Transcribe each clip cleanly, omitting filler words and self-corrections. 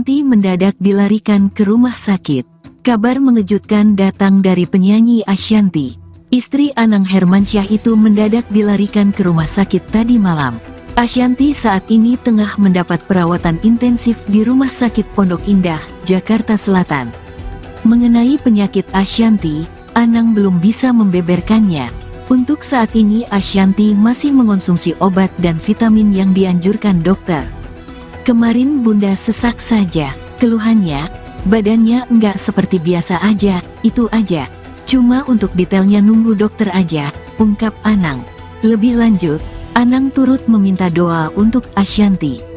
Ashanty mendadak dilarikan ke rumah sakit. Kabar mengejutkan datang dari penyanyi Ashanty. Istri Anang Hermansyah itu mendadak dilarikan ke rumah sakit tadi malam. Ashanty saat ini tengah mendapat perawatan intensif di Rumah Sakit Pondok Indah, Jakarta Selatan. Mengenai penyakit Ashanty, Anang belum bisa membeberkannya. Untuk saat ini Ashanty masih mengonsumsi obat dan vitamin yang dianjurkan dokter. Kemarin Bunda sesak saja, keluhannya, badannya enggak seperti biasa aja, itu aja. Cuma untuk detailnya nunggu dokter aja, ungkap Anang. Lebih lanjut, Anang turut meminta doa untuk Ashanty.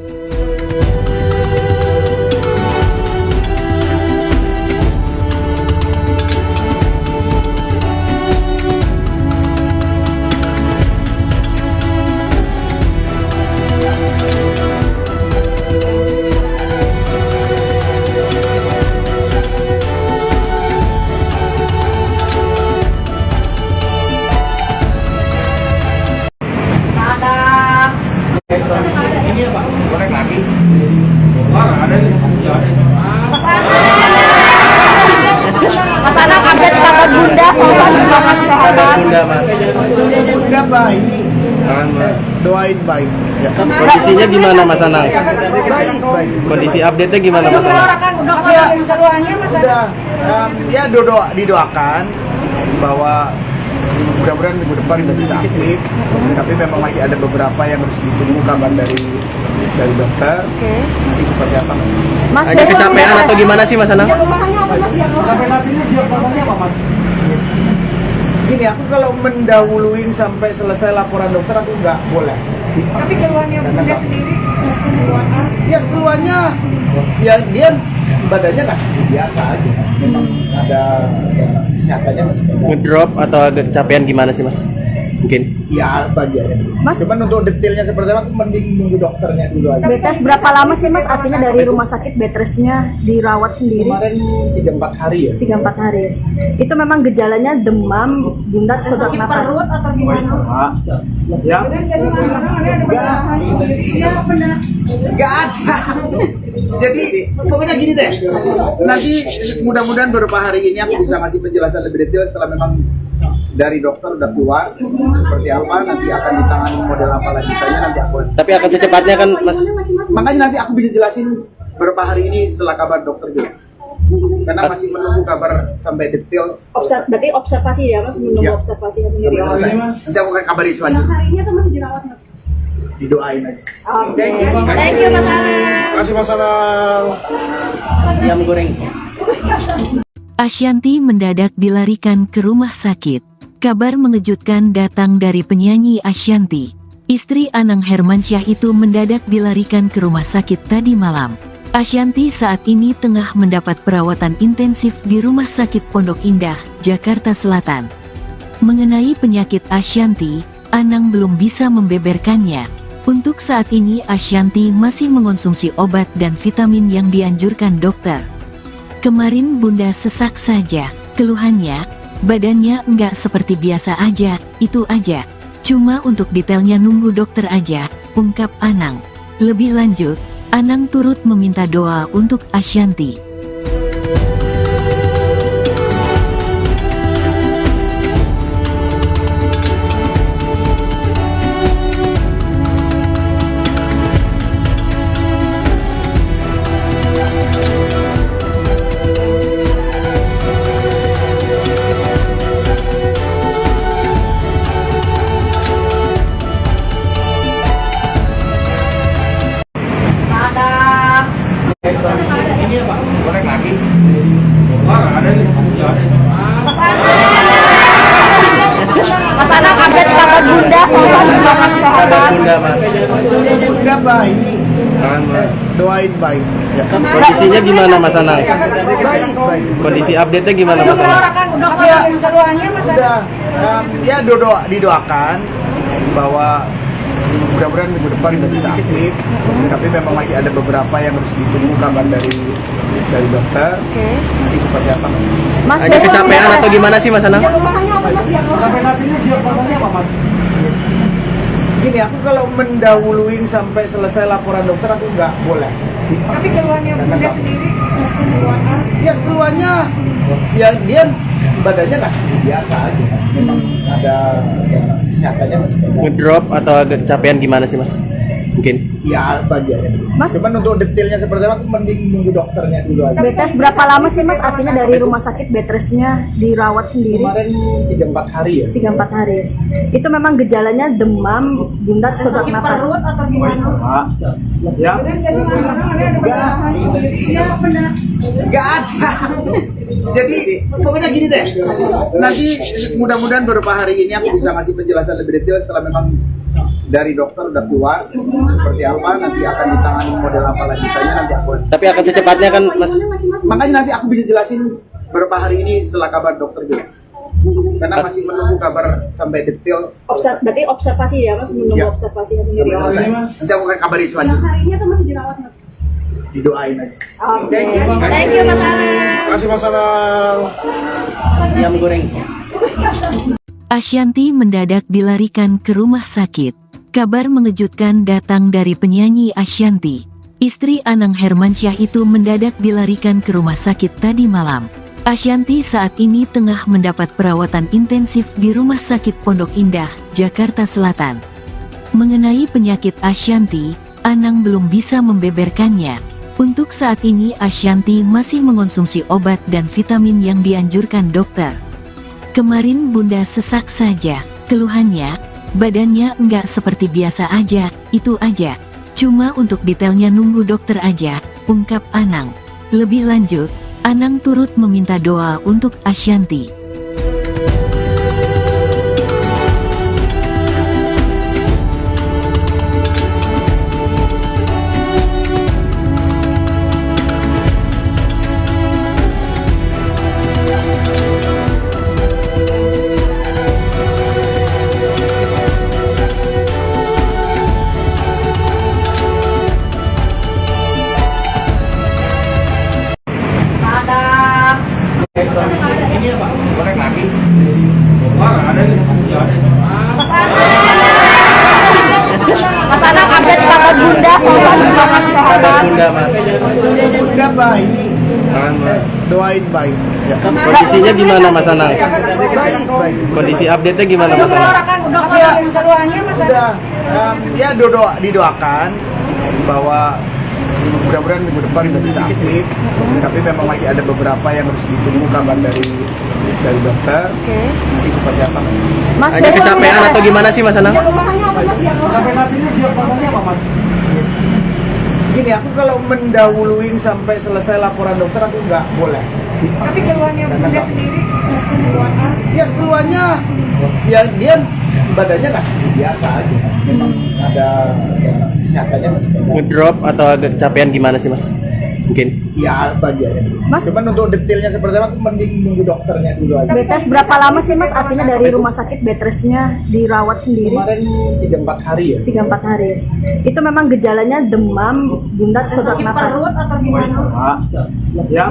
Ini ya Pak, goreng lagi. Wah, ada nih. Mas Anang update kabar Bunda soal kesehatan. Bunda Mas, Bunda baik. Doain baik. Ya. kondisinya gimana Mas Anang? Baik. Kondisi update-nya gimana Mas Anang? Sudah, ya didoakan bahwa mudah-mudahan minggu depan sudah bisa aktif. Tapi memang masih ada beberapa yang harus ditunggu kabar dari dokter. Nanti seperti apa? Mas, Ada kecapean atau gimana sih Mas Anang? Sampai saat ini diagnosanya apa Mas? Gini, aku kalau mendahuluin sampai selesai laporan dokter aku nggak boleh. Tapi keluhannya Bunda sendiri, Ya keluarnya, ya dia badannya nggak seperti biasa aja. Memang ada kesehatannya masih bagus. Ngedrop atau agak kecapean gimana sih Mas? Mungkin. Ya bagiannya. Mas, Cuman untuk detailnya seperti apa, aku mending nunggu dokternya dulu aja. betes berapa lama sih Mas? Artinya dari rumah sakit bedrestnya dirawat sendiri Kemarin 3-4 hari ya. 3-4 hari. Itu memang gejalanya demam, Bunda sesak napas. Atau gimana? Ya. Enggak ada. Jadi pokoknya gini deh. Nanti mudah-mudahan beberapa hari ini aku bisa ngasih penjelasan lebih detail setelah memang dari dokter udah keluar seperti apa, nanti akan ditangani model apa lanjutannya nanti aku. Tapi akan secepatnya kan Mas? Makanya nanti aku bisa jelasin beberapa hari ini setelah kabar dokter jelas. Karena masih menunggu kabar sampai detail. Berarti observasi ya Mas, menunggu Ya. observasi sendiri. Nanti aku akan kabari selanjutnya. Hari ini atau masih dirawat Mas? Didoain aja. Oke. Thank you Mas Anang. Terima kasih Mas Anang. Ayam goreng. Ashanty mendadak dilarikan ke rumah sakit. Kabar mengejutkan datang dari penyanyi Ashanty. Istri Anang Hermansyah itu mendadak dilarikan ke rumah sakit tadi malam. Ashanty saat ini tengah mendapat perawatan intensif di Rumah Sakit Pondok Indah, Jakarta Selatan. Mengenai penyakit Ashanty, Anang belum bisa membeberkannya. Untuk saat ini Ashanty masih mengonsumsi obat dan vitamin yang dianjurkan dokter. Kemarin Bunda sesak saja, keluhannya, badannya enggak seperti biasa aja, itu aja. Cuma untuk detailnya nunggu dokter aja, ungkap Anang. Lebih lanjut, Anang turut meminta doa untuk Ashanty. Ini ya Pak, goreng lagi. Wah, ada nih. Mas Anang update kabar Bunda soal kesehatan. Bunda Mas, Bunda baik. Doain baik. Ya. kondisinya gimana Mas Anang? Baik. Kondisi update-nya gimana Mas Anang? Sudah, ya didoakan bahwa mudah-mudahan minggu depan sudah bisa aktif. Tapi memang masih ada beberapa yang harus ditunggu kabar dari dokter. Nanti seperti apa? Mas, Ada kecapean atau gimana sih Mas Anang? Sampai saat ini diagnosanya apa Mas? Gini, aku kalau mendahuluin sampai selesai laporan dokter aku nggak boleh. Tapi keluarnya Bunda sendiri, Ya keluarnya, ya dia badannya nggak seperti biasa aja. Memang ada kesehatannya masih banyak. Ngedrop atau agak kecapean gimana sih mas? Mungkin. Ya apa aja ya. Mas- Cuman untuk detailnya seperti apa, aku mending nunggu dokternya dulu aja. Bed rest berapa lama sih Mas? Artinya dari rumah sakit bed restnya dirawat sendiri Kemarin 3-4 hari ya. 3-4 hari. Itu memang gejalanya demam, bunda sesak napas. atau gimana? Ya. Enggak ada. Jadi pokoknya gini deh. Nanti mudah-mudahan beberapa hari ini aku bisa ngasih penjelasan lebih detail setelah memang dari dokter udah keluar seperti apa, nanti akan ditangani model apa lanjutannya nanti aku. Tapi akan secepatnya kan mas? Makanya nanti aku bisa jelasin beberapa hari ini setelah kabar dokter jelas. Karena masih menunggu kabar sampai detail. Berarti observasi ya Mas, menunggu Ya. observasinya Sampai sendiri. selesai. Nanti aku akan kabari selanjutnya. Hari ini tuh masih dirawat Mas? Didoain aja. Oke. Thank you Mas Anang. Terima kasih Mas Anang. Ayam goreng. Ashanty mendadak dilarikan ke rumah sakit. Kabar mengejutkan datang dari penyanyi Ashanty. Istri Anang Hermansyah itu mendadak dilarikan ke rumah sakit tadi malam. Ashanty saat ini tengah mendapat perawatan intensif di Rumah Sakit Pondok Indah, Jakarta Selatan. Mengenai penyakit Ashanty, Anang belum bisa membeberkannya. Untuk saat ini Ashanty masih mengonsumsi obat dan vitamin yang dianjurkan dokter. Kemarin bunda sesak saja, keluhannya, badannya enggak seperti biasa aja, itu aja. Cuma untuk detailnya nunggu dokter aja, ungkap Anang. Lebih lanjut, Anang turut meminta doa untuk Ashanty. Ini apa? Goreng lagi. Mas Anang update tentang bunda soal Kabar kesehatan. bunda mas. Bunda baik. Doain baik. Ya. Kondisinya gimana mas Anang? Baik, baik. Kondisi update-nya gimana mas Anang? Dokter yang keluarnya Mas? Sudah ya didoakan bahwa mudah-mudahan minggu depan sudah bisa aktif, tapi memang masih ada beberapa yang harus ditunggu kabar dari dokter. Nanti seperti apa? Mas Agak kecapean atau gimana sih mas Anang? Sampai saat ini diagnosanya apa mas? Gini, aku kalau mendahuluin sampai selesai laporan dokter aku nggak boleh. Tapi keluarnya Bunda sendiri, Ya keluarnya, ya dia badannya nggak seperti biasa aja. Memang ada kesehatannya masih banyak. Ngedrop atau agak kecapean gimana sih mas? Mungkin. Ya apa aja ya. Mas- Cuman untuk detailnya seperti apa, aku mending nunggu dokternya dulu aja. bed rest berapa lama sih Mas? Artinya dari rumah sakit bed restnya dirawat sendiri Kemarin 3-4 hari ya. 3-4 hari. Itu memang gejalanya demam, bunda sesak napas. atau gimana? Ya.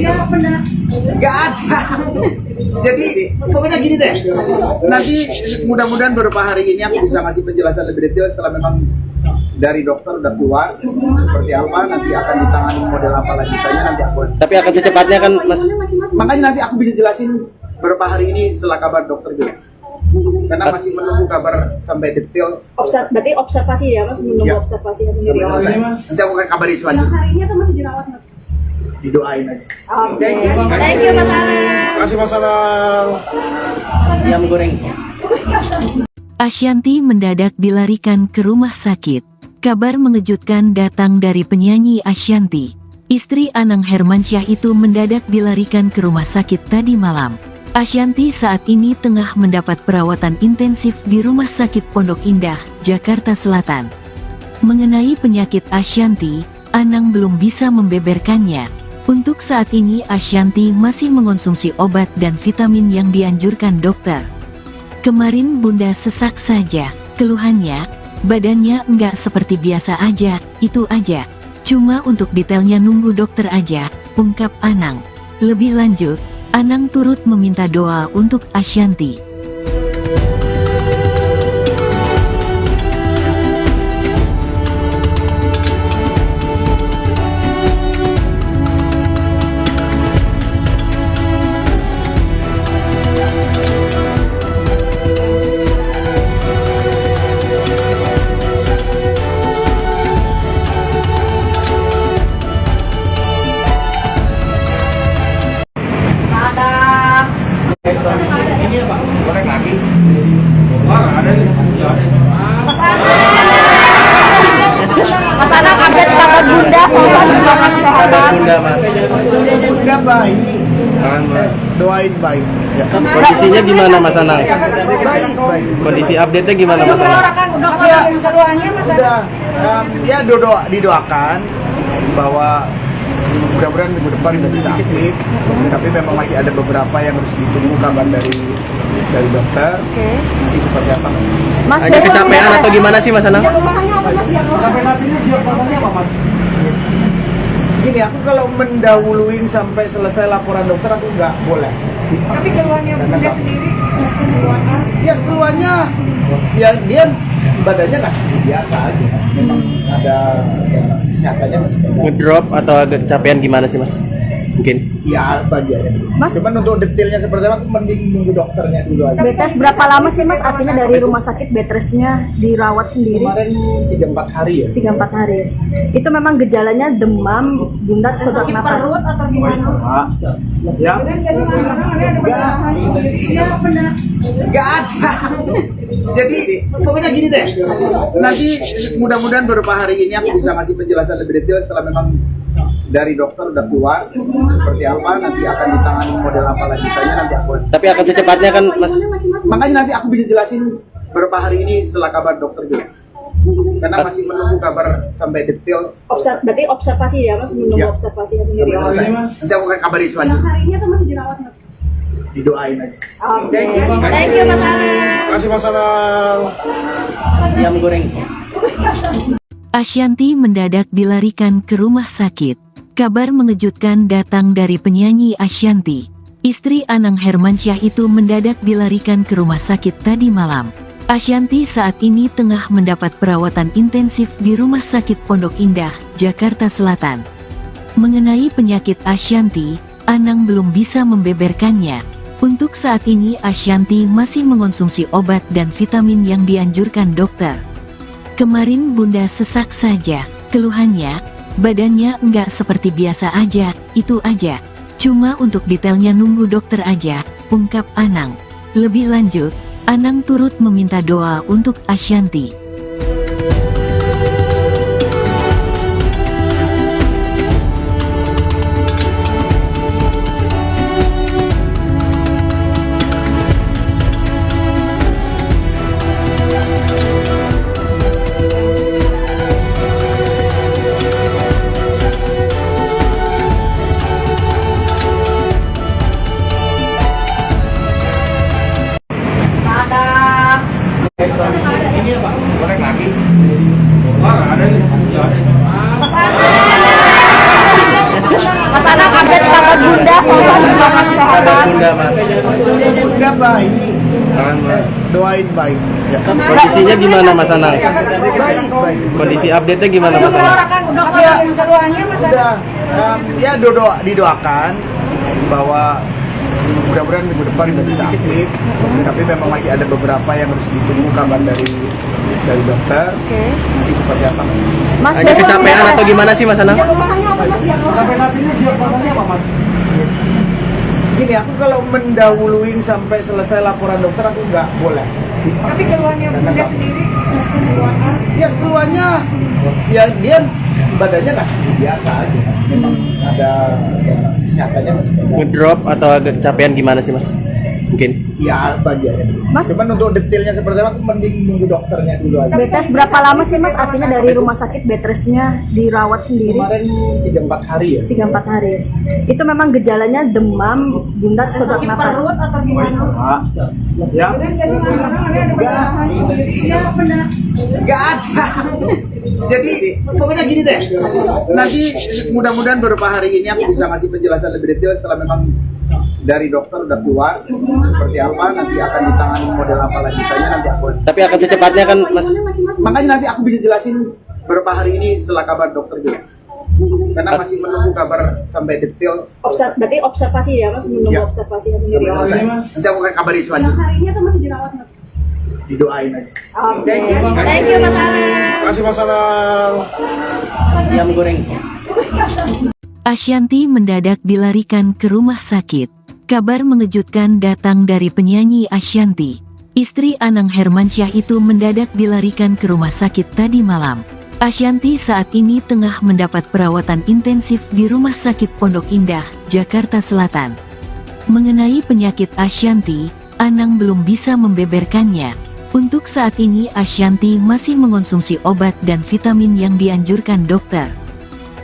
Enggak ada. Jadi pokoknya gini deh. Nanti mudah-mudahan beberapa hari ini aku bisa ngasih penjelasan lebih detail setelah memang dari dokter udah keluar seperti apa, nanti akan ditangani model apa lanjutannya nanti aku. Tapi akan secepatnya kan mas? Makanya nanti aku bisa jelasin beberapa hari ini setelah kabar dokter jelas. Karena masih menunggu kabar sampai detail. Berarti observasi ya Mas, menunggu Ya. observasinya sendiri. Sampai selesai. Nanti aku akan kabari selanjutnya. Hari ini tuh masih dirawat Mas? Didoain aja. Oke. Thank you Mas Anang. Terima kasih Mas Anang. Ayam goreng. Ashanty mendadak dilarikan ke rumah sakit. Kabar mengejutkan datang dari penyanyi Ashanty. Istri Anang Hermansyah itu mendadak dilarikan ke rumah sakit tadi malam. Ashanty saat ini tengah mendapat perawatan intensif di Rumah Sakit Pondok Indah, Jakarta Selatan. Mengenai penyakit Ashanty, Anang belum bisa membeberkannya. Untuk saat ini Ashanty masih mengonsumsi obat dan vitamin yang dianjurkan dokter. Kemarin bunda sesak saja, keluhannya, badannya enggak seperti biasa aja, itu aja. Cuma untuk detailnya nunggu dokter aja, ungkap Anang. Lebih lanjut, Anang turut meminta doa untuk Ashanty. Bunda mas. Bunda baik. Doain baik. Ya. Kondisinya gimana Mas Anang? Baik, baik. Kondisi update-nya gimana Mas Anang? Mengeluarkan dokter Ya. yang seluannya masa Sudah, ya didoakan bahwa mudah-mudahan minggu depan sudah bisa aktif. Tapi memang masih ada beberapa yang harus ditunggu kabar dari dokter. Nanti seperti apa? Mas Hanya kecapean atau gimana sih Mas Anang? Gini, aku kalau mendahuluin sampai selesai laporan dokter aku nggak boleh. tapi keluarnya bunda sendiri keluarnya Ya keluarnya, ya dia badannya nggak seperti biasa aja. Memang ada ya, kesehatannya masih baik. Ngedrop atau agak kecapean gimana sih Mas? Mungkin. Ya bagiannya. Mas- Cuman untuk detailnya seperti apa, aku mending nunggu dokternya dulu aja. bed rest berapa lama sih Mas? Artinya dari rumah sakit bed restnya dirawat sendiri Kemarin 3-4 hari ya. 3-4 hari. Itu memang gejalanya demam, bunda sesak napas. atau gimana? Ya, Iya benar. nggak ada. Jadi pokoknya gini deh. Nanti mudah-mudahan beberapa hari ini aku bisa ngasih penjelasan lebih detail setelah memang dari dokter udah keluar seperti apa, nanti akan ditangani model apa lanjutannya nanti aku. Tapi akan secepatnya kan Mas. Makanya nanti aku bisa jelasin beberapa hari ini setelah kabar dokter jelas. Karena masih menunggu kabar sampai detail. Berarti observasi ya Mas, menunggu Ya. observasi Sampai sendiri. selesai. Nanti aku akan kabari selanjutnya. Hari ini atau masih dirawat? Didoain aja. Oke. Thank you Mas Anang. Terima kasih Mas Anang. Ayam goreng. Ashanty mendadak dilarikan ke rumah sakit. Kabar mengejutkan datang dari penyanyi Ashanty. Istri Anang Hermansyah itu mendadak dilarikan ke rumah sakit tadi malam. Ashanty saat ini tengah mendapat perawatan intensif di Rumah Sakit Pondok Indah, Jakarta Selatan. Mengenai penyakit Ashanty, Anang belum bisa membeberkannya. Untuk saat ini Ashanty masih mengonsumsi obat dan vitamin yang dianjurkan dokter. Kemarin Bunda sesak saja, keluhannya, badannya enggak seperti biasa aja, itu aja. Cuma untuk detailnya nunggu dokter aja, ungkap Anang. Lebih lanjut, Anang turut meminta doa untuk Ashanty. Ini apa? Goreng lagi. Mas Anang update kabar bunda soal Kabar kesehatan. Bunda Mas. Bunda baik. Doain baik. Ya. Kondisinya gimana Mas Anang? Baik, baik. Kondisi update-nya gimana Mas Anang? Mengeluarkan dokter yang seluannya masa Sudah, ya didoakan bahwa mudah-mudahan minggu depan sudah bisa aktif. Tapi memang masih ada beberapa yang harus ditunggu kabar dari dokter. Nanti seperti apa? Mas Hanya kecapean atau gimana sih Mas Anang? Gini, aku kalau mendahuluin sampai selesai laporan dokter aku nggak boleh. tapi keluarnya bunda sendiri keluarnya Ya keluarnya, ya dia badannya nggak seperti biasa aja. Memang ada ya, kesehatannya masih baik. Ngedrop atau agak kecapean gimana sih Mas? Mungkin. Ya bagiannya. Mas- Cuman untuk detailnya seperti apa, aku mending nunggu dokternya dulu aja. bed rest berapa lama sih Mas? Artinya dari rumah sakit bed restnya dirawat sendiri Kemarin 3-4 hari ya. 3-4 hari. Itu memang gejalanya demam, bunda sesak napas. atau gimana? Ya, Iya benar. nggak ada. Jadi pokoknya gini deh. Nanti mudah-mudahan beberapa hari ini aku bisa ngasih penjelasan lebih detail setelah memang dari dokter udah keluar seperti apa, nanti akan ditangani model apa lanjutannya nanti aku. Tapi akan secepatnya kan Mas. Makanya nanti aku bisa jelasin beberapa hari ini setelah kabar dokter jelas. Karena masih menunggu kabar sampai detail. Berarti observasi ya Mas, menunggu Ya. observasi sendiri. Sampai selesai. Nanti aku akan kabari selanjutnya. Hari ini atau masih dirawat? Didoain aja. Oke. Thank you Mas Anang. Terima kasih Mas Anang. Ayam goreng. Ashanty mendadak dilarikan ke rumah sakit. Kabar mengejutkan datang dari penyanyi Ashanty. Istri Anang Hermansyah itu mendadak dilarikan ke rumah sakit tadi malam. Asyanti saat ini tengah mendapat perawatan intensif di Rumah Sakit Pondok Indah, Jakarta Selatan. Mengenai penyakit Asyanti, Anang belum bisa membeberkannya. Untuk saat ini Asyanti masih mengonsumsi obat dan vitamin yang dianjurkan dokter.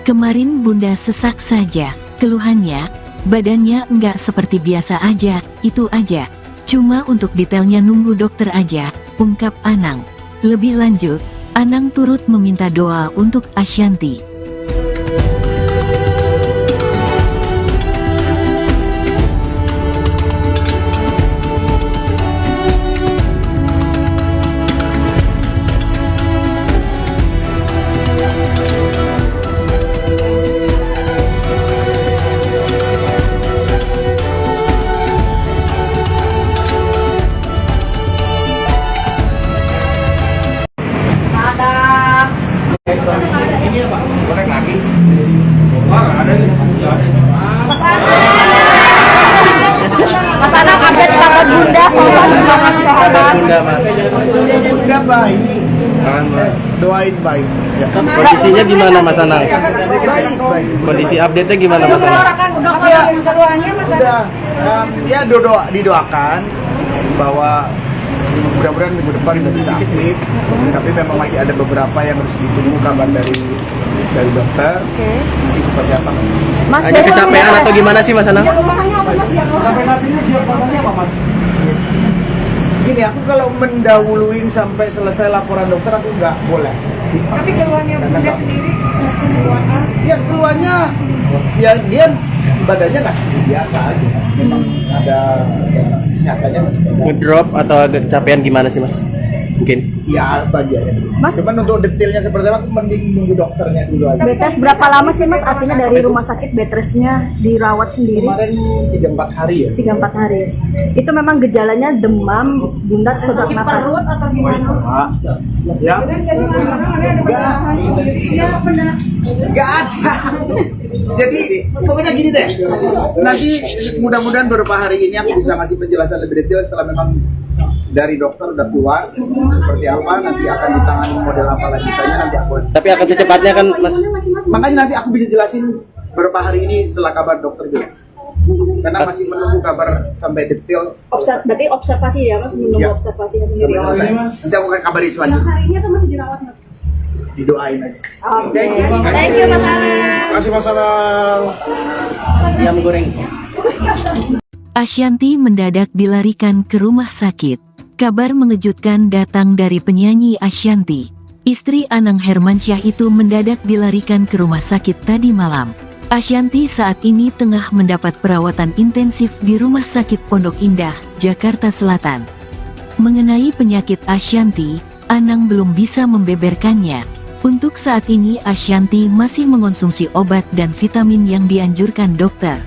Kemarin Bunda sesak saja, keluhannya, badannya enggak seperti biasa aja, itu aja. Cuma untuk detailnya nunggu dokter aja, ungkap Anang. Lebih lanjut, Anang turut meminta doa untuk Asyanti. Ini apa? Goreng lagi. Mas Anang update kabar Bunda soal Kabar Bunda Mas. Bunda baik. Doain baik. Ya. Kondisinya gimana Mas Anang? Baik. Kondisi update-nya gimana Mas Anang? Ya, sudah ya didoakan bahwa mudah-mudahan minggu depan sudah bisa aktif. Tapi memang masih ada beberapa yang harus ditunggu kabar dari dokter. Nanti seperti apa? Mas Hanya kecapean atau gimana sih Mas Anang? Sampai saat ini diagnosanya apa Mas? Gini, aku kalau mendahuluin sampai selesai laporan dokter aku nggak boleh. Tapi keluarnya Bunda sendiri, keluarnya Ya keluarnya, ya dia badannya nggak seperti biasa aja. Memang ada kesehatannya masih ada. Ngedrop atau agak kecapean gimana sih Mas? Mungkin. Ya bagiannya. Mas- Cuman untuk detailnya seperti apa, aku mending nunggu dokternya dulu aja. bed rest berapa lama sih Mas? Artinya dari rumah sakit bed restnya dirawat sendiri Kemarin 3-4 hari ya. 3-4 hari. Itu memang gejalanya demam, Bunda sesak napas. atau gimana? Ya. Nggak ada. Jadi pokoknya gini deh. Nanti mudah-mudahan beberapa hari ini aku bisa ngasih penjelasan lebih detail setelah memang dari dokter udah keluar seperti apa, nanti akan ditangani model apa lanjutannya, nanti aku. Tapi akan secepatnya kan Mas? Makanya nanti aku bisa jelasin beberapa hari ini setelah kabar dokter jelas. Karena masih menunggu kabar sampai detail. Berarti observasi ya Mas, menunggu Ya. observasinya Sampai sendiri. selesai. Nanti aku akan kabari selanjutnya. Hari ini tuh masih dirawat Mas? Didoain aja. Oke. Thank you Mas Anang. Terima kasih Mas Anang. Ayam goreng. Asyanti mendadak dilarikan ke rumah sakit. Kabar mengejutkan datang dari penyanyi Asyanti. Istri Anang Hermansyah itu mendadak dilarikan ke rumah sakit tadi malam. Asyanti saat ini tengah mendapat perawatan intensif di Rumah Sakit Pondok Indah, Jakarta Selatan. Mengenai penyakit Asyanti, Anang belum bisa membeberkannya. Untuk saat ini Asyanti masih mengonsumsi obat dan vitamin yang dianjurkan dokter.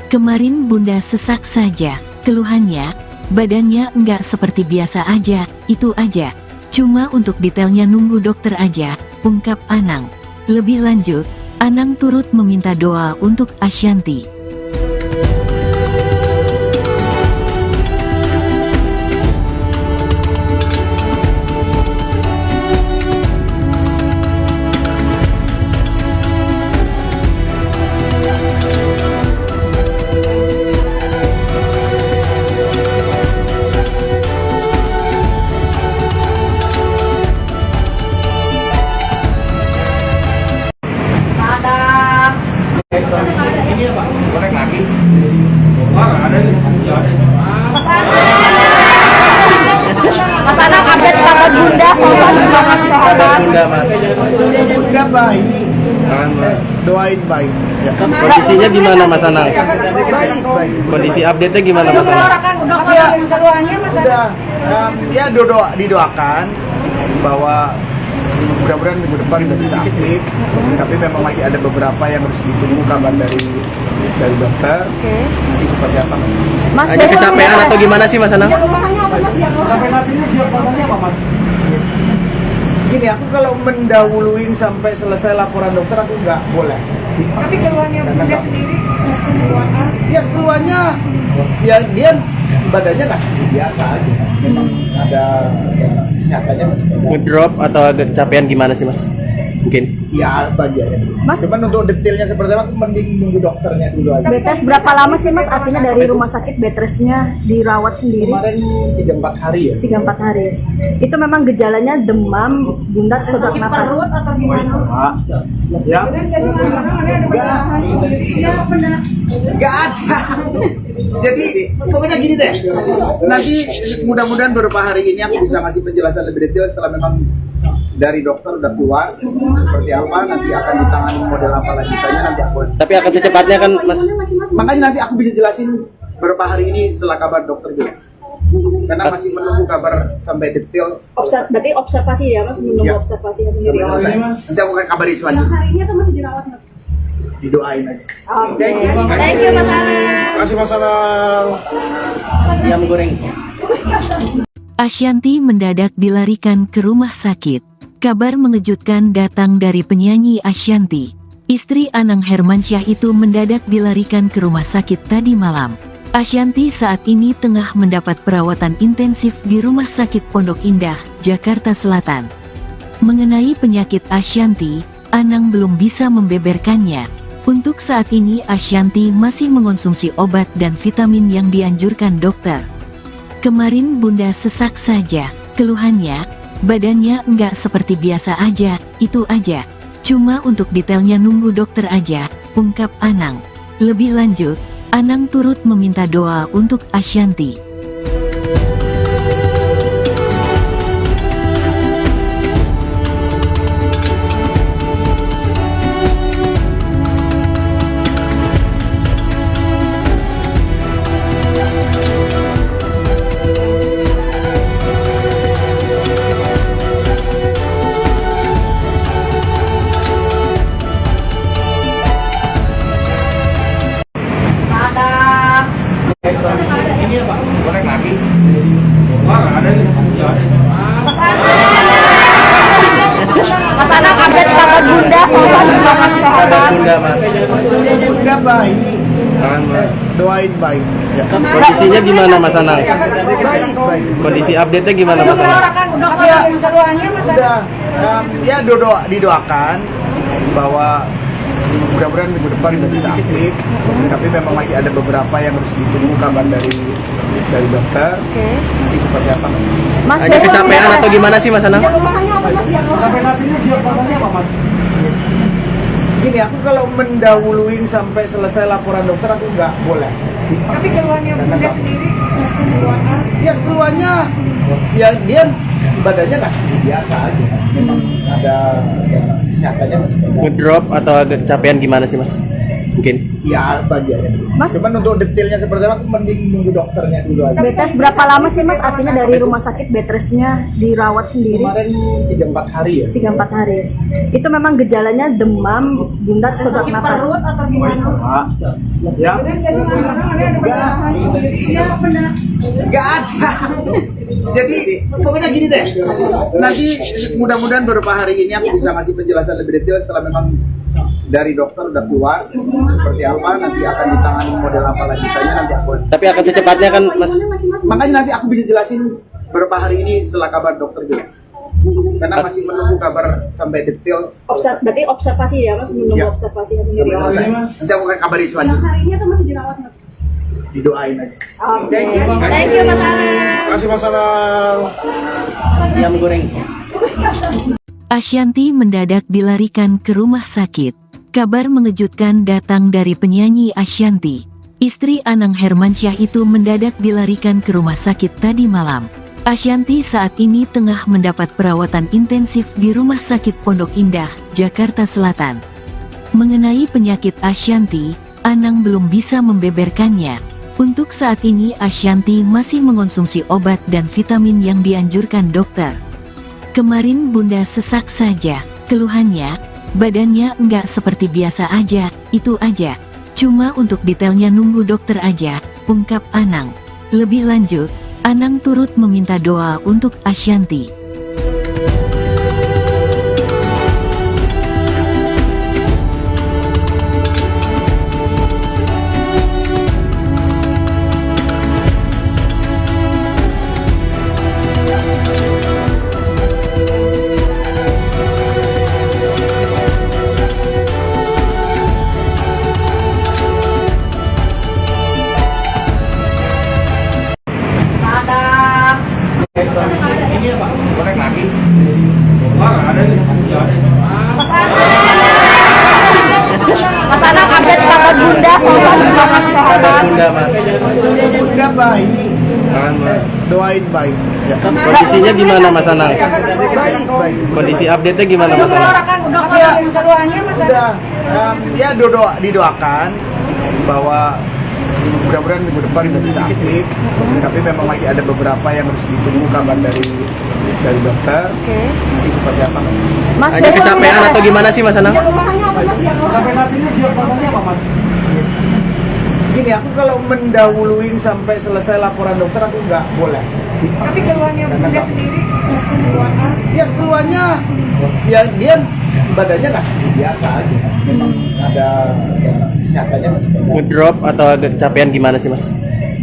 Kemarin Bunda sesak saja, keluhannya, badannya enggak seperti biasa aja, itu aja. Cuma untuk detailnya nunggu dokter aja, ungkap Anang. Lebih lanjut, Anang turut meminta doa untuk Asyanti. Ini apa? Goreng lagi. Mas Anang update kabar Bunda soal Kabar Bunda Mas. Bunda baik. Doain baik. Ya. Kondisinya gimana Mas Anang? Baik. Kondisi update-nya gimana Mas Anang? Ya. Keluarnya Sudah ya didoakan bahwa mudah-mudahan minggu depan sudah bisa aktif. Tapi memang masih ada beberapa yang harus ditunggu kabar dari dokter. Nanti seperti apa? Mas Hanya kecapean atau gimana sih Mas Anang? Sampai saat ini diagnosanya apa Mas? Gini, aku kalau mendahuluin sampai selesai laporan dokter aku nggak boleh. Tapi keluarnya Bunda sendiri, keluarnya Ya keluarnya, ya dia badannya nggak seperti biasa aja. Memang ada kesehatannya masih ada. Ngedrop atau agak kecapean gimana sih Mas? Mungkin. Ya bagiannya. Mas- Cuman untuk detailnya seperti apa, aku mending nunggu dokternya dulu aja. Bed rest berapa lama sih Mas? Artinya dari rumah sakit bed restnya dirawat sendiri Kemarin 3-4 hari ya. 3-4 hari. Itu memang gejalanya demam, bundar, sesak napas. atau gimana? Ah, ya. Enggak ada. Jadi pokoknya gini deh. Nanti mudah-mudahan beberapa hari ini aku bisa ngasih penjelasan lebih detail setelah memang dari dokter udah keluar seperti apa, nanti akan ditangani model apa lanjutannya nanti aku. Tapi akan secepatnya kan Mas. Makanya nanti aku bisa jelasin beberapa hari ini setelah kabar dokter jelas. Karena masih menunggu kabar sampai detail. Berarti observasi ya Mas, menunggu Ya. observasi Sampai selesai. Nanti aku akan kabari selanjutnya. Hari ini atau masih dirawat? Didoain aja. Oke. Thank you Mas Anang. Terima kasih Mas Anang. Ayam goreng. Ashanty mendadak dilarikan ke rumah sakit. Kabar mengejutkan datang dari penyanyi Ashanty. Istri Anang Hermansyah itu mendadak dilarikan ke rumah sakit tadi malam. Ashanty saat ini tengah mendapat perawatan intensif di Rumah Sakit Pondok Indah, Jakarta Selatan. Mengenai penyakit Ashanty, Anang belum bisa membeberkannya. Untuk saat ini Ashanty masih mengonsumsi obat dan vitamin yang dianjurkan dokter. Kemarin Bunda sesak saja, keluhannya, badannya enggak seperti biasa aja, itu aja. Cuma untuk detailnya nunggu dokter aja, ungkap Anang. Lebih lanjut, Anang turut meminta doa untuk Ashanty. Goreng lagi. Mas Anang update kabar Bunda soal Kabar kesehatan. Bunda Mas. Bunda baik. Doain baik. Ya. Kondisinya gimana Mas Anang? Baik, baik. Kondisi update-nya gimana Mas Anang? Udah keluarnya Mas Sudah, ya didoakan bahwa mudah-mudahan minggu depan udah bisa aktif. Tapi memang masih ada beberapa yang harus ditunggu kabar dari dokter. Nanti seperti apa? Mas Hanya kecapean atau gimana sih Mas Anang? Sampai saat ini diagnosanya apa Mas? Gini, aku kalau mendahuluin sampai selesai laporan dokter aku nggak boleh. Tapi keluarnya Bunda sendiri keluarnya. Ya keluarnya, ya dia badannya nggak seperti biasa aja. Memang ada kesehatannya masih bagus. Ngedrop atau agak kecapean gimana sih Mas? Mungkin. Ya bagiannya. Mas- Cuman untuk detailnya seperti apa, aku mending nunggu dokternya dulu aja. bed rest berapa lama sih Mas? Artinya dari rumah sakit bed restnya dirawat sendiri Kemarin 3-4 hari ya. 3-4 hari. Itu memang gejalanya demam, bundar, sesak napas. atau gimana? Ah, ya. Enggak ada. Jadi pokoknya gini deh. Nanti mudah-mudahan beberapa hari ini aku bisa ngasih penjelasan lebih detail setelah memang dari dokter udah keluar seperti apa, nanti akan ditangani model apa lanjutannya nanti aku. Tapi akan secepatnya kan Mas. Makanya nanti aku bisa jelasin beberapa hari ini setelah kabar dokter jelas. Karena masih menunggu kabar sampai detail. Berarti observasi ya Mas, menunggu Ya. observasi Sampai selesai. Nanti aku akan kabari selanjutnya. Hari ini atau masih dirawat? Didoain aja. Oke. Thank you Mas Anang. Terima kasih Mas Anang. Ayam goreng. Ashanty mendadak dilarikan ke rumah sakit. Kabar mengejutkan datang dari penyanyi Ashanty. Istri Anang Hermansyah itu mendadak dilarikan ke rumah sakit tadi malam. Ashanty saat ini tengah mendapat perawatan intensif di Rumah Sakit Pondok Indah, Jakarta Selatan. Mengenai penyakit Ashanty, Anang belum bisa membeberkannya. Untuk saat ini Ashanty masih mengonsumsi obat dan vitamin yang dianjurkan dokter. Kemarin Bunda sesak saja, keluhannya, badannya enggak seperti biasa aja, itu aja. Cuma untuk detailnya nunggu dokter aja, ungkap Anang. Lebih lanjut, Anang turut meminta doa untuk Ashanty. Bunda mas. Bunda baik. Doain baik. Ya. Kondisinya gimana Mas Anang? Baik, baik. Kondisi update-nya gimana Mas Anang? Ya, sudah. Ya didoakan bahwa mudah-mudahan minggu depan sudah bisa aktif. Tapi memang masih ada beberapa yang harus ditunggu kabar dari dokter. Nanti seperti apa? Mas Hanya kecapean atau gimana sih Mas Anang? Sampai saat ini diagnosanya apa Mas? Gini, aku kalau mendahuluin sampai selesai laporan dokter aku nggak boleh. Tapi keluarnya bunda sendiri, keluarnya Ya keluarnya, ya dia badannya nggak seperti biasa aja. Memang ada kesehatannya masih bagus. Ngedrop atau agak kecapean gimana sih Mas?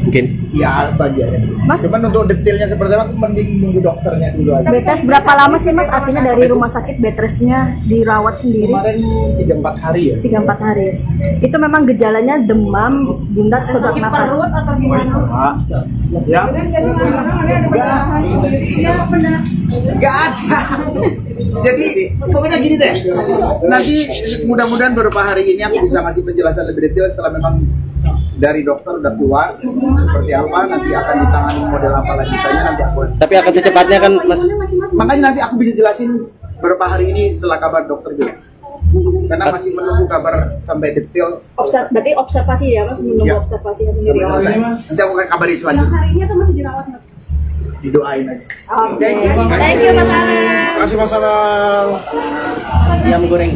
Mungkin. Ya bagiannya. Mas, cuman untuk detailnya seperti apa, aku mending nunggu dokternya dulu aja. bed rest berapa lama sih Mas? Artinya dari rumah sakit bed restnya dirawat sendiri? Kemarin 3-4 hari ya. 3-4 hari. Itu memang gejalanya demam, bunda sesak napas. atau gimana? Ya. Enggak ada. Jadi pokoknya gini deh. Nanti mudah-mudahan beberapa hari ini aku bisa ngasih penjelasan lebih detail setelah memang dari dokter udah keluar seperti apa, nanti akan ditangani model apa lanjutannya nanti aku. Tapi akan secepatnya kan Mas? Makanya nanti aku bisa jelasin beberapa hari ini setelah kabar dokter jelas. Karena masih menunggu kabar sampai detail. Berarti observasi ya Mas, menunggu Ya. observasi Sampai selesai. Nanti aku akan kabari selanjutnya. Hari ini atau masih dirawat Mas? Didoain aja. Oke. Thank you Mas Anang. Terima kasih Mas Anang. Ayam goreng.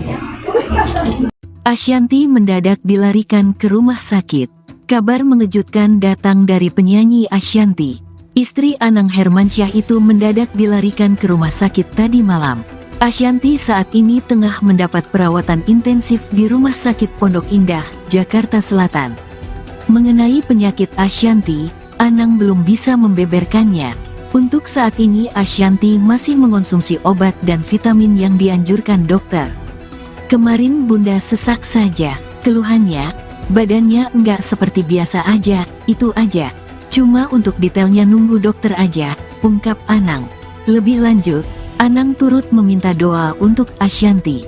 Ashanty mendadak dilarikan ke rumah sakit. Kabar mengejutkan datang dari penyanyi Ashanty. Istri Anang Hermansyah itu mendadak dilarikan ke rumah sakit tadi malam. Ashanty saat ini tengah mendapat perawatan intensif di Rumah Sakit Pondok Indah, Jakarta Selatan. Mengenai penyakit Ashanty, Anang belum bisa membeberkannya. Untuk saat ini Ashanty masih mengonsumsi obat dan vitamin yang dianjurkan dokter. Kemarin Bunda sesak saja, keluhannya, badannya enggak seperti biasa aja, itu aja. Cuma untuk detailnya nunggu dokter aja, ungkap Anang. Lebih lanjut, Anang turut meminta doa untuk Ashanty.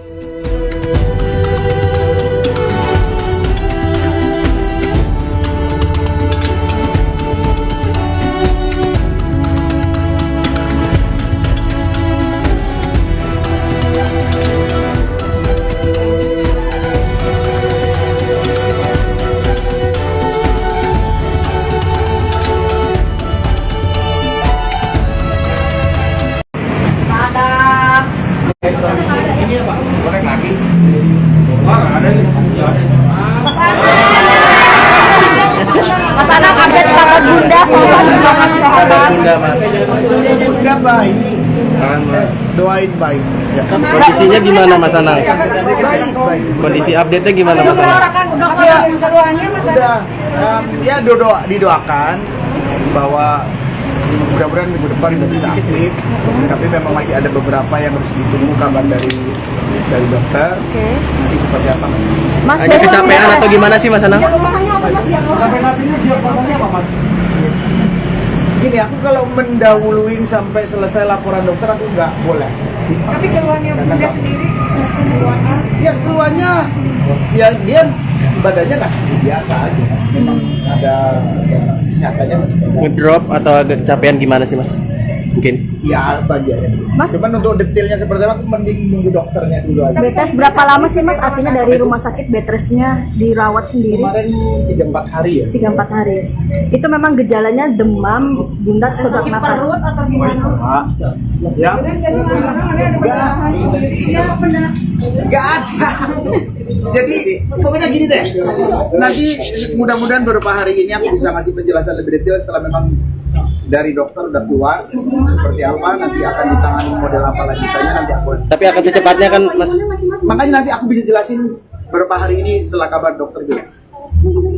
Ini apa? Goreng lagi. Mas Anang update tentang bunda sama gimana kesehatan? Bunda Mas. Bunda baik. Doain baik. Ya. Kondisinya gimana Mas Anang? Baik, baik. Kondisi update-nya gimana Mas Anang? Ya, sudah. Ya didoakan bahwa mudah-mudahan minggu depan sudah bisa aktif. Tapi memang masih ada beberapa yang harus ditunggu kabar dari dokter. Nanti seperti apa? Mas, Hanya kecapean atau gimana sih Mas Anang? Sampai saat ini diagnosanya apa Mas? Gini, aku kalau mendahuluin sampai selesai laporan dokter aku nggak boleh. Tapi keluarnya bunda sendiri, keluarnya Ya keluarnya, ya dia badannya nggak seperti biasa aja. Memang ada kesehatannya masih bagus. Ngedrop atau agak kecapean gimana sih Mas? Mungkin. Ya bagiannya. Mas, cuman untuk detailnya seperti apa, aku mending nunggu dokternya dulu aja. bed rest berapa lama sih Mas? Artinya dari rumah sakit bed restnya dirawat sendiri? Kemarin 3-4 hari ya. 3-4 hari. Itu memang gejalanya demam, bunda sesak napas. atau gimana? Ya. Enggak ada. Jadi pokoknya gini deh. Nanti mudah-mudahan beberapa hari ini aku bisa ngasih penjelasan lebih detail setelah memang dari dokter udah keluar seperti apa, nanti akan ditangani model apa lanjutannya nanti aku. Tapi akan secepatnya kan Mas? Makanya nanti aku bisa jelasin beberapa hari ini setelah kabar dokter jelas.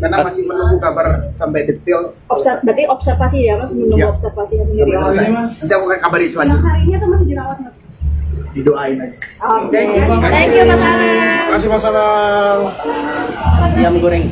Karena masih menunggu kabar sampai detail. Berarti observasi ya Mas, menunggu Ya. observasi Sampai selesai. Nanti aku akan kabari selanjutnya. Hari ini atau masih dirawat Mas? Didoain aja. Oke. Thank you Mas Anang. Terima kasih Mas Anang. Ayam goreng.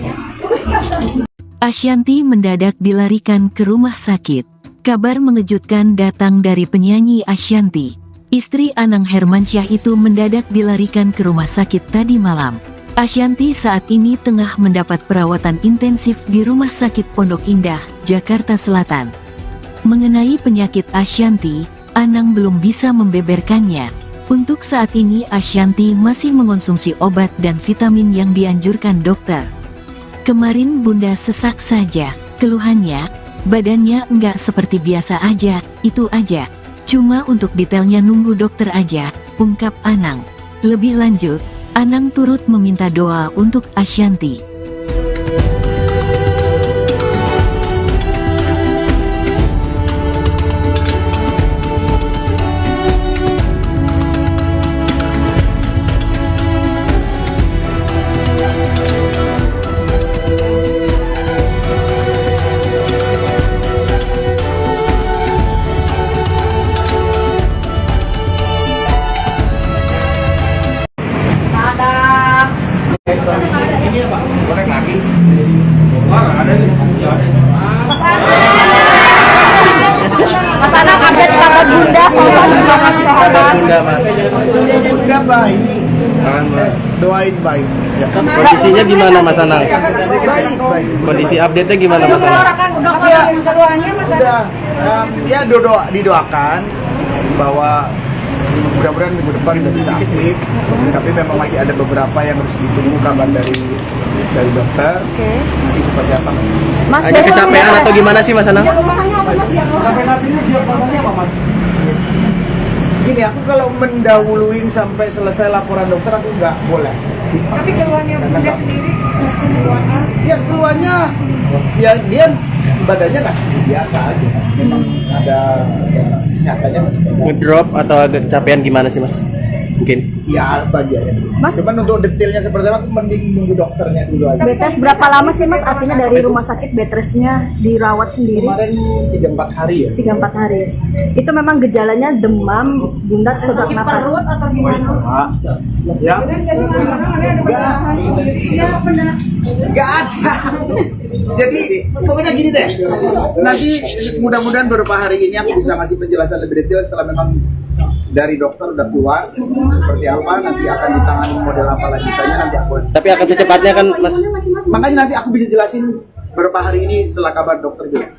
Ashanty mendadak dilarikan ke rumah sakit. Kabar mengejutkan datang dari penyanyi Ashanty. Istri Anang Hermansyah itu mendadak dilarikan ke rumah sakit tadi malam. Asyanti saat ini tengah mendapat perawatan intensif di Rumah Sakit Pondok Indah, Jakarta Selatan. Mengenai penyakit Asyanti, Anang belum bisa membeberkannya. Untuk saat ini Asyanti masih mengonsumsi obat dan vitamin yang dianjurkan dokter. Kemarin Bunda sesak saja, keluhannya, badannya enggak seperti biasa aja, itu aja. Cuma untuk detailnya nunggu dokter aja, ungkap Anang. Lebih lanjut, Anang turut meminta doa untuk Asyanti. Ini apa? Goreng lagi. Mas Anang update kabar Bunda soal Kabar Bunda Mas. Bunda baik. Doain baik. Ya. Kondisinya gimana Mas Anang? Baik, baik. Kondisi update-nya gimana Mas Anang? Sudah, ya didoakan bahwa mudah-mudahan minggu depan sudah bisa aktif. Tapi memang masih ada beberapa yang harus ditunggu kabar dari dokter. Nanti seperti apa? Mas Hanya kecapean atau gimana sih Mas Anang? Sampai saat ini diagnosanya apa Mas? Gini, aku kalau mendahuluin sampai selesai laporan dokter aku nggak boleh. Tapi keluhannya Bunda sendiri, keluhannya Ya keluarnya, ya dia badannya nggak seperti biasa aja. Memang ada kesehatannya masih bagus. Ngedrop atau agak kecapean gimana sih Mas? Mungkin. Ya bagiannya. Mas- Cuman untuk detailnya seperti apa, aku mending nunggu dokternya dulu aja. Betes berapa lama sih Mas? Artinya dari rumah sakit bedrestnya dirawat sendiri Kemarin 3-4 hari ya. 3-4 hari. Itu memang gejalanya demam, Bunda sesak napas. atau gimana? Ya. Nggak ada. Jadi pokoknya gini deh. Nanti mudah-mudahan beberapa hari ini aku bisa ngasih penjelasan lebih detail setelah memang dari dokter udah keluar seperti apa, nanti akan ditangani model apa lanjutannya nanti aku. Tapi akan secepatnya kan Mas? Makanya nanti aku bisa jelasin beberapa hari ini setelah kabar dokter jelas.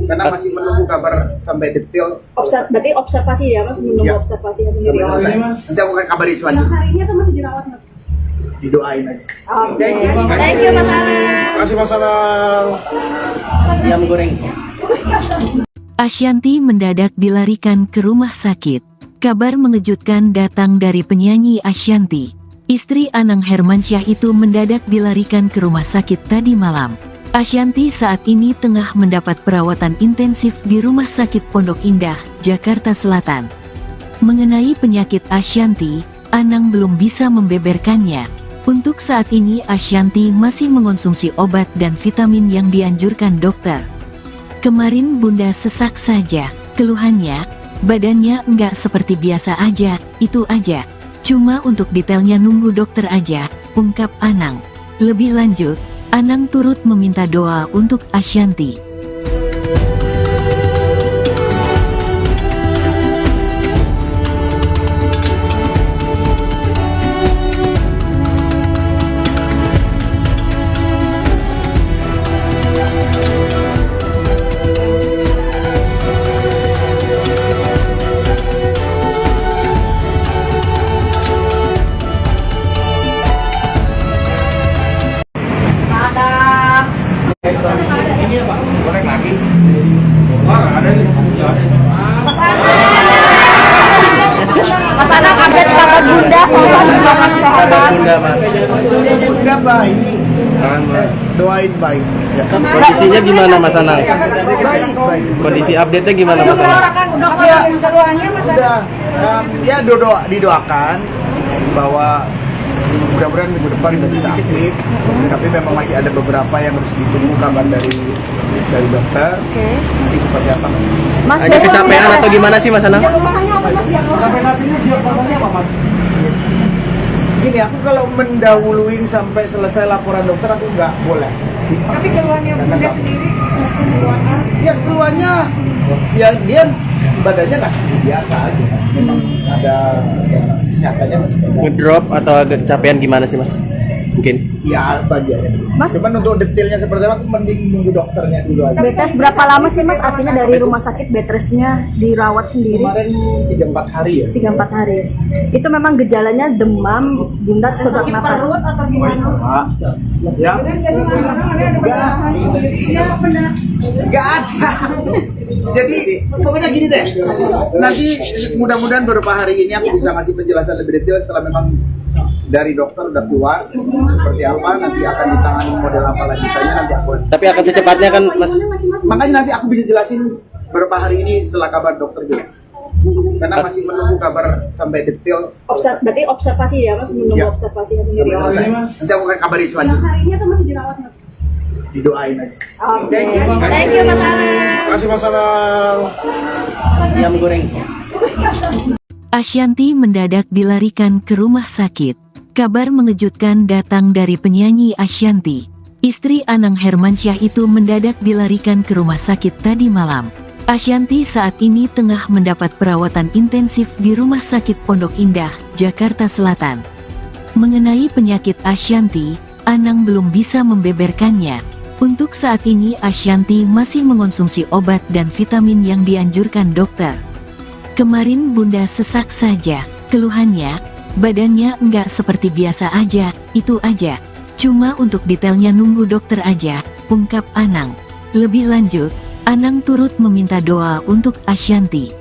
Karena masih menunggu kabar sampai detail. Berarti observasi ya Mas, menunggu Ya. observasi sendiri. Sampai selesai. Nanti aku akan kabari selanjutnya. Hari ini atau masih dirawat? Didoain aja. Oke. Thank you Mas Anang. Terima kasih Mas Anang. Ayam goreng. Asyanti mendadak dilarikan ke rumah sakit. Kabar mengejutkan datang dari penyanyi Asyanti. Istri Anang Hermansyah itu mendadak dilarikan ke rumah sakit tadi malam. Asyanti saat ini tengah mendapat perawatan intensif di Rumah Sakit Pondok Indah, Jakarta Selatan. Mengenai penyakit Asyanti, Anang belum bisa membeberkannya. Untuk saat ini Asyanti masih mengonsumsi obat dan vitamin yang dianjurkan dokter. Kemarin Bunda sesak saja, keluhannya, badannya enggak seperti biasa aja, itu aja. Cuma untuk detailnya nunggu dokter aja, ungkap Anang. Lebih lanjut, Anang turut meminta doa untuk Asyanti. Ini apa? Goreng lagi. Mas Anang update kabar Bunda soal Kabar Bunda Mas. Bunda baik. Doain baik. Ya. Kondisinya gimana Mas Anang? Baik, baik. Kondisi update-nya gimana Mas Anang? Ya, Keluhannya Mas sudah, ya didoakan bahwa mudah-mudahan minggu depan sudah bisa aktif. Tapi memang masih ada beberapa yang harus ditunggu kabar dari dokter. Nanti seperti apa? Mas Hanya kecapean atau gimana sih Mas Anang? Sampai saat ini diagnosanya apa Mas? Gini, aku kalau mendahuluin sampai selesai laporan dokter aku nggak boleh. Tapi keluhannya Bunda sendiri, keluhannya Ya keluarnya, ya dia badannya nggak seperti biasa aja. Memang ada kesehatannya masih bagus. Ngedrop atau agak kecapean gimana sih Mas? mungkin? Ya bagian. Mas- Cuman untuk detailnya seperti apa, aku mending nunggu dokternya dulu aja. Bed rest berapa lama sih Mas? Artinya dari rumah sakit bed restnya dirawat sendiri Kemarin 3-4 hari ya. 3-4 hari. Itu memang gejalanya demam, bundar, sesak napas. atau gimana? Ya. Enggak ada. Jadi pokoknya gini deh. Nanti mudah-mudahan beberapa hari ini aku bisa ngasih penjelasan lebih detail setelah memang dari dokter udah keluar seperti apa, nanti akan ditangani model apa lanjutannya, nanti aku. Tapi akan secepatnya kan Mas? Makanya nanti aku bisa jelasin beberapa hari ini setelah kabar dokter jelas. Karena masih menunggu kabar sampai detail. Berarti observasi ya Mas, menunggu Ya. observasi sendiri. Selesai. Nanti aku akan kabari selanjutnya. Hari ini atau masih dirawat? Didoain aja. Oke. Thank you Mas Anang. Terima kasih Mas Anang. Ayam goreng. Ashanty mendadak dilarikan ke rumah sakit. Kabar mengejutkan datang dari penyanyi Ashanty. Istri Anang Hermansyah itu mendadak dilarikan ke rumah sakit tadi malam. Ashanty saat ini tengah mendapat perawatan intensif di Rumah Sakit Pondok Indah, Jakarta Selatan. Mengenai penyakit Ashanty, Anang belum bisa membeberkannya. Untuk saat ini Ashanty masih mengonsumsi obat dan vitamin yang dianjurkan dokter. Kemarin Bunda sesak saja, keluhannya, badannya enggak seperti biasa aja, itu aja. Cuma untuk detailnya nunggu dokter aja, ungkap Anang. Lebih lanjut, Anang turut meminta doa untuk Ashanty.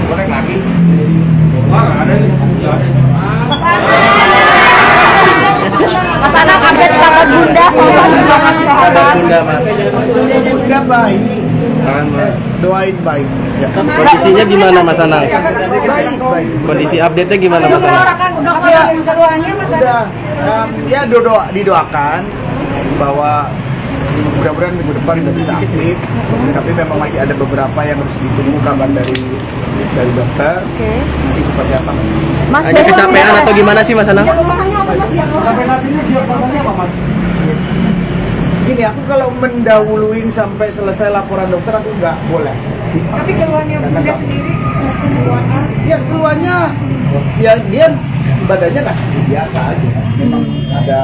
Goreng lagi. Mas Anang update kabar Bunda sama Kabar kesehatan. Bunda Mas. Bunda baik. Doain baik. Ya. Kondisinya gimana Mas Anang? Baik, baik. Kondisi update-nya gimana Mas Anang? Ya, sudah. Ya didoakan bahwa mudah-mudahan minggu depan sudah bisa aktif. Tapi memang masih ada beberapa yang harus ditunggu kabar dari dokter. Nanti seperti apa? Mas Hanya kecapean atau gimana sih Mas Anang? Sampai saat ini diagnosanya apa Mas? Gini, aku kalau mendahuluin sampai selesai laporan dokter aku nggak boleh. Tapi keluarnya Bunda sendiri, keluarnya. Ya keluarnya, ya dia badannya nggak seperti biasa aja. Memang ada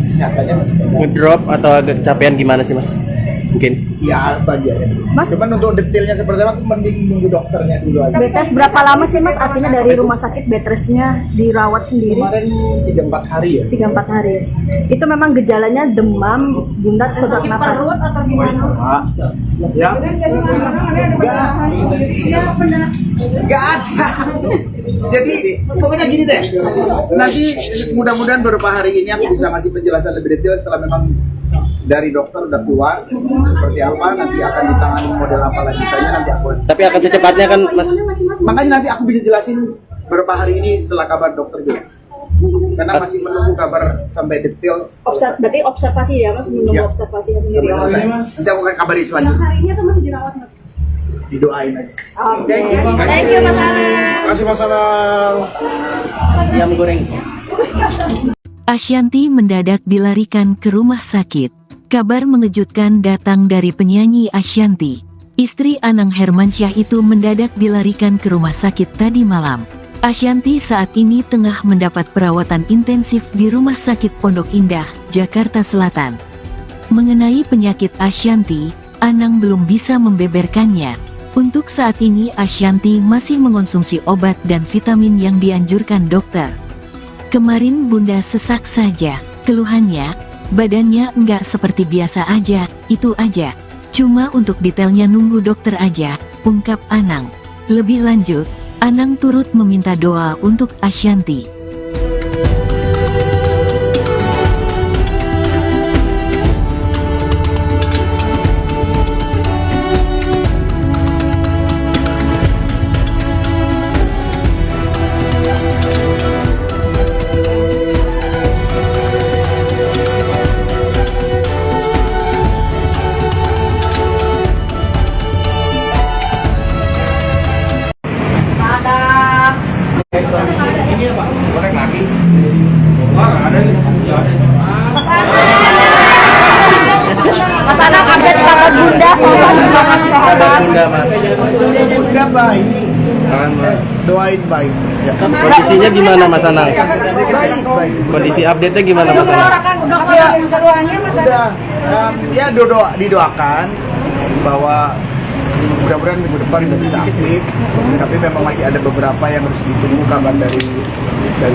kesehatannya masih banyak. Ngedrop atau agak kecapean gimana sih Mas? Mungkin? Ya bagian. Mas- Cuman untuk detailnya seperti apa, aku mending nunggu dokternya dulu aja. bed rest berapa lama sih Mas? Artinya dari rumah sakit bed restnya dirawat sendiri Kemarin 3-4 hari ya. 3-4 hari. Itu memang gejalanya demam, bundar, sesak napas. Atau gimana? Ya. Enggak ada. Jadi pokoknya gini deh. Nanti mudah-mudahan beberapa hari ini aku bisa ngasih penjelasan lebih detail setelah memang dari dokter udah keluar seperti apa, nanti akan ditangani model apa lanjutannya, nanti aku. Tapi akan secepatnya kan Mas? Makanya nanti aku bisa jelasin beberapa hari ini setelah kabar dokter jelas. Karena masih menunggu kabar sampai detail. Berarti observasi ya Mas, menunggu Ya. observasi Sampai sendiri. selesai. Nanti aku akan kabari selanjutnya. Hari ini atau masih dirawat? Didoain aja. Oke. Thank you Mas Anang. Terima kasih Mas Anang. Ayam goreng. Ashanty mendadak dilarikan ke rumah sakit. Kabar mengejutkan datang dari penyanyi Ashanty. Istri Anang Hermansyah itu mendadak dilarikan ke rumah sakit tadi malam. Ashanty saat ini tengah mendapat perawatan intensif di Rumah Sakit Pondok Indah, Jakarta Selatan. Mengenai penyakit Ashanty, Anang belum bisa membeberkannya. Untuk saat ini Ashanty masih mengonsumsi obat dan vitamin yang dianjurkan dokter. Kemarin Bunda sesak saja, keluhannya, badannya enggak seperti biasa aja, itu aja. Cuma untuk detailnya nunggu dokter aja, ungkap Anang. Lebih lanjut, Anang turut meminta doa untuk Ashanty. kabar Bunda Mas? Bunda baik, doain baik. Ya. Kondisinya gimana Mas Anang? Baik, baik. Kondisi update-nya gimana Mas Anang? Ya, sudah, ya didoakan bahwa mudah-mudahan minggu depan sudah bisa aktif. Tapi memang masih ada beberapa yang harus ditunggu kabar dari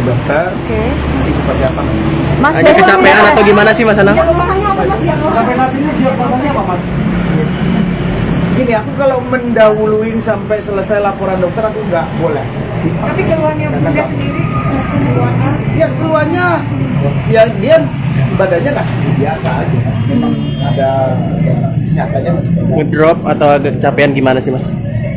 dokter. Nanti seperti apa? Mas, Hanya kecapean atau gimana sih Mas Anang? Gini, aku kalau mendahuluin sampai selesai laporan dokter aku nggak boleh. Tapi keluarnya Bunda sendiri, keluarnya Ya keluarnya, ya dia badannya nggak seperti biasa aja. Memang ada kesehatannya masih bagus. Ngedrop atau agak kecapean gimana sih Mas?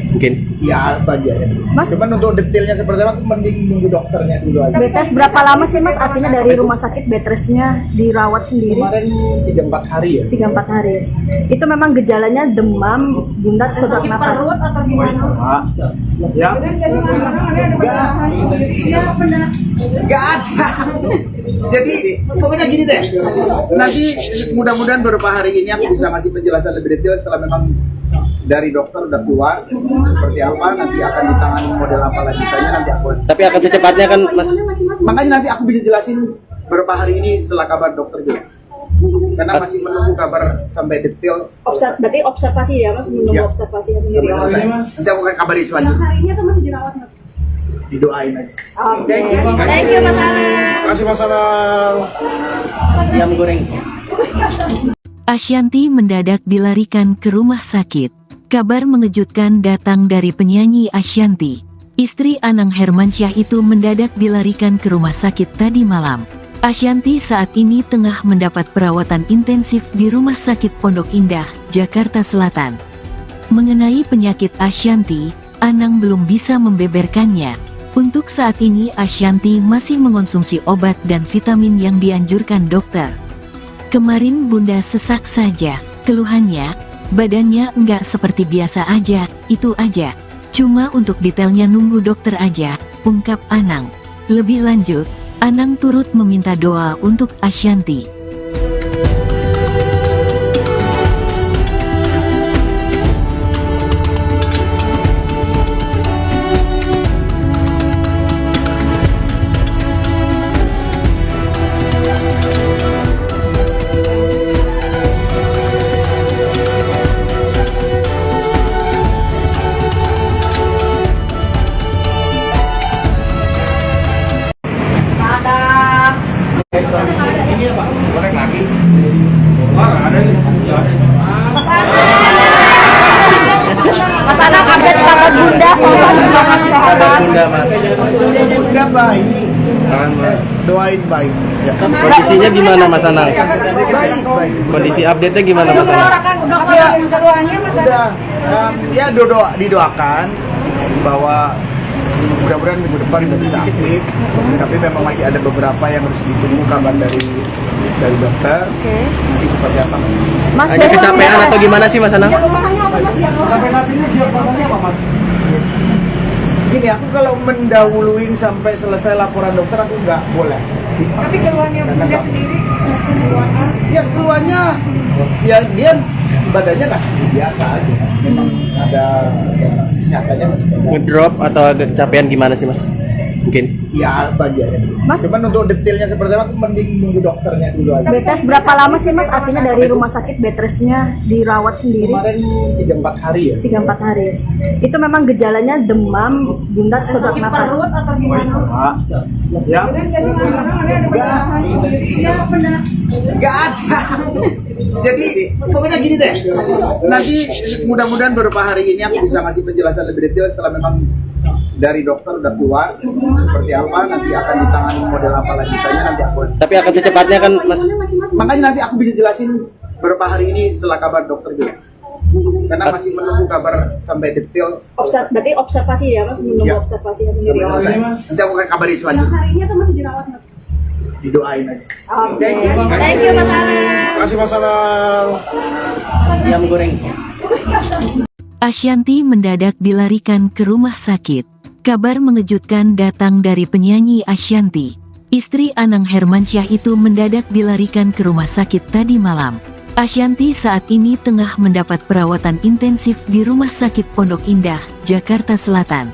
Mungkin. Ya bagiannya. Mas- Cuman untuk detailnya seperti apa, aku mending nunggu dokternya dulu aja. bed rest berapa lama sih Mas? Artinya dari rumah sakit bed restnya dirawat sendiri Kemarin 3-4 hari ya. 3-4 hari. Itu memang gejalanya demam, bunda, sesak napas. atau gimana? Ya, Iya benar. nggak ada. Jadi pokoknya gini deh. Nanti mudah-mudahan beberapa hari ini aku bisa ngasih penjelasan lebih detail setelah memang dari dokter udah keluar seperti apa, nanti akan ditangani model apa lanjutannya nanti aku. Tapi akan secepatnya kan Mas? Makanya nanti aku bisa jelasin beberapa hari ini setelah kabar dokter jelas. Karena masih menunggu kabar sampai detail. Berarti observasi ya Mas, menunggu Ya. observasi Sampai selesai. Nanti aku akan kabari selanjutnya. Hari ini tuh masih dirawat Mas? Didoain aja. Oke. Thank you Mas Anang. Terima kasih Mas Anang. Ayam goreng. Ashanty mendadak dilarikan ke rumah sakit. Kabar mengejutkan datang dari penyanyi Ashanty. Istri Anang Hermansyah itu mendadak dilarikan ke rumah sakit tadi malam. Ashanty saat ini tengah mendapat perawatan intensif di Rumah Sakit Pondok Indah, Jakarta Selatan. Mengenai penyakit Ashanty, Anang belum bisa membeberkannya. Untuk saat ini Ashanty masih mengonsumsi obat dan vitamin yang dianjurkan dokter. Kemarin Bunda sesak saja, keluhannya, badannya enggak seperti biasa aja, itu aja. Cuma untuk detailnya nunggu dokter aja, ungkap Anang. Lebih lanjut, Anang turut meminta doa untuk Ashanty. Ini apa? Goreng lagi. Mas Anang update kabar bunda soal Kabar kesehatan. Bunda Mas? Bunda baik. Doain baik. Ya. Kondisinya gimana Mas Anang? Baik, baik. Kondisi update-nya gimana Mas Anang? Ya, keluarnya Mas? Sudah, ya didoakan bahwa mudah-mudahan minggu depan sudah bisa aktif. Tapi memang masih ada beberapa yang harus ditunggu kabar dari dokter. Nanti seperti apa? Mas, Hanya kecapean atau gimana sih Mas Anang? Gini, aku kalau mendahuluin sampai selesai laporan dokter aku nggak boleh. Tapi keluarnya Bunda sendiri, keluarnya Ya keluarnya, ya dia badannya nggak seperti biasa aja. Memang ada kesehatannya masih bagus. Ngedrop atau agak kecapean gimana sih Mas? Mungkin. Ya bagiannya. Mas- Cuman untuk detailnya seperti apa, aku mending nunggu dokternya dulu aja. bed rest berapa lama sih Mas? Artinya dari rumah sakit bed restnya dirawat sendiri Kemarin 3-4 hari ya. 3-4 hari. Itu memang gejalanya demam, bunda, sesak napas. atau gimana? Ya, Iya benar. nggak ada. Jadi pokoknya gini deh. Nanti mudah-mudahan beberapa hari ini aku bisa ngasih penjelasan lebih detail setelah memang dari dokter udah keluar seperti apa, nanti akan ditangani model apa lanjutannya nanti aku. Tapi akan secepatnya kan Mas? Makanya nanti aku bisa jelasin beberapa hari ini setelah kabar dokter jelas. Karena masih menunggu kabar sampai detail. Berarti observasi ya Mas, menunggu Ya. observasi Sampai selesai. Nanti aku akan kabari selanjutnya. Hari ini tuh masih dirawat Mas? Didoain aja. Oke. Thank you Mas Anang. Terima kasih Mas Anang. Ayam goreng. Ashanty mendadak dilarikan ke rumah sakit. Kabar mengejutkan datang dari penyanyi Ashanty. Istri Anang Hermansyah itu mendadak dilarikan ke rumah sakit tadi malam. Asyanti saat ini tengah mendapat perawatan intensif di Rumah Sakit Pondok Indah, Jakarta Selatan.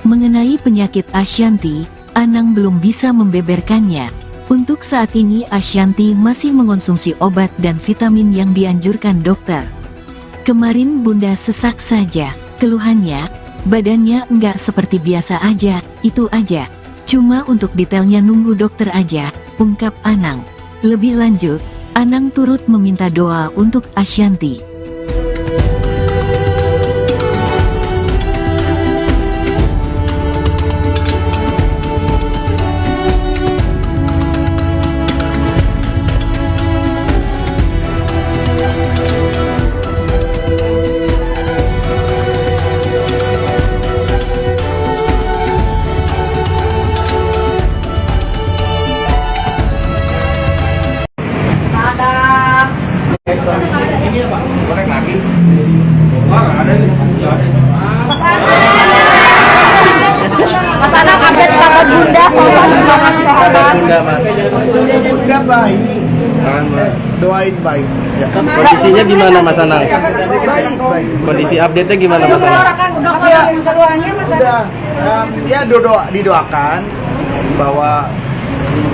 Mengenai penyakit Asyanti, Anang belum bisa membeberkannya. Untuk saat ini Asyanti masih mengonsumsi obat dan vitamin yang dianjurkan dokter. Kemarin Bunda sesak saja, keluhannya, badannya enggak seperti biasa aja, itu aja. Cuma untuk detailnya nunggu dokter aja, ungkap Anang. Lebih lanjut, Anang turut meminta doa untuk Asyanti. Ini apa? Goreng lagi. Mas Anang update kabar Bunda soal gimana kesehatan? Bunda mas, Bunda baik. Doain baik. Ya. kondisinya gimana Mas Anang? Baik. Kondisi update-nya gimana Mas Anang? Ya, sudah ya didoakan bahwa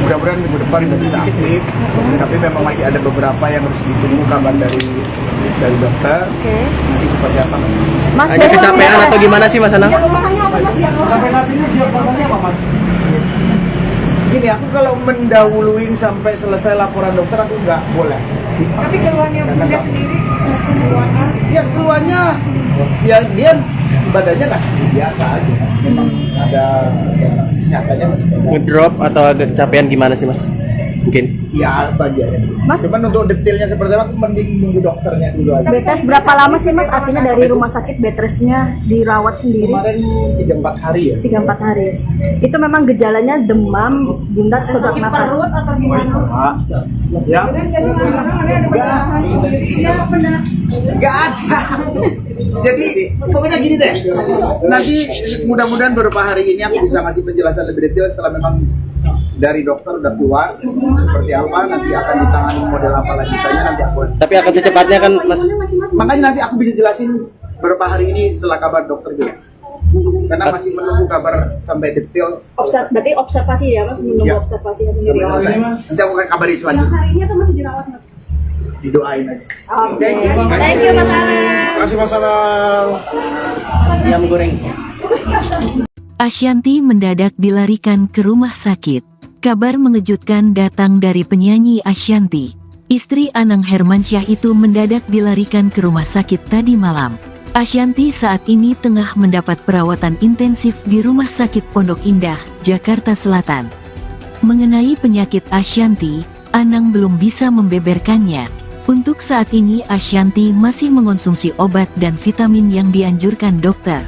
mudah-mudahan minggu depan sudah bisa aktif. Tapi memang masih ada beberapa yang harus ditunggu kabar dari dokter. Nanti seperti apa? Mas Ada kecapean atau gimana sih Mas Anang? Sampai saat ini diagnosanya apa Mas? Gini, aku kalau mendahuluin sampai selesai laporan dokter aku nggak boleh. Tapi keluhannya Bunda sendiri, keluhan Ya keluarnya, ya dia badannya nggak seperti biasa aja. Memang ada kesehatannya masih baik. Ngedrop atau agak kecapean gimana sih Mas? Mungkin. Ya apa aja ya. Mas- Cuman untuk detailnya seperti apa, aku mending nunggu dokternya dulu aja. bed rest berapa lama sih Mas? Artinya dari rumah sakit bed restnya dirawat sendiri Kemarin 3-4 hari ya. 3-4 hari. Itu memang gejalanya demam, Bunda sesak napas. atau gimana? Ya. Nggak ada. Jadi pokoknya gini deh. Nanti mudah-mudahan beberapa hari ini aku bisa ngasih penjelasan lebih detail setelah memang dari dokter udah keluar seperti apa, nanti akan ditangani model apa lanjutannya nanti aku. Tapi akan secepatnya kan Mas? Makanya nanti aku bisa jelasin beberapa hari ini setelah kabar dokter jelas. Karena masih menunggu kabar sampai detail. Berarti observasi ya Mas, menunggu Ya. observasinya Sampai sendiri. selesai. Nanti aku akan kabari selanjutnya. Hari ini tuh masih dirawat Mas? Didoain aja. Oke. Thank you Mas Anang. Terima kasih Mas Anang. Ayam goreng. Asyanti mendadak dilarikan ke rumah sakit. Kabar mengejutkan datang dari penyanyi Asyanti. Istri Anang Hermansyah itu mendadak dilarikan ke rumah sakit tadi malam. Asyanti saat ini tengah mendapat perawatan intensif di Rumah Sakit Pondok Indah, Jakarta Selatan. Mengenai penyakit Asyanti, Anang belum bisa membeberkannya. Untuk saat ini Asyanti masih mengonsumsi obat dan vitamin yang dianjurkan dokter.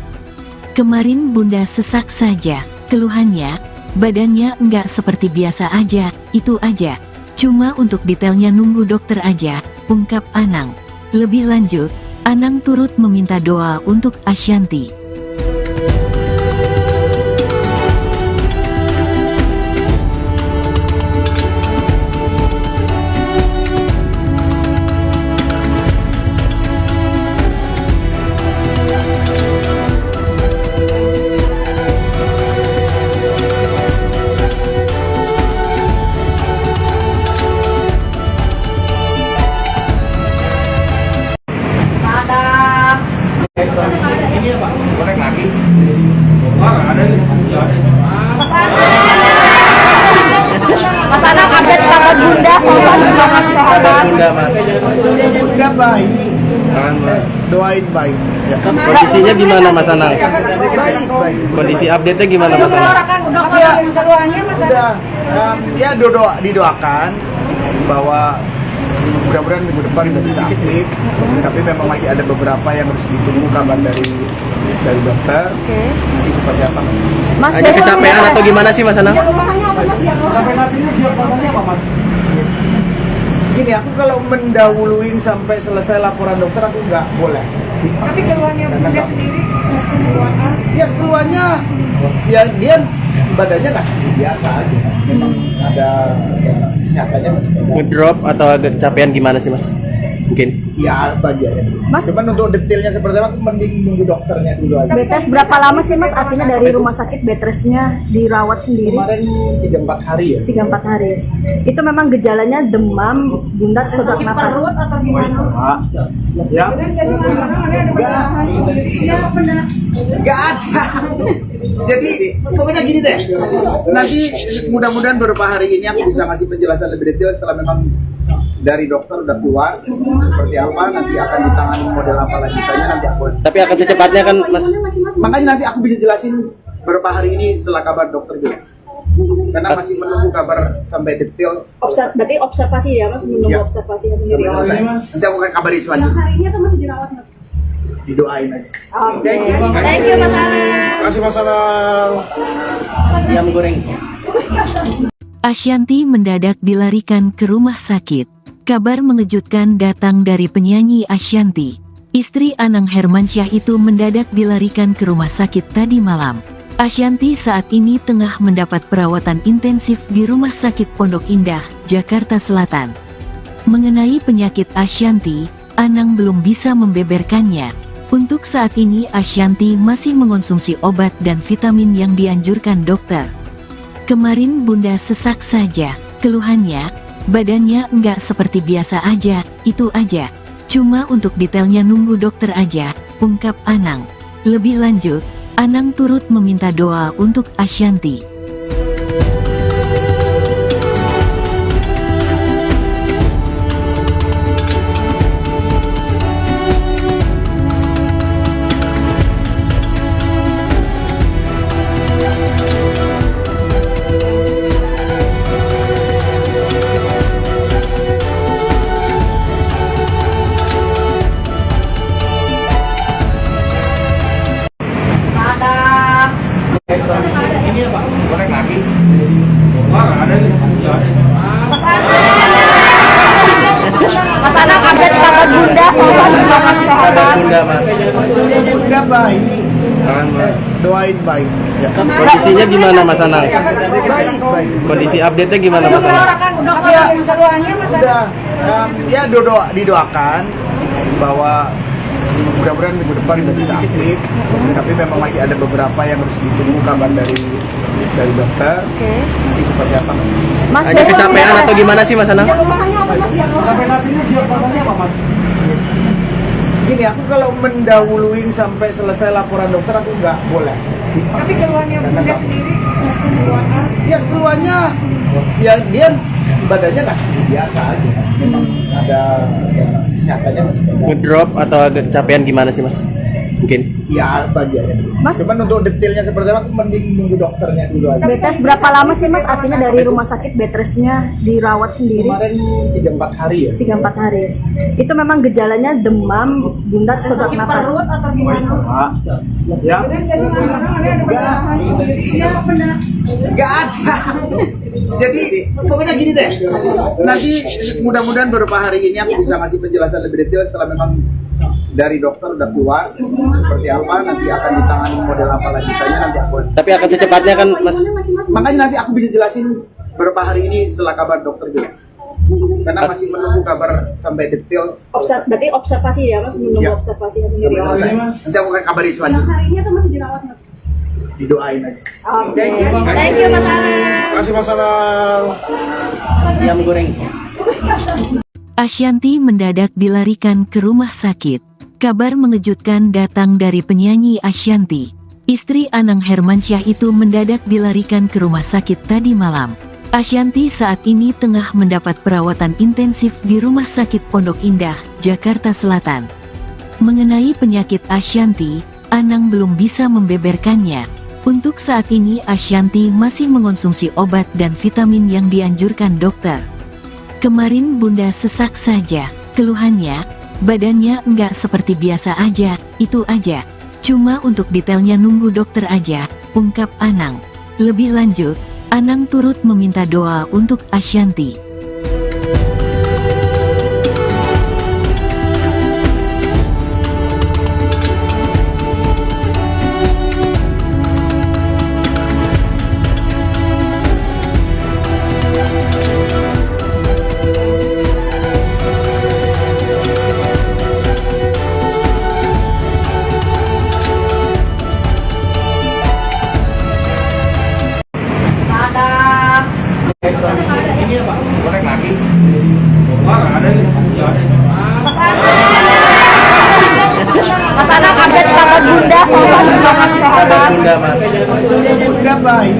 Kemarin Bunda sesak saja, keluhannya, badannya enggak seperti biasa aja, itu aja. Cuma untuk detailnya nunggu dokter aja, ungkap Anang. Lebih lanjut, Anang turut meminta doa untuk Asyanti. Ini apa? Goreng lagi. Mas Anang update kabar Bunda soal gimana kesehatan? Bunda mas, Bunda baik. Doain baik. Ya. kondisinya gimana Mas Anang? Baik. Kondisi update-nya gimana Mas Anang? Ya, sudah ya didoakan bahwa mudah-mudahan minggu depan sudah bisa aktif. Tapi memang masih ada beberapa yang harus ditunggu kabar dari dokter. Nanti seperti apa? Mas Ada kecapean atau gimana sih Mas Anang? Sampai saat ini diagnosanya apa Mas? Gini, aku kalau mendahuluin sampai selesai laporan dokter aku nggak boleh. Tapi keluhannya Bunda sendiri, keluhan Ya keluarnya, ya dia badannya nggak seperti biasa aja. Memang ada kesehatannya masih baik. Ngedrop atau agak kecapean gimana sih Mas? Mungkin. Ya bagian. Mas- Cuman untuk detailnya seperti apa, aku mending nunggu dokternya dulu aja. Bed rest berapa lama sih Mas? Artinya dari rumah sakit bed restnya dirawat sendiri Kemarin 3-4 hari ya. 3-4 hari. Itu memang gejalanya demam, bundar, sesak napas. atau gimana? Ah, ya. Enggak ada. Jadi pokoknya gini deh. Nanti mudah-mudahan beberapa hari ini aku bisa ngasih penjelasan lebih detail setelah memang dari dokter udah keluar seperti apa, nanti akan ditangani model apa lanjutannya nanti aku. Tapi akan secepatnya kan Mas. Makanya nanti aku bisa jelasin beberapa hari ini setelah kabar dokter jelas. Karena masih menunggu kabar sampai detail. Berarti observasi ya Mas, menunggu Ya. observasi Sampai selesai. Nanti aku akan kabari selanjutnya. Hari ini atau masih dirawat? Didoain aja. Oke. Thank you Mas Anang. Terima kasih Mas Anang. Ayam goreng. Ashanty mendadak dilarikan ke rumah sakit. Kabar mengejutkan datang dari penyanyi Ashanty. Istri Anang Hermansyah itu mendadak dilarikan ke rumah sakit tadi malam. Ashanty saat ini tengah mendapat perawatan intensif di Rumah Sakit Pondok Indah, Jakarta Selatan. Mengenai penyakit Ashanty, Anang belum bisa membeberkannya. Untuk saat ini Ashanty masih mengonsumsi obat dan vitamin yang dianjurkan dokter. Kemarin Bunda sesak saja, keluhannya, badannya enggak seperti biasa aja, itu aja. Cuma untuk detailnya nunggu dokter aja, ungkap Anang. Lebih lanjut, Anang turut meminta doa untuk Ashanty. Ini apa? Goreng lagi. Mas Anang update kabar Bunda soal Kabar kesehatan. Bunda Mas. Udah baik. Doain baik. Ya. Kondisinya gimana Mas Anang? Baik, baik. Kondisi update-nya gimana Mas Anang? Ya, sudah. Ya didoakan bahwa mudah-mudahan minggu depan sudah bisa aktif. Tapi memang masih ada beberapa yang harus ditunggu kabar dari dokter. Nanti seperti apa? Mas Hanya kecapean atau gimana sih Mas Anang? Gini, aku kalau mendahuluin sampai selesai laporan dokter aku nggak boleh. Tapi keluarnya Bunda sendiri keluarnya. Ya keluarnya, ya dia badannya nggak seperti biasa aja. Memang ada ya, kesehatannya masih bagus. Ngedrop atau agak kecapean gimana sih Mas? Mungkin. Ya bagian. Mas- Cuman untuk detailnya seperti apa, aku mending nunggu dokternya dulu aja. bed rest berapa lama sih Mas? Artinya dari rumah sakit bed restnya dirawat sendiri Kemarin 3-4 hari ya. 3-4 hari. Itu memang gejalanya demam, bundar, sesak napas. atau gimana? Ah, ya. Enggak ada. Jadi pokoknya gini deh. Nanti mudah-mudahan beberapa hari ini aku bisa ngasih penjelasan lebih detail setelah memang dari dokter udah keluar seperti apa, nanti akan ditangani model apa lanjutannya nanti aku. Tapi akan secepatnya kan Mas. Makanya nanti aku bisa jelasin beberapa hari ini setelah kabar dokter jelas. Karena masih menunggu kabar sampai detail. Berarti observasi ya Mas, menunggu Ya. observasi Sampai selesai. Nanti aku akan kabari selanjutnya. Hari ini atau masih dirawat? Didoain aja. Oke. Thank you Mas Anang. Terima kasih Mas Anang. Ayam goreng. Ashanty mendadak dilarikan ke rumah sakit. Kabar mengejutkan datang dari penyanyi Ashanty. Istri Anang Hermansyah itu mendadak dilarikan ke rumah sakit tadi malam. Ashanty saat ini tengah mendapat perawatan intensif di Rumah Sakit Pondok Indah, Jakarta Selatan. Mengenai penyakit Ashanty, Anang belum bisa membeberkannya. Untuk saat ini Ashanty masih mengonsumsi obat dan vitamin yang dianjurkan dokter. Kemarin Bunda sesak saja, keluhannya, badannya enggak seperti biasa aja, itu aja. Cuma untuk detailnya nunggu dokter aja, ungkap Anang. Lebih lanjut, Anang turut meminta doa untuk Ashanty. baik.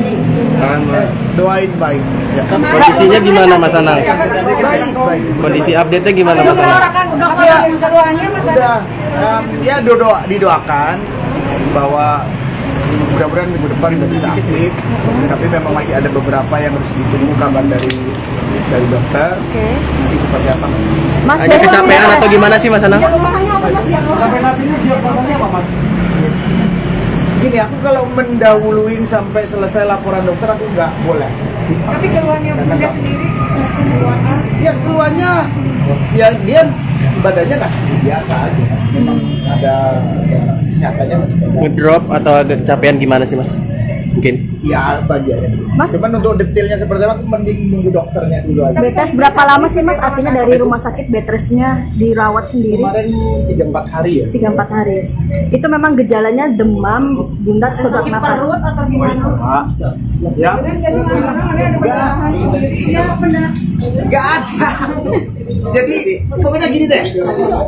Doain baik. Ya. Kondisinya gimana Mas Anang? Baik, baik. Kondisi update-nya gimana Mas Anang? Udah keseluruhannya Mas. Sudah, ya didoakan bahwa mudah-mudahan minggu depan sudah bisa aktif. Tapi memang masih ada beberapa yang harus ditunggu kabar dari dokter. Nanti seperti apa? Mas Ada kecapean atau gimana sih Mas Anang? Sampai saat ini diagnosanya apa, Mas? Gini, aku kalau mendahuluin sampai selesai laporan dokter aku nggak boleh. Tapi keluarnya bunda sendiri, keluarnya. Ya keluarnya, ya dia badannya nggak seperti biasa aja. Memang ada kesehatannya nggak seperti biasa. Ngedrop atau agak kecapean gimana sih Mas? Mungkin. Ya bagiannya. Mas, cuman untuk detailnya seperti apa, aku mending nunggu dokternya dulu aja. bed rest berapa lama sih Mas? Artinya dari rumah sakit bed restnya dirawat sendiri? Kemarin 3-4 hari ya. 3-4 hari. Itu memang gejalanya demam, bunda sesak napas. Atau gimana? Ya. Iya benar. Nggak ada. Jadi pokoknya gini deh.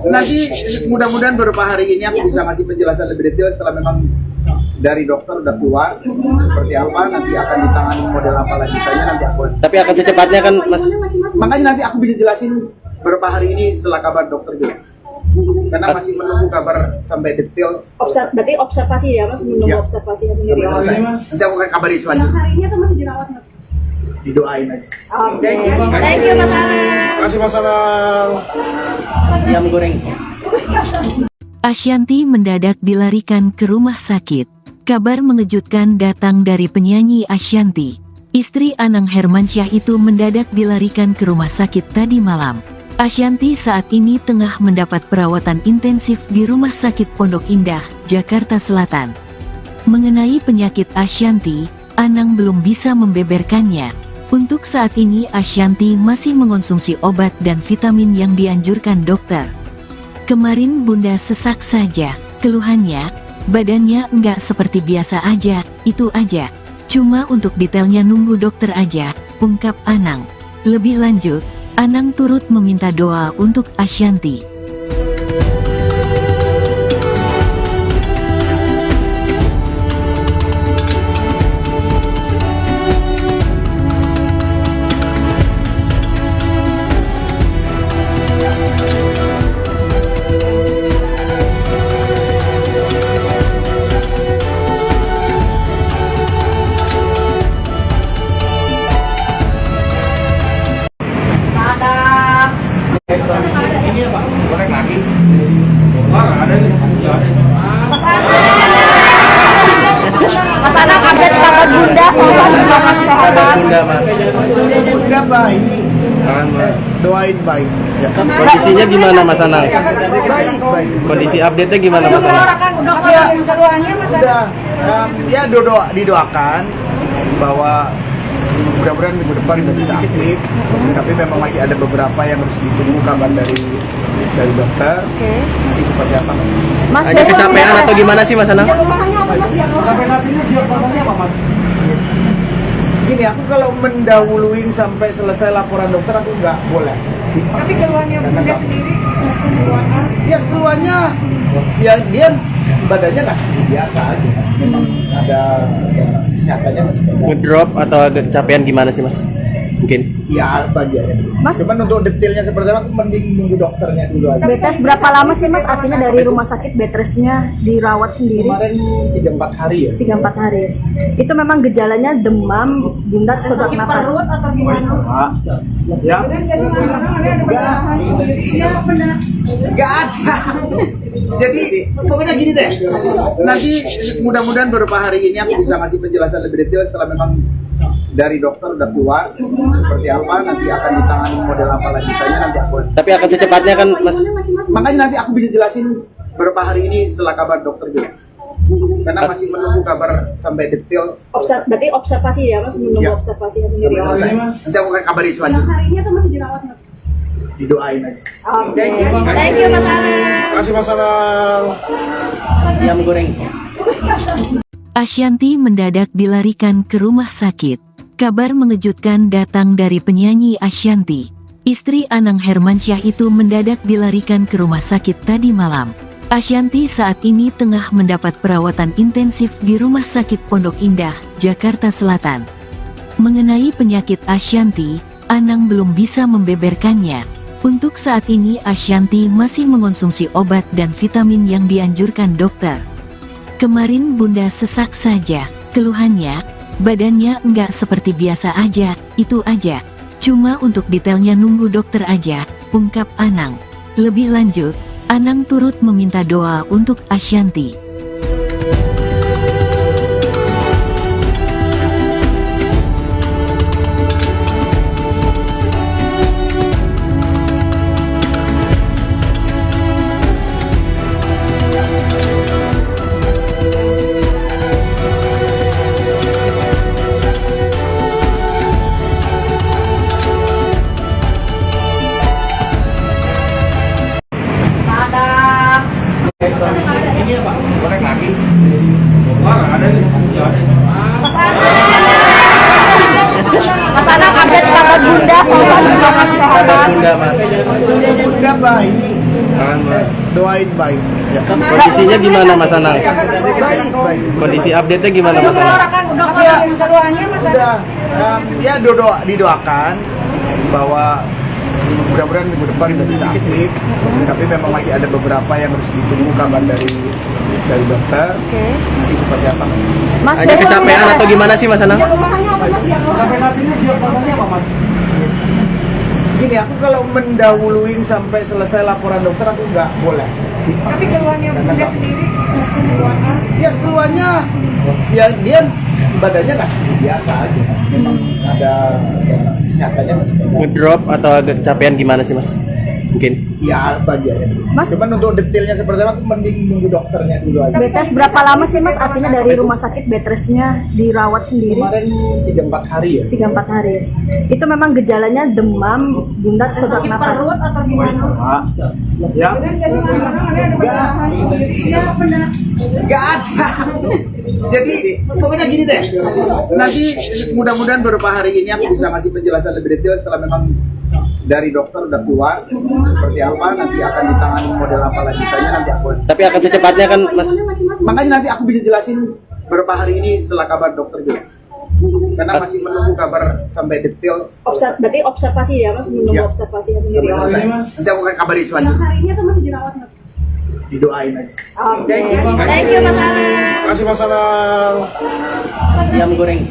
Nanti mudah-mudahan beberapa hari ini aku bisa ngasih penjelasan lebih detail setelah memang dari dokter udah keluar seperti apa, nanti akan ditangani model apa lanjutannya nanti aku. Tapi akan secepatnya kan Mas? Makanya nanti aku bisa jelasin beberapa hari ini setelah kabar dokter jelas. Karena masih menunggu kabar sampai detail. Berarti observasi ya Mas, menunggu Ya. observasi Sampai selesai. Nanti aku akan kabari selanjutnya. Hari ini tuh masih dirawat Mas. Didoain aja. Oke. Thank you Mas Anang. Terima kasih Mas Anang. Ayam goreng. Ashanty mendadak dilarikan ke rumah sakit. Kabar mengejutkan datang dari penyanyi Ashanty. Istri Anang Hermansyah itu mendadak dilarikan ke rumah sakit tadi malam. Ashanty saat ini tengah mendapat perawatan intensif di Rumah Sakit Pondok Indah, Jakarta Selatan. Mengenai penyakit Ashanty, Anang belum bisa membeberkannya. Untuk saat ini Ashanty masih mengonsumsi obat dan vitamin yang dianjurkan dokter. Kemarin bunda sesak saja, keluhannya, badannya enggak seperti biasa aja, itu aja. Cuma untuk detailnya nunggu dokter aja, ungkap Anang. Lebih lanjut, Anang turut meminta doa untuk Ashanty. Ini apa? Goreng lagi. Mas Anang update kabar bunda soal kesehatan. Bunda Mas. Bunda baik. Doain baik. Ya. Kondisinya gimana Mas Anang? Baik, baik. Kondisi update-nya gimana Mas Anang? Udah keseluruhannya Mas. Sudah, ya didoakan bahwa mudah-mudahan minggu depan sudah bisa aktif. Tapi memang masih ada beberapa yang harus ditunggu kabar dari dokter. Nanti seperti apa? Mas, Ada kecapean atau gimana sih Mas Anang? Sampai saat ini diagnosanya apa, Mas? Gini, aku kalau mendahuluin sampai selesai laporan dokter aku nggak boleh. Tapi keluarnya bunda sendiri, keluarnya. Ya keluarnya, ya dia badannya nggak seperti biasa aja. Memang ada kesehatannya nggak seperti biasa. Ngedrop atau agak kecapean gimana sih Mas? Mungkin. Ya bagiannya. Mas, cuman untuk detailnya seperti apa, aku mending nunggu dokternya dulu aja. bed rest berapa lama sih Mas? Artinya dari rumah sakit bed restnya dirawat sendiri? Kemarin 3-4 hari ya. 3-4 hari. Itu memang gejalanya demam, bunda sesak napas. Atau gimana? Ya. Iya benar. Nggak ada. Jadi pokoknya gini deh. Nanti mudah-mudahan beberapa hari ini aku bisa ngasih penjelasan lebih detail setelah memang dari dokter udah keluar seperti apa, nanti akan ditangani model apa lanjutannya nanti aku. Tapi akan secepatnya kan Mas? Makanya nanti aku bisa jelasin beberapa hari ini setelah kabar dokter jelas. Karena masih menunggu kabar sampai detail. Berarti observasi ya Mas, menunggu Ya. observasi Sampai selesai. Nanti aku akan kabari selanjutnya. Hari ini tuh masih dirawat Mas. Didoain aja. Oke. Thank you Mas Anang. Terima kasih Mas Anang. Ayam goreng. Ashanty mendadak dilarikan ke rumah sakit. Kabar mengejutkan datang dari penyanyi Ashanty. Istri Anang Hermansyah itu mendadak dilarikan ke rumah sakit tadi malam. Asyanti saat ini tengah mendapat perawatan intensif di Rumah Sakit Pondok Indah, Jakarta Selatan. Mengenai penyakit Asyanti, Anang belum bisa membeberkannya. Untuk saat ini Asyanti masih mengonsumsi obat dan vitamin yang dianjurkan dokter. Kemarin Bunda sesak saja, keluhannya, badannya enggak seperti biasa aja, itu aja. Cuma untuk detailnya nunggu dokter aja, ungkap Anang. Lebih lanjut, Anang turut meminta doa untuk Asyanti. Goreng lagi. Mas Anang update kabar Bunda soal Kabar kesehatan. Bunda mas. Bunda baik. Doain baik. Ya. Kondisinya gimana Mas Anang? Baik, baik. Kondisi update-nya gimana Mas Anang? Ya, sudah. Ya didoakan bahwa mudah-mudahan minggu depan sudah bisa aktif. Tapi memang masih ada beberapa yang harus ditunggu kabar dari dokter. Nanti seperti apa? Mas Hanya kecapean atau gimana sih Mas Anang? Sampai saat ini diagnosanya apa, Mas? Gini, aku kalau mendahuluin sampai selesai laporan dokter aku nggak boleh. Tapi keluarnya Bunda sendiri, keluarnya. Ya keluarnya, ya dia badannya nggak seperti biasa aja. Memang ada kesehatannya masih bagus. Ngedrop atau agak kecapean gimana sih Mas? Mungkin. Ya bagiannya. Mas- Cuman untuk detailnya seperti apa, aku mending nunggu dokternya dulu aja. bed rest berapa lama sih Mas? Artinya dari rumah sakit bed restnya dirawat sendiri Kemarin 3-4 hari ya. 3-4 hari. Itu memang gejalanya demam, Bunda sesak napas. Atau gimana? Ya. Nggak ada. Jadi pokoknya gini deh. Nanti mudah-mudahan beberapa hari ini aku bisa ngasih penjelasan lebih detail setelah memang dari dokter udah keluar seperti apa, nanti akan ditangani model apa lanjutannya nanti aku. Tapi akan secepatnya kan Mas? Makanya nanti aku bisa jelasin beberapa hari ini setelah kabar dokter jelas. Karena masih menunggu kabar sampai detail. Berarti observasi ya Mas, menunggu Ya. observasi Sampai selesai. Nanti aku akan kabari selanjutnya. Hari ini atau masih dirawat? Didoain aja. Oke. Thank you Mas Anang. Terima kasih Mas Anang. Ayam goreng.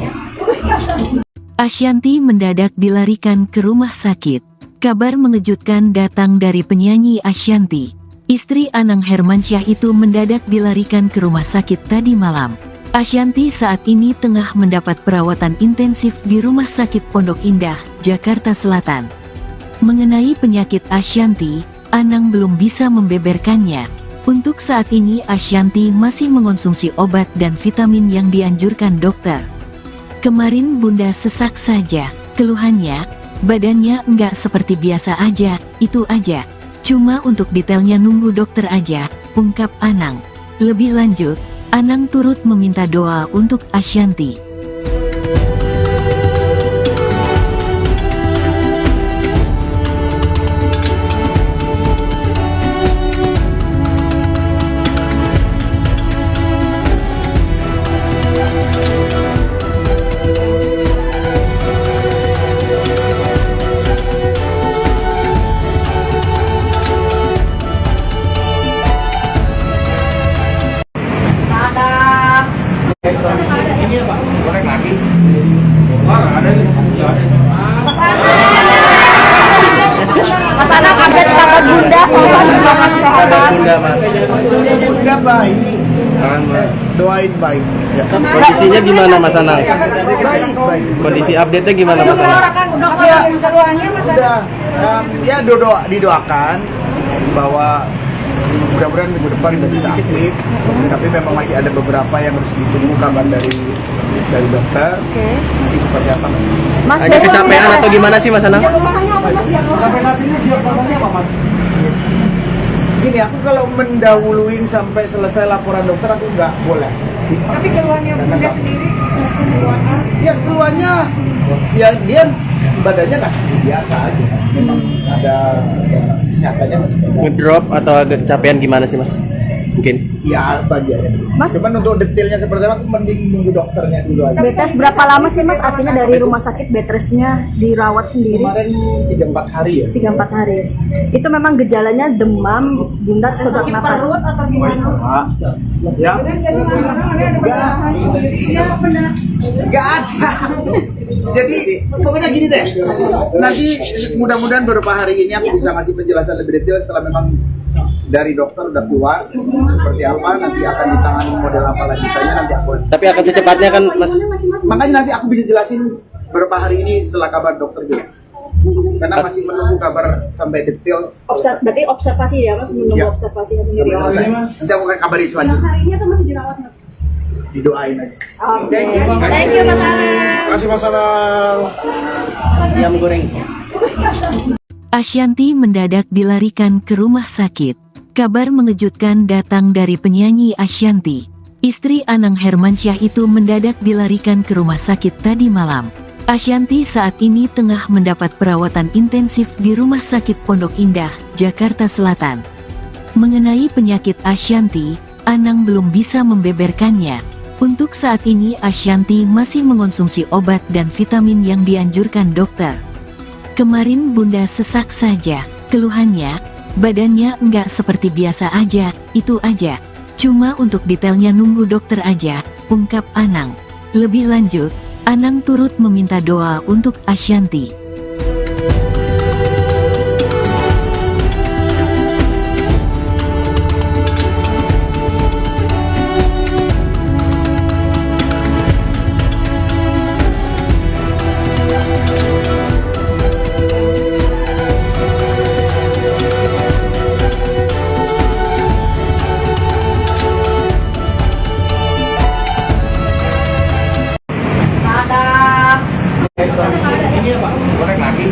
Asyanti mendadak dilarikan ke rumah sakit. Kabar mengejutkan datang dari penyanyi Asyanti. Istri Anang Hermansyah itu mendadak dilarikan ke rumah sakit tadi malam. Asyanti saat ini tengah mendapat perawatan intensif di Rumah Sakit Pondok Indah, Jakarta Selatan. Mengenai penyakit Asyanti, Anang belum bisa membeberkannya. Untuk saat ini Asyanti masih mengonsumsi obat dan vitamin yang dianjurkan dokter. Kemarin Bunda sesak saja, keluhannya, badannya enggak seperti biasa aja, itu aja. Cuma untuk detailnya nunggu dokter aja, ungkap Anang. Lebih lanjut, Anang turut meminta doa untuk Asyanti. Goreng lagi. Mas Anang update kabar Bunda soal Kabar kesehatan. Bunda Mas. Bunda baik. Doain baik. Ya. Kondisinya gimana Mas Anang? Baik, baik. Kondisi update-nya gimana Mas Anang? Ya, Keluarnya Mas sudah. Ya didoakan bahwa mudah-mudahan minggu depan sudah bisa aktif. Tapi memang masih ada beberapa yang harus ditunggu kabar dari dokter. Nanti seperti apa? Mas Hanya kecapean atau gimana sih Mas Anang? Sampai saat ini diagnosanya apa, Mas? Gini, aku kalau mendahuluin sampai selesai laporan dokter aku nggak boleh. Tapi keluarnya Bunda sendiri, keluarnya. Ya keluarnya, ya dia badannya nggak seperti biasa aja. Memang ada kesehatannya masih bagus. Ngedrop atau agak kecapean gimana sih Mas? mungkin? Ya bagian. Mas- Cuman untuk detailnya seperti apa, aku mending nunggu dokternya dulu aja. Bed rest berapa lama sih Mas? Artinya dari rumah sakit bed restnya dirawat sendiri Kemarin 3-4 hari ya. 3-4 hari. Itu memang gejalanya demam, bundar, sesak napas. atau gimana? Ya. Enggak ada. Jadi pokoknya gini deh. Nanti mudah-mudahan beberapa hari ini aku bisa ngasih penjelasan lebih detail setelah memang dari dokter udah keluar seperti apa, nanti akan ditangani model apa lanjutannya, nanti aku. Tapi akan secepatnya kan Mas? Makanya nanti aku bisa jelasin beberapa hari ini setelah kabar dokter jelas. Karena masih menunggu kabar sampai detail. Berarti observasi ya Mas, menunggu Ya. observasi Sampai selesai. Nanti aku akan kabari selanjutnya. Hari ini atau masih dirawat? Didoain aja. Oke. Thank you Mas Anang. Terima kasih Mas Anang. Ayam goreng. Ashanty mendadak dilarikan ke rumah sakit. Kabar mengejutkan datang dari penyanyi Ashanty. Istri Anang Hermansyah itu mendadak dilarikan ke rumah sakit tadi malam. Ashanty saat ini tengah mendapat perawatan intensif di Rumah Sakit Pondok Indah, Jakarta Selatan. Mengenai penyakit Ashanty, Anang belum bisa membeberkannya. Untuk saat ini Ashanty masih mengonsumsi obat dan vitamin yang dianjurkan dokter. Kemarin Bunda sesak saja, keluhannya, badannya enggak seperti biasa aja, itu aja. Cuma untuk detailnya nunggu dokter aja, ungkap Anang. Lebih lanjut, Anang turut meminta doa untuk Ashanty. Ini apa? Goreng lagi.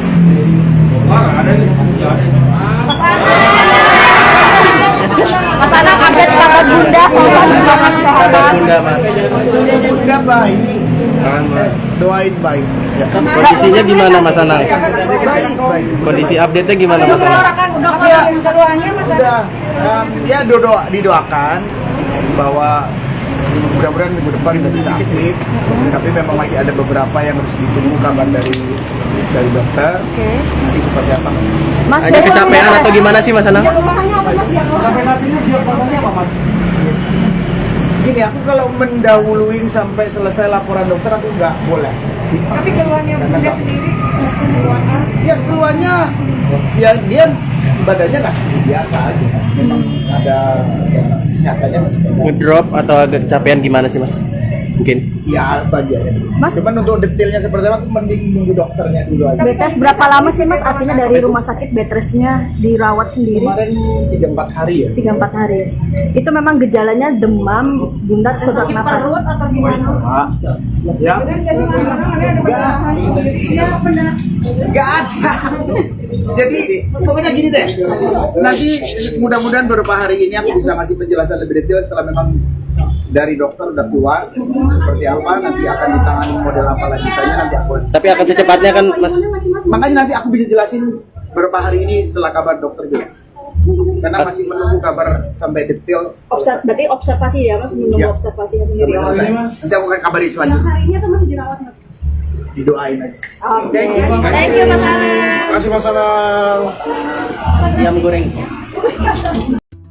Mas Anang update kabar Bunda soal Kabar kesehatan. Bunda Mas. Bunda baik. Doain baik. Ya. Kondisinya gimana Mas Anang? Baik, baik. Kondisi update-nya gimana Mas Anang? Ya, sudah. Ya didoakan bahwa mudah-mudahan minggu depan sudah bisa aktif. Tapi memang masih ada beberapa yang harus ditunggu kabar dari dokter. Nanti seperti apa? Mas Hanya kecapean atau gimana sih Mas Anang? Sampai saat ini diagnosanya apa Mas? Gini, aku kalau mendahuluin sampai selesai laporan dokter aku nggak boleh. Tapi keluarnya Bunda sendiri, keluarnya. Ya keluarnya, ya dia badannya nggak seperti biasa aja. Memang ada kesehatannya masih baik. Ngedrop atau agak kecapean gimana sih Mas? Mungkin? Ya bagian. Mas- Cuman untuk detailnya seperti apa, aku mending nunggu dokternya dulu aja. bed rest berapa lama sih Mas? Artinya dari rumah sakit bed restnya dirawat sendiri Kemarin 3-4 hari ya. 3-4 hari. Itu memang gejalanya demam, bundar, sesak napas. Atau gimana? Ya. Enggak ada. Jadi pokoknya gini deh. Nanti mudah-mudahan beberapa hari ini aku bisa ngasih penjelasan lebih detail setelah memang dari dokter udah keluar seperti apa, nanti akan ditangani model apa lanjutannya, nanti aku. Tapi akan secepatnya kan Mas? Makanya nanti aku bisa jelasin beberapa hari ini setelah kabar dokter jelas. Karena masih menunggu kabar sampai detail. Berarti observasi ya Mas, menunggu Ya. observasi Sampai selesai. Nanti aku akan kabari selanjutnya. Hari ini atau masih dirawat? Didoain aja. Oke. Thank you Mas Anang. Terima kasih Mas Anang. Ayam goreng.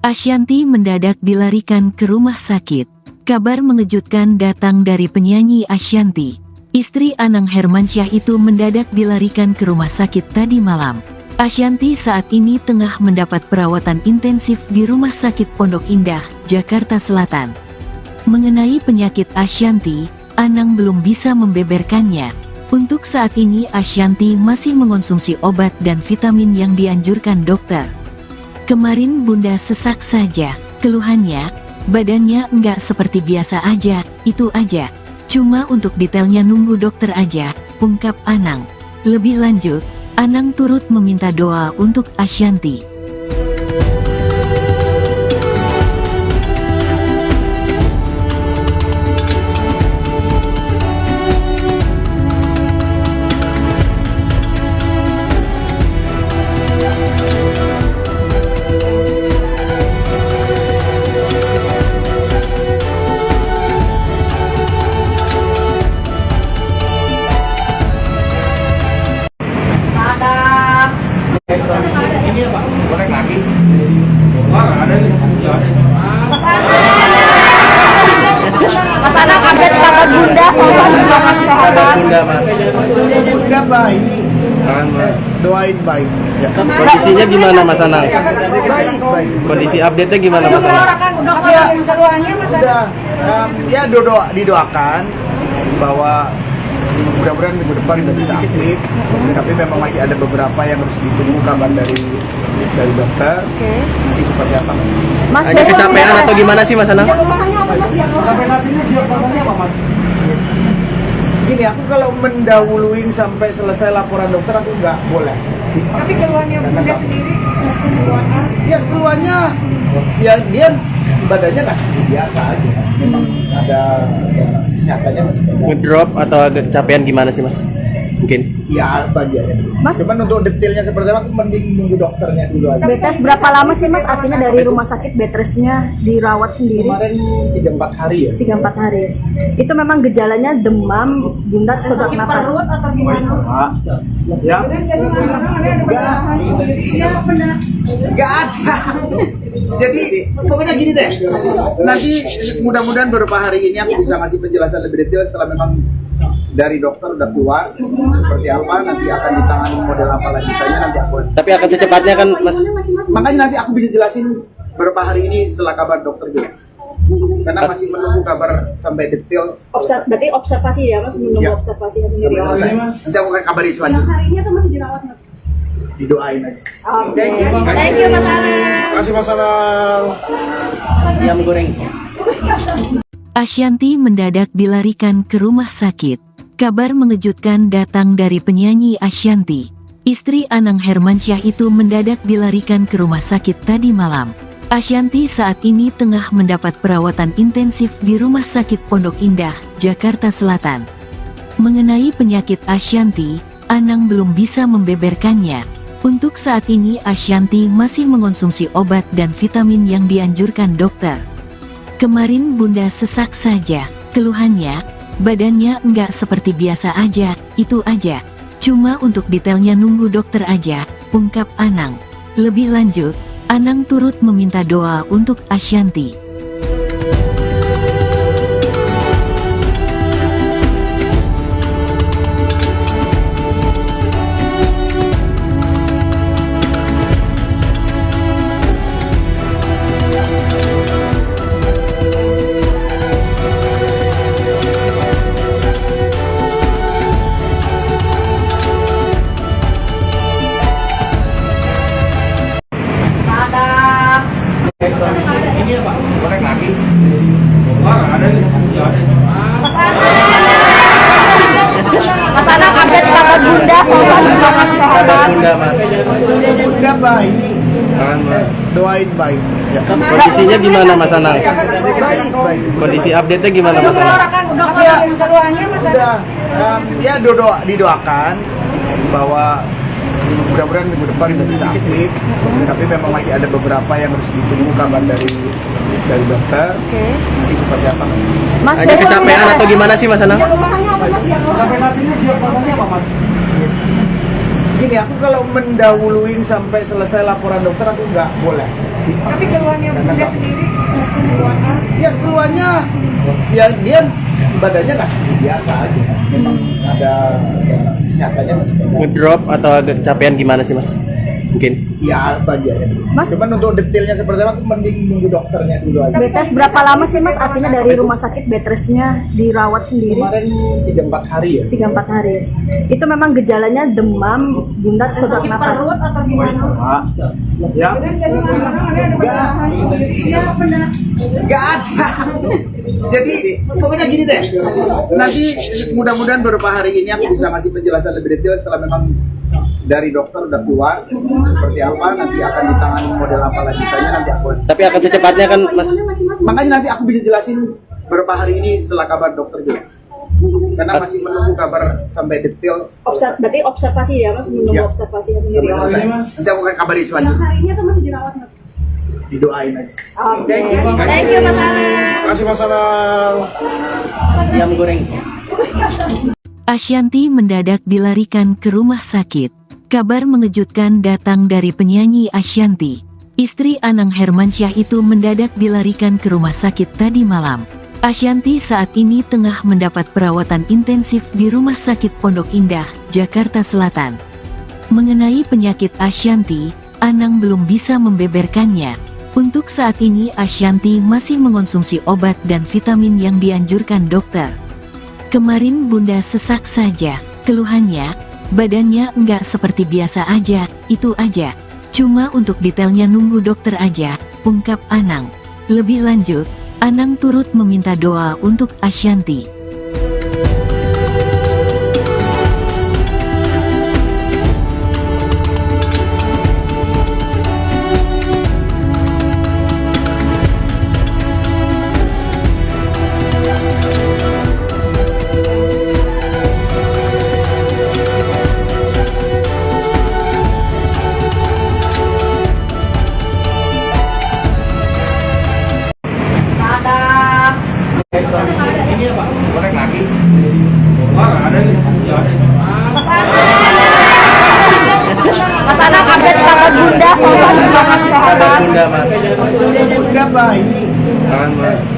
Ashanty mendadak dilarikan ke rumah sakit. Kabar mengejutkan datang dari penyanyi Ashanty. Istri Anang Hermansyah itu mendadak dilarikan ke rumah sakit tadi malam. Ashanty saat ini tengah mendapat perawatan intensif di Rumah Sakit Pondok Indah, Jakarta Selatan. Mengenai penyakit Ashanty, Anang belum bisa membeberkannya. Untuk saat ini Ashanty masih mengonsumsi obat dan vitamin yang dianjurkan dokter. Kemarin Bunda sesak saja, keluhannya, badannya enggak seperti biasa aja, itu aja. Cuma untuk detailnya nunggu dokter aja, ungkap Anang. Lebih lanjut, Anang turut meminta doa untuk Ashanty. kaki. Mas Anang update kabar Bunda soal perkembangan Kabar kesehatan. Bunda mas. Bunda baik, doain baik. Ya. Kondisinya gimana Mas Anang? Baik, baik. Kondisi update-nya gimana Mas Anang? Dokter keseluruhannya Mas Anang. Sudah, ya didoakan bahwa mudah-mudahan minggu depan sudah bisa aktif. Tapi memang masih ada beberapa yang harus ditunggu kabar dari dokter. Nanti seperti apa? Mas Hanya kecapean atau gimana sih Mas Anang? Sampai saat ini diagnosanya apa, Mas? Gini, aku kalau mendahuluin sampai selesai laporan dokter aku nggak boleh. Tapi keluarnya Bunda sendiri keluarnya. Ya keluarnya, ya dia badannya nggak seperti biasa aja. Memang ada kesehatannya masih ada. Ngedrop atau agak kecapean gimana sih Mas? Mungkin. Ya bagiannya. Mas- Cuman untuk detailnya seperti apa, aku mending nunggu dokternya dulu aja. Betes berapa lama sih Mas artinya dari rumah sakit bedrestnya dirawat sendiri? Kemarin 3-4 hari ya. 3-4 hari. Itu memang gejalanya demam, Bunda sesak napas. Atau gimana? Ya. Iya benar. Nggak ada. Jadi pokoknya gini deh. Nanti mudah-mudahan beberapa hari ini aku bisa ngasih penjelasan lebih detail setelah memang dari dokter udah keluar seperti apa, nanti akan ditangani model apa lanjutannya nanti aku. Tapi akan secepatnya kan Mas. Makanya nanti aku bisa jelasin beberapa hari ini setelah kabar dokter juga. Karena masih menunggu kabar sampai detail. Berarti observasi ya Mas, menunggu Ya. observasi Sampai selesai. Nanti aku akan kabari selanjutnya. Hari ini atau masih dirawat? Didoain aja. Oke. Thank you Mas Anang. Terima kasih Mas Anang. Ayam goreng. Ashanty mendadak dilarikan ke rumah sakit. Kabar mengejutkan datang dari penyanyi Ashanty. Istri Anang Hermansyah itu mendadak dilarikan ke rumah sakit tadi malam. Ashanty saat ini tengah mendapat perawatan intensif di Rumah Sakit Pondok Indah, Jakarta Selatan. Mengenai penyakit Ashanty, Anang belum bisa membeberkannya. Untuk saat ini Ashanty masih mengonsumsi obat dan vitamin yang dianjurkan dokter. Kemarin Bunda sesak saja, keluhannya, badannya enggak seperti biasa aja, itu aja. Cuma untuk detailnya nunggu dokter aja, ungkap Anang. Lebih lanjut, Anang turut meminta doa untuk Ashanty. Ini apa? Goreng lagi. Mas Anang update kabar Bunda soal perkembangan Kabar kesehatan. Bunda mas. Bunda baik, doain baik. Ya. Kondisinya gimana Mas Anang? Baik, baik. Kondisi update-nya gimana Mas Anang? Dokter keseluruhannya Mas Anang. Sudah, ya didoakan bahwa mudah-mudahan minggu depan sudah bisa aktif. Tapi memang masih ada beberapa yang harus ditunggu kabar dari dokter. Nanti seperti apa? Mas Hanya kecapean atau gimana sih Mas Anang? Sampai saat ini diagnosanya apa, Mas? Gini, aku kalau mendahuluin sampai selesai laporan dokter aku nggak boleh. Tapi keluarnya Bunda sendiri keluarnya. Ya keluarnya, ya dia badannya nggak seperti biasa aja. Memang ada kesehatannya masih ada. Ngedrop atau agak kecapean gimana sih Mas? Mungkin. Ya bagiannya. Mas- Cuman untuk detailnya seperti apa, aku mending nunggu dokternya dulu aja. Betes berapa lama sih Mas artinya dari rumah sakit bedrestnya dirawat sendiri? Kemarin 3-4 hari ya. 3-4 hari. Itu memang gejalanya demam, Bunda sesak napas. Atau gimana? Ya. Iya benar. Nggak ada. Jadi pokoknya gini deh. Nanti mudah-mudahan beberapa hari ini aku bisa ngasih penjelasan lebih detail setelah memang dari dokter udah keluar seperti apa, nanti akan ditangani model apa lanjutannya nanti aku. Tapi akan secepatnya kan Mas. Makanya nanti aku bisa jelasin beberapa hari ini setelah kabar dokter juga. Karena masih menunggu kabar sampai detail. Berarti observasi ya Mas, menunggu Ya. observasi Sampai selesai. Nanti aku akan kabari selanjutnya. Hari ini atau masih dirawat? Didoain aja. Oke. Thank you Mas Anang. Terima kasih Mas Anang. Ayam goreng. Ashanty mendadak dilarikan ke rumah sakit. Kabar mengejutkan datang dari penyanyi Ashanty. Istri Anang Hermansyah itu mendadak dilarikan ke rumah sakit tadi malam. Asyanti saat ini tengah mendapat perawatan intensif di Rumah Sakit Pondok Indah, Jakarta Selatan. Mengenai penyakit Asyanti, Anang belum bisa membeberkannya. Untuk saat ini Asyanti masih mengonsumsi obat dan vitamin yang dianjurkan dokter. Kemarin Bunda sesak saja, keluhannya, badannya enggak seperti biasa aja, itu aja. Cuma untuk detailnya nunggu dokter aja, ungkap Anang. Lebih lanjut, Anang turut meminta doa untuk Asyanti. Ini apa? Goreng lagi. Ada nih. Mas Anang update kabar Bunda soal Kabar kesehatan. Bunda mas. Bunda baik.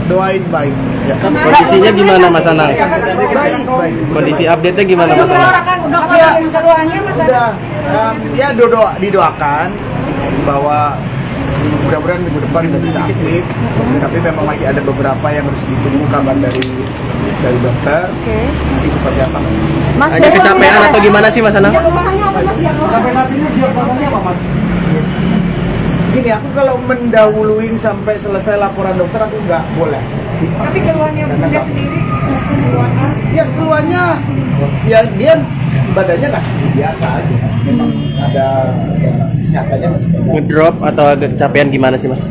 Doain baik. Ya. Kondisinya gimana Mas Anang? Baik. Kondisi update-nya gimana Mas Anang? Ya, sudah ya didoakan bahwa mudah-mudahan minggu depan sudah bisa aktif. Tapi memang masih ada beberapa yang harus ditunggu kabar dari dokter. Nanti seperti apa? Mas Hanya kecapean atau gimana sih Mas Anang? Sampai saat ini diagnosanya apa Mas? Gini, aku kalau mendahuluin sampai selesai laporan dokter aku nggak boleh. Tapi keluarnya Bunda sendiri, keluarnya Ya keluarnya, ya dia badannya nggak seperti biasa aja. Memang ada kesehatannya masih ada. Ngedrop atau agak kecapean gimana sih Mas?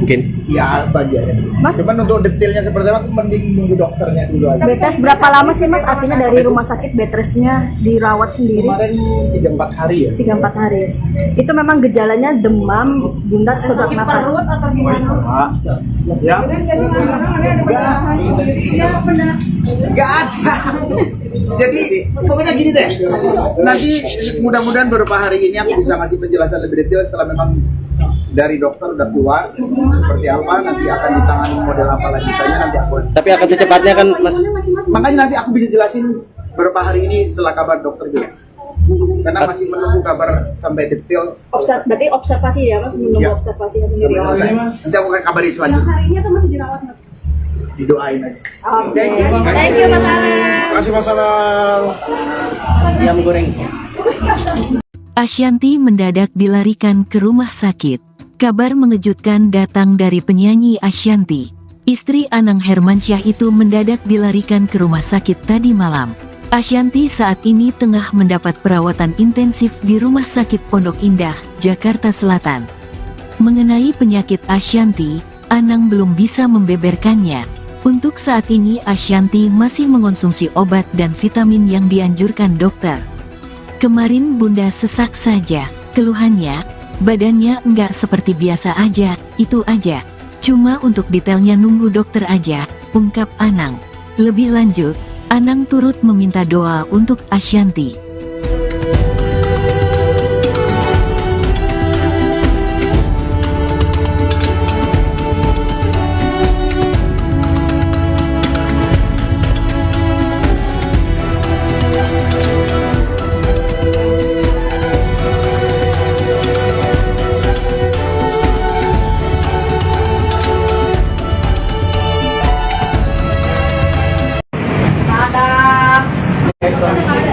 Mungkin. Ya bagiannya. Mas- Cuman untuk detailnya seperti apa, aku mending nunggu dokternya dulu aja. bed rest berapa lama sih Mas? Artinya dari rumah sakit bed restnya dirawat sendiri Kemarin 3-4 hari ya. 3-4 hari. Itu memang gejalanya demam, Bunda sesak napas. atau gimana? Ya. Nggak ada. Jadi pokoknya gini deh. Nanti mudah-mudahan beberapa hari ini aku bisa ngasih penjelasan lebih detail setelah memang dari dokter udah keluar seperti apa, nanti akan ditangani model apa lanjutannya nanti aku. Tapi akan secepatnya kan Mas? Makanya nanti aku bisa jelasin beberapa hari ini setelah kabar dokter jelas. Karena masih menunggu kabar sampai detail. Berarti observasi ya Mas, menunggu Ya. observasinya Sampai sendiri. selesai. Nanti aku akan kabari selanjutnya. Hari ini tuh masih dirawat Mas? Didoain aja. Oke. Thank you Mas Anang. Terima kasih Mas Anang. Ayam goreng. Asyanti mendadak dilarikan ke rumah sakit. Kabar mengejutkan datang dari penyanyi Asyanti. Istri Anang Hermansyah itu mendadak dilarikan ke rumah sakit tadi malam. Asyanti saat ini tengah mendapat perawatan intensif di Rumah Sakit Pondok Indah, Jakarta Selatan. Mengenai penyakit Asyanti, Anang belum bisa membeberkannya. Untuk saat ini Asyanti masih mengonsumsi obat dan vitamin yang dianjurkan dokter. Kemarin Bunda sesak saja, keluhannya, badannya enggak seperti biasa aja, itu aja. Cuma untuk detailnya nunggu dokter aja, ungkap Anang. Lebih lanjut, Anang turut meminta doa untuk Asyanti.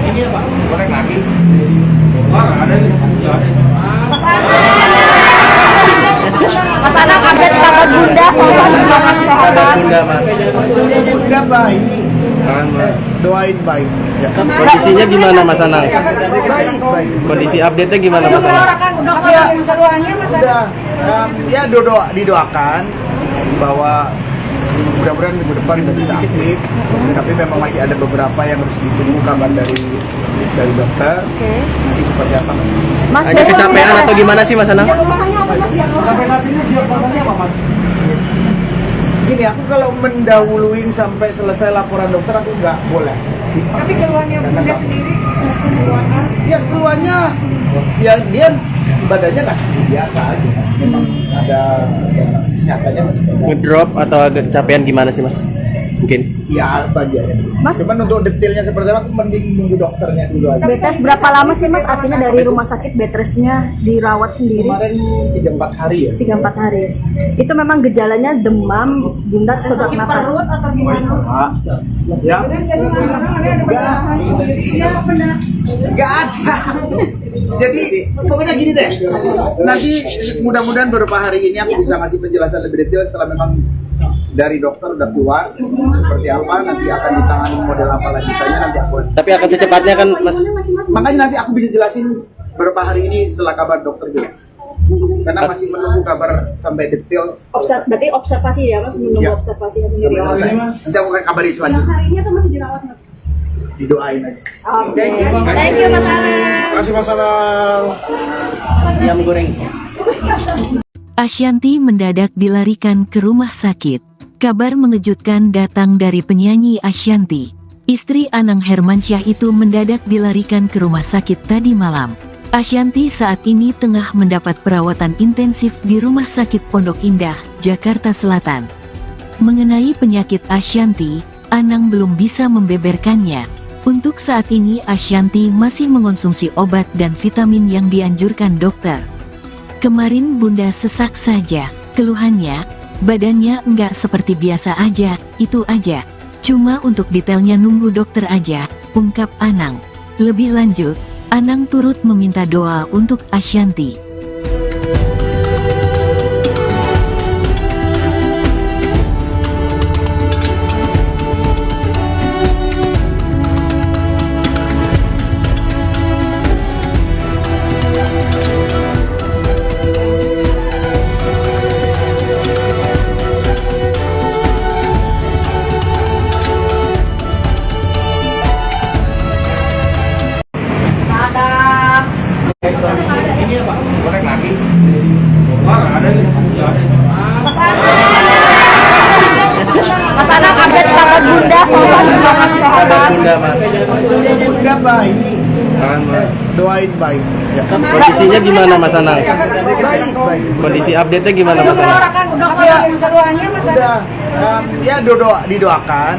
Ini apa? Goreng lagi. Ada nih. Mas Anang update kabar Bunda soal Kabar kesehatan. Bunda Mas. Bunda baik. Doain baik. Ya. Kondisinya gimana Mas Anang? Baik. Kondisi update-nya gimana Mas Anang? Dokter keluarnya Sudah ya didoakan bahwa mudah-mudahan minggu depan sudah bisa aktif. Tapi memang masih ada beberapa yang harus ditunggu kabar dari dokter. Nanti seperti apa? Mas Hanya kecapean atau gimana sih Mas Anang? Sampai saat ini diagnosanya apa Mas? Gini, aku kalau mendahuluin sampai selesai laporan dokter aku nggak boleh. Tapi keluarnya Bunda sendiri, keluarnya Ya keluarnya, Ya dia badannya nggak seperti biasa aja, memang ada kesehatannya masih bagus. Ngedrop atau agak kecapean gimana sih mas? Mungkin. Ya bagiannya. Mas- Cuman untuk detailnya seperti apa, aku mending nunggu dokternya dulu aja. Bed rest berapa lama sih Mas artinya dari rumah sakit bed restnya dirawat sendiri? Kemarin 3-4 hari ya. 3-4 hari. Itu memang gejalanya demam, bundar, sesak napas. atau gimana? Ya, Iya benar. nggak ada. Jadi pokoknya gini deh. Nanti mudah-mudahan beberapa hari ini aku bisa ngasih penjelasan lebih detail setelah memang dari dokter udah keluar seperti apa, nanti akan ditangani model apa lanjutannya nanti aku. Tapi akan secepatnya kan mas? Makanya nanti aku bisa jelasin beberapa hari ini setelah kabar dokter jelas. Karena masih menunggu kabar sampai detail. Berarti observasi ya Mas, menunggu Iya. observasi Sampai selesai. Nanti aku akan kabari selanjutnya. Hari ini atau masih dirawat? Didoain aja. Oke. Thank you Mas Alan. Terima kasih Mas Anang. Ayam goreng. Ashanty mendadak dilarikan ke rumah sakit. Kabar mengejutkan datang dari penyanyi Ashanty. Istri Anang Hermansyah itu mendadak dilarikan ke rumah sakit tadi malam. Ashanty saat ini tengah mendapat perawatan intensif di Rumah Sakit Pondok Indah, Jakarta Selatan. Mengenai penyakit Ashanty, Anang belum bisa membeberkannya. Untuk saat ini Ashanty masih mengonsumsi obat dan vitamin yang dianjurkan dokter. Kemarin Bunda sesak saja, keluhannya, badannya enggak seperti biasa aja, itu aja. Cuma untuk detailnya nunggu dokter aja, ungkap Anang. Lebih lanjut, Anang turut meminta doa untuk Ashanty. Ini apa? Goreng lagi. Mas Anang update kabar Bunda soal gimana kesehatan? Bunda mas. Bunda baik. Doain baik. Ya. Kondisinya gimana mas Anang? Baik, baik. Kondisi update-nya gimana mas Anang? Udah keluarnya Mas. Sudah ya didoakan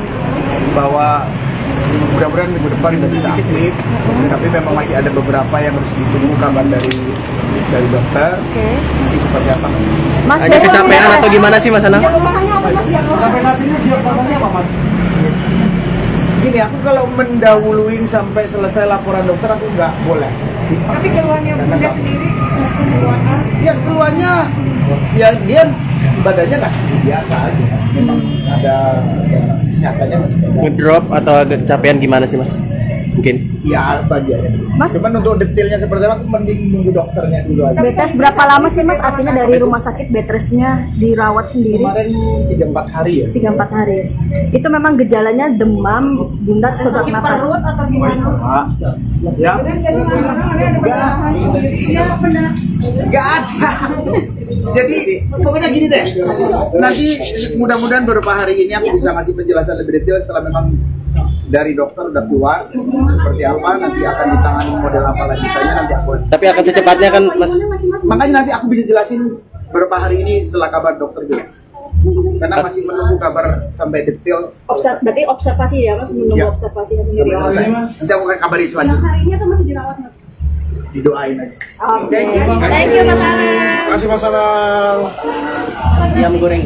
bahwa mudah-mudahan minggu depan udah bisa aktif, tapi memang masih ada beberapa yang harus ditunggu kabar dari dokter. Nanti seperti apa? Mas Agak kecapean atau gimana sih mas Anang? Sampai saat ini diagnosanya apa mas? Gini, aku kalau mendahuluin sampai selesai laporan dokter aku nggak boleh. Tapi keluarnya Bunda sendiri keluarnya. Ya keluarnya, ya dia badannya nggak seperti biasa aja, memang ada kesehatannya masih bagus. Ngedrop atau agak kecapean gimana sih mas? Mungkin. Ya bagiannya. Mas- Cuman untuk detailnya seperti apa, aku mending nunggu dokternya dulu aja. bed rest berapa lama sih Mas artinya dari rumah sakit bed restnya dirawat sendiri? Kemarin 3-4 hari ya. 3-4 hari. Itu memang gejalanya demam, bundar, sesak napas. atau gimana? Ya, Iya benar. nggak ada. Jadi pokoknya gini deh. Nanti mudah-mudahan beberapa hari ini aku bisa ngasih penjelasan lebih detail setelah memang dari dokter udah keluar seperti apa, nanti akan ditangani model apa lanjutannya nanti aku. Tapi akan secepatnya kan mas? Makanya nanti aku bisa jelasin beberapa hari ini setelah kabar dokter jelas. Karena masih menunggu kabar sampai detail. Berarti observasi ya Mas, menunggu Iya. observasi Sampai selesai. Nanti aku akan kabari selanjutnya. Hari ini atau masih dirawat? Didoain aja. Oke. Thank you Mas Alan. Terima kasih Mas Anang. Ayam goreng.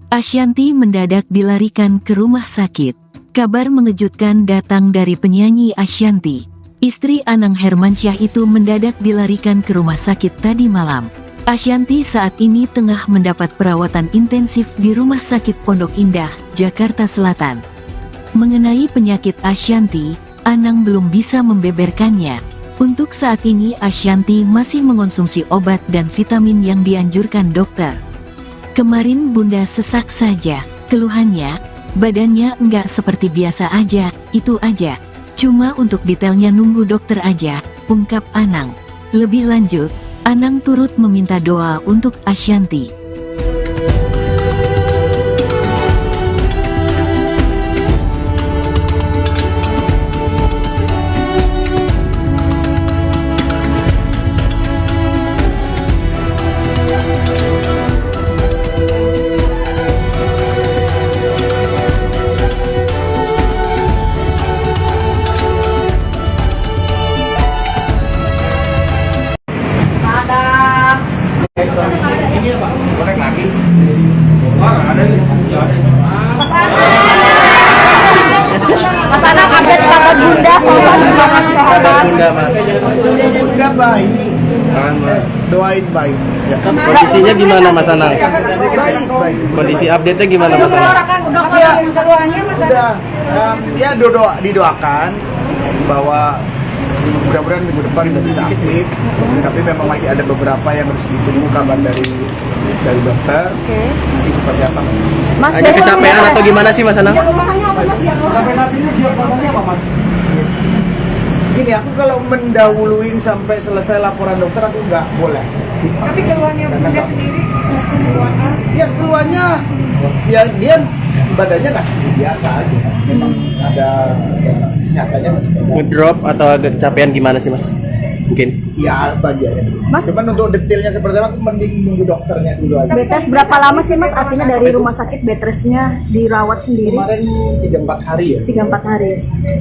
Ashanty mendadak dilarikan ke rumah sakit. Kabar mengejutkan datang dari penyanyi Ashanty. Istri Anang Hermansyah itu mendadak dilarikan ke rumah sakit tadi malam. Ashanty saat ini tengah mendapat perawatan intensif di Rumah Sakit Pondok Indah, Jakarta Selatan. Mengenai penyakit Ashanty, Anang belum bisa membeberkannya. Untuk saat ini Ashanty masih mengonsumsi obat dan vitamin yang dianjurkan dokter. Kemarin Bunda sesak saja, keluhannya, badannya enggak seperti biasa aja, itu aja. Cuma untuk detailnya nunggu dokter aja, ungkap Anang. Lebih lanjut, Anang turut meminta doa untuk Ashanty. doain baik. Ya. Kondisinya gimana Mas Anang? Baik. Kondisi update-nya gimana Mas Anang? Dokter keseluruhannya Mas. Sudah ya didoakan bahwa mudah-mudahan minggu depan sudah bisa aktif. Tapi memang masih ada beberapa yang harus ditunggu kabar dari dokter. Nanti seperti apa? Mas, Ada kecapean atau gimana sih Mas Anang? Gini, aku kalau mendahuluin sampai selesai laporan dokter aku nggak boleh. Tapi keluarnya bunda sendiri keluarnya. Ya keluarnya, ya dia badannya nggak seperti biasa aja. Memang ada kesehatannya masih ada. Ngedrop atau agak kecapean gimana sih Mas? Mungkin. Ya bagiannya. Mas, cuman untuk detailnya seperti apa, aku mending nunggu dokternya dulu aja. bed rest berapa lama sih Mas? Artinya dari rumah sakit bed restnya dirawat sendiri? Kemarin 3-4 hari ya. 3-4 hari.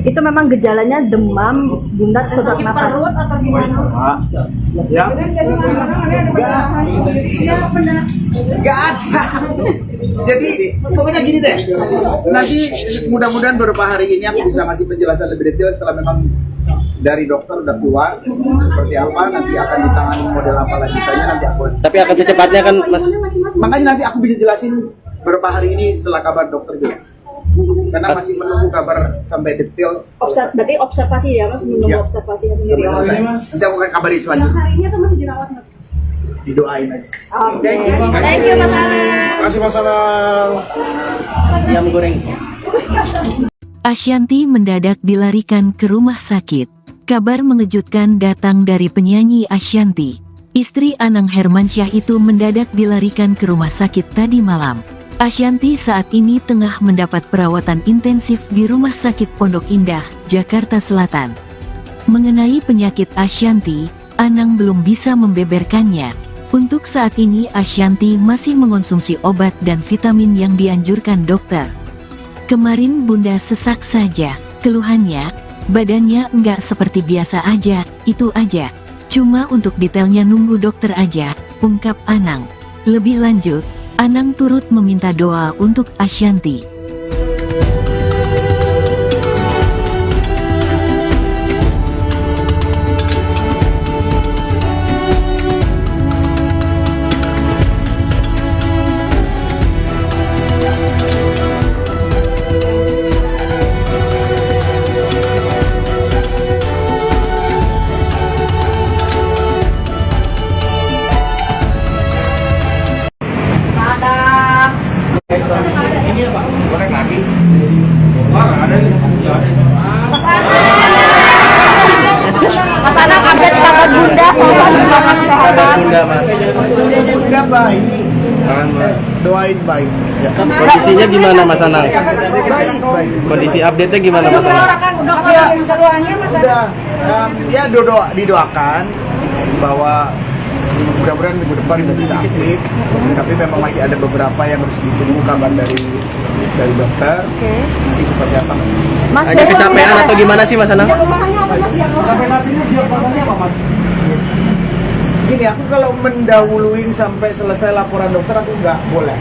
Itu memang gejalanya demam, bunda, sesak napas. Atau gimana? Ya. Iya benar. Nggak ada. Jadi pokoknya gini deh. Nanti mudah-mudahan beberapa hari ini aku bisa ngasih penjelasan lebih detail setelah memang dari dokter udah keluar seperti apa, nanti akan ditangani model apa lanjutannya nanti aku. Tapi akan secepatnya kan Mas? Makanya nanti aku bisa jelasin beberapa hari ini setelah kabar dokter jelas. Karena masih menunggu kabar sampai detail. Berarti observasi ya Mas, menunggu Ya. observasinya sendiri. Sampai selesai. Nanti aku akan kabarin selanjutnya. Hari ini atau masih dirawat Mas? Didoain aja. Oke. Thank you Mas Anang. Terima kasih Mas Anang. Ayam goreng. Ashanty mendadak dilarikan ke rumah sakit. Kabar mengejutkan datang dari penyanyi Ashanty. Istri Anang Hermansyah itu mendadak dilarikan ke rumah sakit tadi malam. Ashanty saat ini tengah mendapat perawatan intensif di Rumah Sakit Pondok Indah, Jakarta Selatan. Mengenai penyakit Ashanty, Anang belum bisa membeberkannya. Untuk saat ini Ashanty masih mengonsumsi obat dan vitamin yang dianjurkan dokter. Kemarin bunda sesak saja, keluhannya, badannya enggak seperti biasa aja, itu aja. Cuma untuk detailnya nunggu dokter aja, ungkap Anang. Lebih lanjut, Anang turut meminta doa untuk Ashanty. Goreng lagi. Mas Anang update kabar bunda sama gimana Kabar kesehatan? bunda Mas. Bunda baik. Doain baik. Ya. Kondisinya gimana Mas Anang? Baik. Kondisi update-nya gimana Mas Anang? Dokter keseluruhannya Mas. Sudah ya didoakan bahwa mudah-mudahan minggu depan sudah bisa aktif. Tapi memang masih ada beberapa yang harus ditunggu kabar dari dokter. Nanti seperti apa? Mas, Ada kecapean atau gimana sih Mas Anang? Gini, aku kalau mendahuluin sampai selesai laporan dokter aku nggak boleh.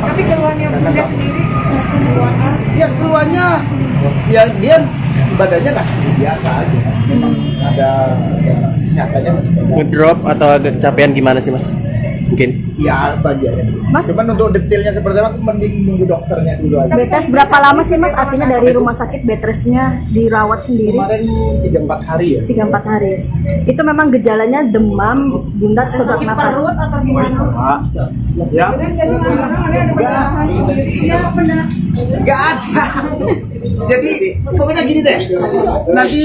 Tapi keluarnya bunda sendiri keluarnya. Ya keluarnya, ya dia badannya nggak seperti biasa aja. Memang ada kesehatannya masih ada. Ngedrop atau agak kecapean gimana sih Mas? Mungkin. Ya bagiannya. Mas, cuman untuk detailnya seperti apa, aku mending nunggu dokternya dulu aja. bed rest berapa lama sih Mas? Artinya dari rumah sakit bed restnya dirawat sendiri? Kemarin 3-4 hari ya. 3-4 hari. Itu memang gejalanya demam, bunda, sesak napas. Atau gimana? Ya. Iya benar. Nggak ada. Jadi pokoknya gini deh. Nanti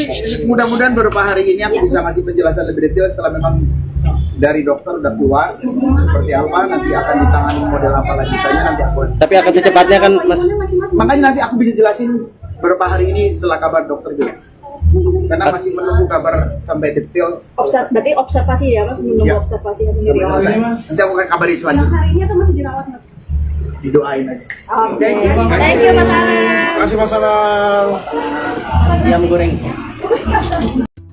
mudah-mudahan beberapa hari ini aku bisa ngasih penjelasan lebih detail setelah memang dari dokter udah keluar seperti apa, nanti akan ditangani model apa lanjutannya nanti aku. Tapi akan secepatnya kan Mas? Makanya nanti aku bisa jelasin beberapa hari ini setelah kabar dokter jelas. Karena masih menunggu kabar sampai detail. Berarti observasi ya Mas, menunggu Ya. observasinya sendiri. Sampai selesai. Nanti aku akan kabarin selanjutnya. Hari ini atau masih dirawat Mas? Didoain aja. Oke. Thank you Mas Anang. Terima kasih Mas Anang. Ayam goreng.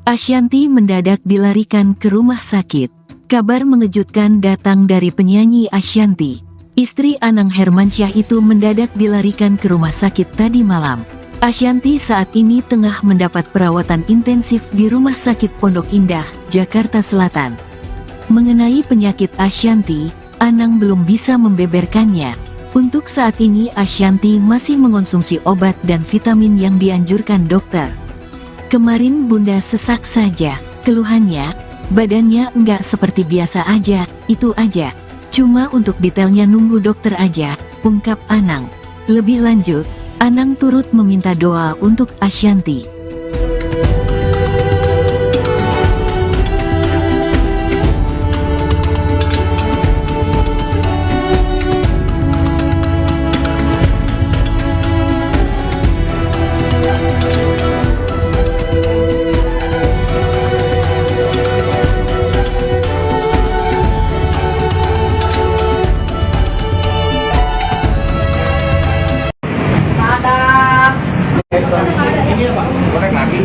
Ashanty mendadak dilarikan ke rumah sakit. Kabar mengejutkan datang dari penyanyi Ashanty. Istri Anang Hermansyah itu mendadak dilarikan ke rumah sakit tadi malam. Ashanty saat ini tengah mendapat perawatan intensif di Rumah Sakit Pondok Indah, Jakarta Selatan. Mengenai penyakit Ashanti, Anang belum bisa membeberkannya. Untuk saat ini Ashanti masih mengonsumsi obat dan vitamin yang dianjurkan dokter. Kemarin Bunda sesak saja, keluhannya, badannya enggak seperti biasa aja, itu aja. Cuma untuk detailnya nunggu dokter aja, ungkap Anang. Lebih lanjut, Anang turut meminta doa untuk Ashanti. Goreng lagi.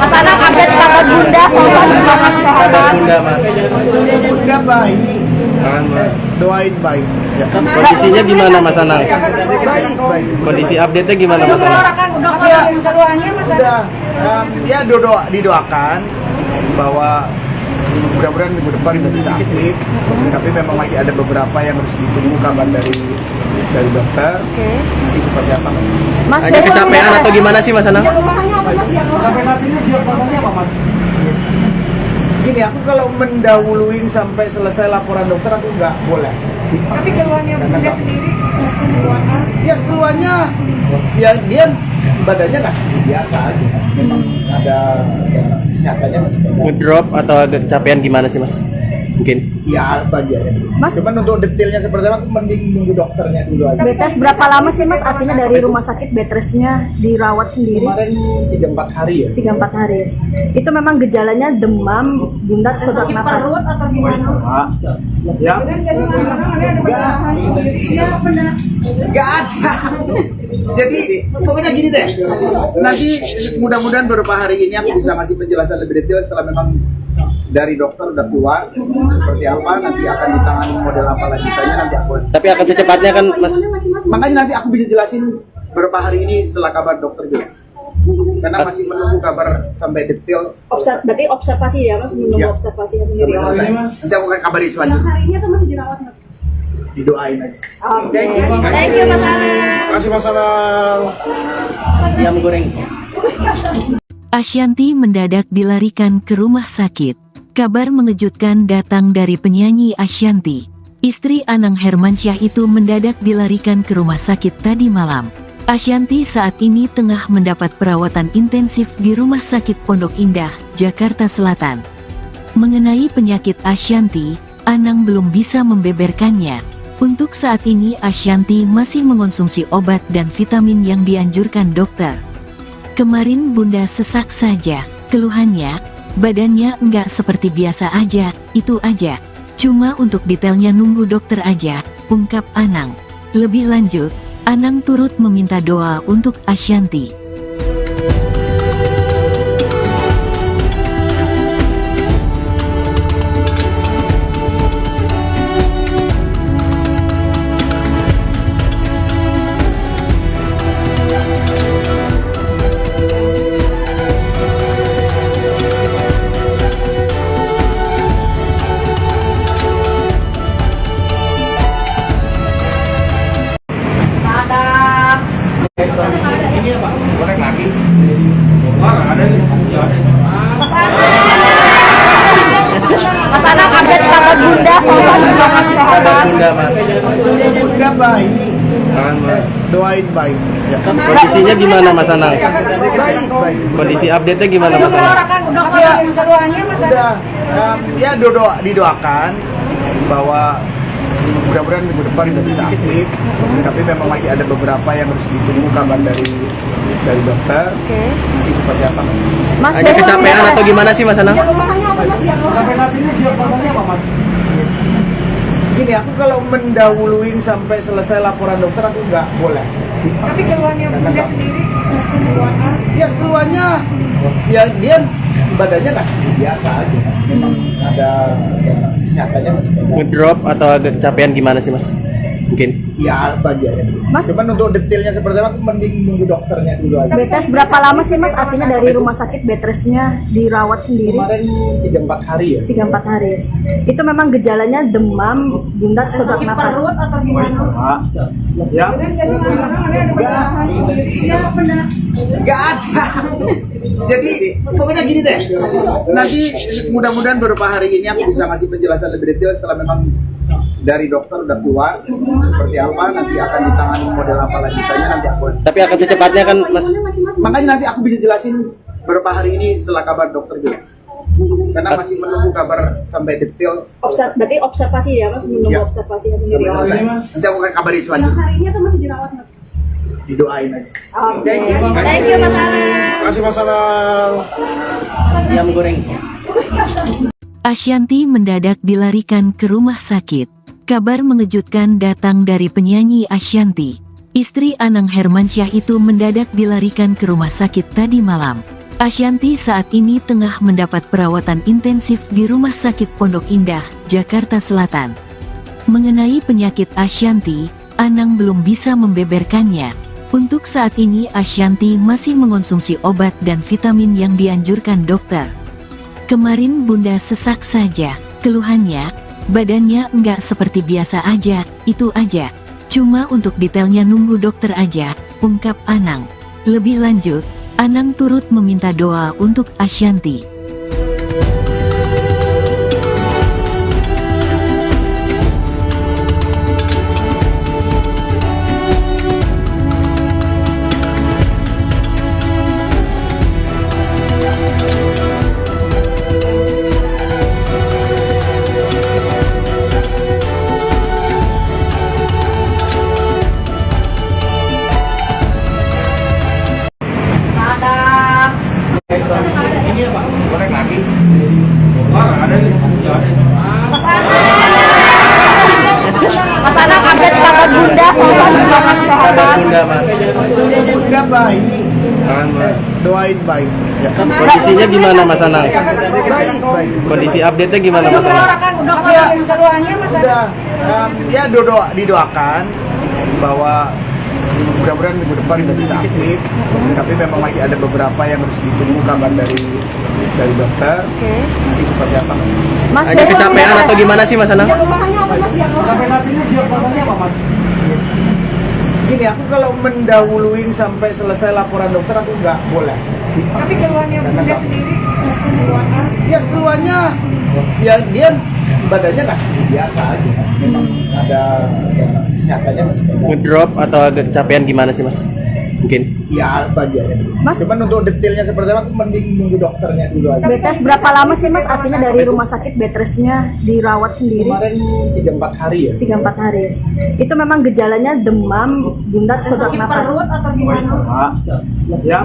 Mas Anang update kabar Bunda soal Kabar Bunda mas. Bunda baik. Doain baik. Ya. Kondisinya gimana Mas Anang? Baik, baik. Kondisi update-nya gimana Mas Anang? Sudah, ya didoakan bahwa mudah-mudahan minggu depan sudah bisa aktif. Tapi memang masih ada beberapa yang harus ditunggu kabar dari dokter. Nanti seperti apa? Mas Hanya kecapean atau gimana sih Mas Anang? Sampai saat ini diagnosanya apa, Mas? Gini, aku kalau mendahuluin sampai selesai laporan dokter aku nggak boleh. Tapi keluarnya Bunda sendiri keluarnya Ya keluarnya, ya dia badannya nggak seperti biasa aja. Memang ada kesehatannya masih bagus. Ngedrop atau agak kecapean gimana sih Mas? Mungkin. Ya bagiannya. Mas- Cuman untuk detailnya seperti apa, aku mending nunggu dokternya dulu aja. Betres berapa lama sih Mas? Artinya dari rumah sakit bedrestnya dirawat sendiri Kemarin 3-4 hari ya. 3-4 hari. Itu memang gejalanya demam, Bunda sesak napas. atau gimana? Ya. Nggak ada. Jadi pokoknya gini deh. Nanti mudah-mudahan beberapa hari ini aku bisa ngasih penjelasan lebih detail setelah memang dari dokter udah keluar seperti apa, nanti akan ditangani model apa lanjutannya nanti aku. Tapi akan secepatnya kan Mas? Makanya nanti aku bisa jelasin beberapa hari ini setelah kabar dokter juga. Karena masih menunggu kabar sampai detail. Berarti observasi ya Mas, menunggu Ya. observasi Sampai sendiri. selesai. Nanti aku akan kabari selanjutnya. Hari ini atau masih dirawat? Didoain aja. Oke. Thank you Mas Anang. Terima kasih Mas Anang. Ayam goreng. Ashanti mendadak dilarikan ke rumah sakit. Kabar mengejutkan datang dari penyanyi Ashanti. Istri Anang Hermansyah itu mendadak dilarikan ke rumah sakit tadi malam. Ashanti saat ini tengah mendapat perawatan intensif di Rumah Sakit Pondok Indah, Jakarta Selatan. Mengenai penyakit Ashanti, Anang belum bisa membeberkannya. Untuk saat ini Ashanti masih mengonsumsi obat dan vitamin yang dianjurkan dokter. Kemarin Bunda sesak saja, keluhannya, badannya enggak seperti biasa aja, itu aja. Cuma untuk detailnya nunggu dokter aja, ungkap Anang. Lebih lanjut, Anang turut meminta doa untuk Ashanti. Ini apa? Goreng lagi. Mas Anang update kabar Bunda soal Kabar Bunda Mas. Bunda baik. Doain baik. Ya. Kondisinya gimana Mas Anang? Baik, baik. Kondisi update-nya gimana Mas Anang? Ya, sudah, ya didoakan bahwa mudah-mudahan minggu depan sudah bisa aktif. Tapi memang masih ada beberapa yang harus ditunggu kabar dari dokter. Nanti seperti apa? Mas Hanya kecapean atau gimana sih Mas Anang? Sampai saat ini diagnosanya apa, Mas? Gini, aku kalau mendahuluin sampai selesai laporan dokter aku nggak boleh. Tapi keluarnya Bunda sendiri keluarnya Ya keluarnya, ya dia badannya nggak seperti biasa aja. Memang ada kesehatannya masih bagus. Ngedrop atau agak kecapean gimana sih Mas? mungkin? Ya bagiannya. Mas- Cuman untuk detailnya seperti apa, aku mending nunggu dokternya dulu aja. Bed rest berapa lama sih Mas? Artinya dari rumah sakit bed restnya dirawat sendiri Kemarin 3-4 hari ya. 3-4 hari. Itu memang gejalanya demam, bundar, sesak napas. Ya. Enggak ada. Jadi pokoknya gini deh. Nanti mudah-mudahan beberapa hari ini aku bisa ngasih penjelasan lebih detail setelah memang dari dokter udah keluar seperti apa, nanti akan ditangani model apa lanjutannya, nanti aku. Tapi akan secepatnya kan Mas? Makanya nanti aku bisa jelasin beberapa hari ini setelah kabar dokter jelas. Karena masih menunggu kabar sampai detail. Berarti observasi ya Mas, menunggu Ya. observasi Sampai selesai. Nanti aku akan kabari selanjutnya. Hari ini atau masih dirawat Mas? Didoain aja. Oke. Thank you Mas Alang. Terima kasih Mas Alang. Ayam goreng. Ashanty mendadak dilarikan ke rumah sakit. Kabar mengejutkan datang dari penyanyi Ashanty. Istri Anang Hermansyah itu mendadak dilarikan ke rumah sakit tadi malam. Ashanty saat ini tengah mendapat perawatan intensif di Rumah Sakit Pondok Indah, Jakarta Selatan. Mengenai penyakit Ashanty, Anang belum bisa membeberkannya. Untuk saat ini Ashanty masih mengonsumsi obat dan vitamin yang dianjurkan dokter. Kemarin Bunda sesak saja, keluhannya, badannya enggak seperti biasa aja, itu aja. Cuma untuk detailnya nunggu dokter aja, ungkap Anang. Lebih lanjut, Anang turut meminta doa untuk Ashanty. Ini apa? Goreng lagi. Mas Alang update kabar Bunda sama Kabar kesehatan. Bunda Mas. Bunda baik. Doain baik. Ya. Kondisinya gimana Mas Anang? Baik. Kondisi update-nya gimana Mas Anang? Sudah ya didoakan bahwa mudah-mudahan minggu depan sudah bisa aktif, tapi memang masih ada beberapa yang harus ditunggu kabar dari dokter. Nanti seperti apa? Mas Agak kecapean atau gimana sih Mas Anang? Sampai saat ini diagnosanya apa Mas? Gini, aku kalau mendahuluin sampai selesai laporan dokter aku nggak boleh. Tapi keluarnya Bunda sendiri, keluarnya Ya keluarnya, ya dia badannya nggak seperti biasa aja. Memang ada kesehatannya masih baik. Ngedrop atau agak kecapean gimana sih Mas? Mungkin? Ya bagiannya. Mas- Cuman untuk detailnya seperti apa, aku mending nunggu dokternya dulu aja. bed rest berapa lama sih Mas? Artinya dari rumah sakit bed restnya dirawat sendiri Kemarin 3-4 hari ya. 3-4 hari. Itu memang gejalanya demam, bundar, sesak napas. atau gimana? Ya.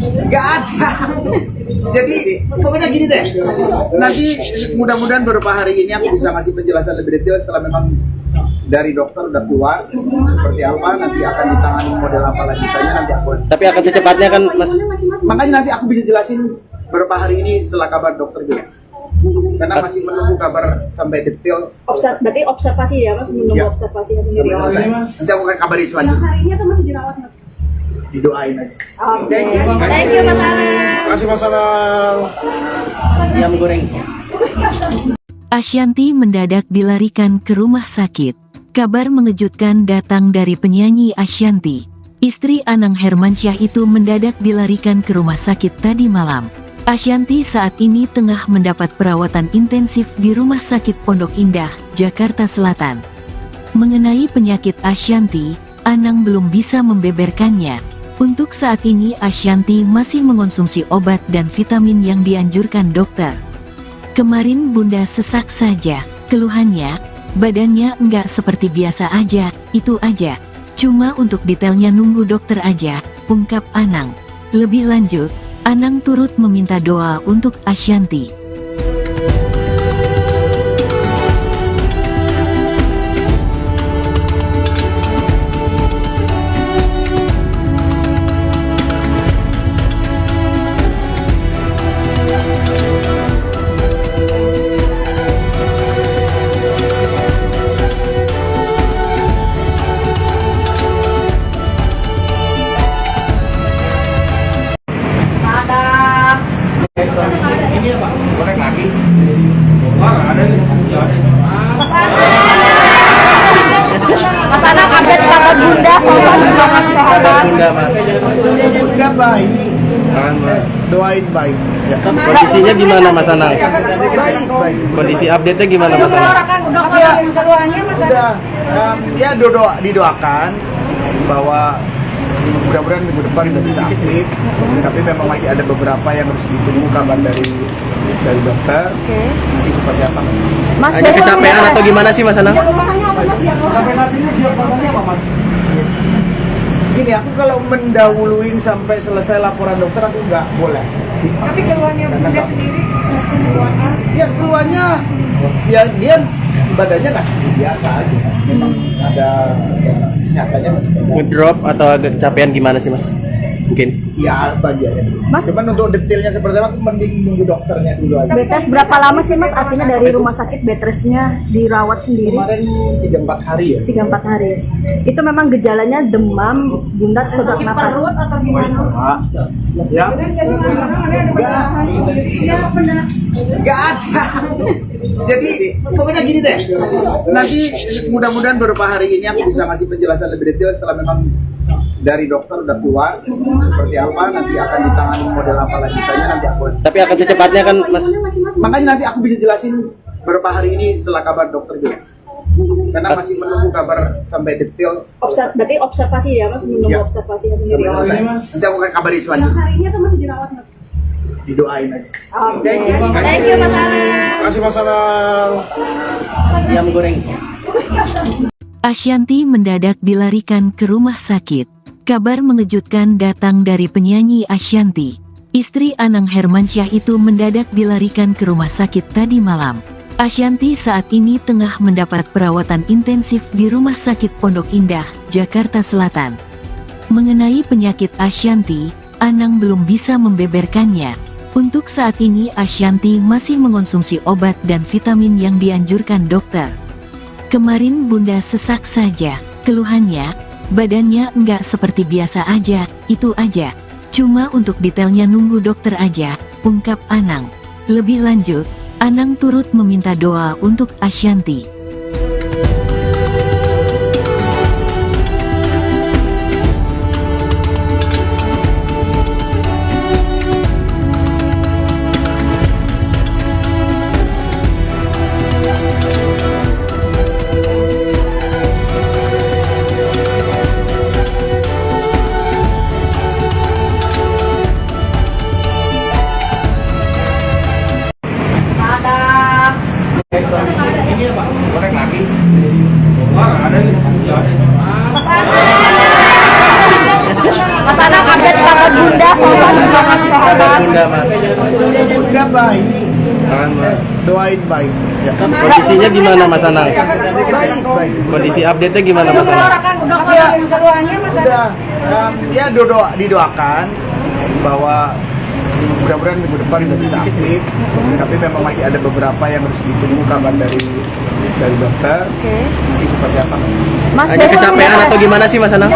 Enggak ada. Jadi pokoknya gini deh. Nanti mudah-mudahan beberapa hari ini aku bisa ngasih penjelasan lebih detail setelah memang dari dokter udah keluar seperti apa, nanti akan ditangani model apa lanjutannya, nanti aku. Tapi akan secepatnya kan Mas? Makanya nanti aku bisa jelasin beberapa hari ini setelah kabar dokter jelas. Karena masih menunggu kabar sampai detail. Berarti observasi ya Mas, menunggu Ya. observasi Sampai selesai. Nanti aku akan kabari selanjutnya. Hari ini atau masih dirawat Mas? Didoain aja. Oke. Thank you Mas Alang. Terima kasih Mas Alang. Ayam goreng. Ashanty mendadak dilarikan ke rumah sakit. Kabar mengejutkan datang dari penyanyi Ashanty. Istri Anang Hermansyah itu mendadak dilarikan ke rumah sakit tadi malam. Ashanty saat ini tengah mendapat perawatan intensif di Rumah Sakit Pondok Indah, Jakarta Selatan. Mengenai penyakit Ashanty, Anang belum bisa membeberkannya. Untuk saat ini Ashanty masih mengonsumsi obat dan vitamin yang dianjurkan dokter. Kemarin Bunda sesak saja, keluhannya, badannya enggak seperti biasa aja, itu aja. Cuma untuk detailnya nunggu dokter aja, ungkap Anang. Lebih lanjut, Anang turut meminta doa untuk Ashanty. Goreng lagi. Mas Anang update kabar Bunda soal Kabar kesehatan. Bunda mas. Bunda baik. Doain baik. Ya. Kondisinya gimana Mas Anang? Baik, baik. Kondisi update-nya gimana Mas Anang? Dokter keseluruhannya Mas Anang. Sudah ya didoakan bahwa mudah-mudahan minggu depan sudah bisa aktif, tapi memang masih ada beberapa yang harus ditunggu kabar dari dokter. Nanti seperti apa? Mas Hanya kecapean atau gimana sih Mas Anang? Gini, aku kalau mendahuluin sampai selesai laporan dokter aku nggak boleh. Tapi keluarnya Bunda sendiri keluarnya. Ya keluarnya, ya dia badannya nggak seperti biasa aja. Memang ada kesehatannya masih bagus. Ngedrop atau agak kecapean gimana sih Mas? Mungkin. Ya bagiannya. Mas- Cuman untuk detailnya seperti apa, aku mending nunggu dokternya dulu aja. bed rest berapa lama sih Mas? Artinya dari rumah sakit bed restnya dirawat sendiri Kemarin 3-4 hari ya. 3-4 hari. Itu memang gejalanya demam, Bunda sesak napas. Atau gimana? Ya. Iya benar. Nggak ada. Jadi pokoknya gini deh. Nanti mudah-mudahan beberapa hari ini aku bisa ngasih penjelasan lebih detail setelah memang dari dokter udah keluar seperti apa, nanti akan ditangani model apa lanjutannya nanti aku. Tapi akan secepatnya kan Mas? Makanya nanti aku bisa jelasin beberapa hari ini setelah kabar dokter jelas. Karena masih menunggu kabar sampai detail. Berarti observasi ya Mas, menunggu Ya. observasi Sampai selesai. Nanti aku akan kabari selanjutnya. Hari ini atau masih dirawat Mas? Didoain aja. Oke. Thank you Mas Anang. Terima kasih Mas Anang. Ayam goreng. Ashanty mendadak dilarikan ke rumah sakit. Kabar mengejutkan datang dari penyanyi Ashanty. Istri Anang Hermansyah itu mendadak dilarikan ke rumah sakit tadi malam. Ashanty saat ini tengah mendapat perawatan intensif di Rumah Sakit Pondok Indah, Jakarta Selatan. Mengenai penyakit Ashanty, Anang belum bisa membeberkannya. Untuk saat ini Ashanty masih mengonsumsi obat dan vitamin yang dianjurkan dokter. Kemarin Bunda sesak saja, keluhannya, badannya enggak seperti biasa aja, itu aja. Cuma untuk detailnya nunggu dokter aja, ungkap Anang. Lebih lanjut, Anang turut meminta doa untuk Ashanty. Goreng lagi. Mas Anang update kabar Bunda soal Kabar kesehatan. Bunda mas. Bunda baik. Doain baik. Ya. Kondisinya gimana Mas Anang? Baik, baik. Kondisi update-nya gimana Mas Anang? Dokter keseluruhannya Mas Anang. Sudah ya didoakan bahwa mudah-mudahan minggu depan sudah bisa aktif, tapi memang masih ada beberapa yang harus ditunggu kabar dari dokter. Nanti seperti apa? Mas Hanya kecapean atau gimana sih Mas Anang?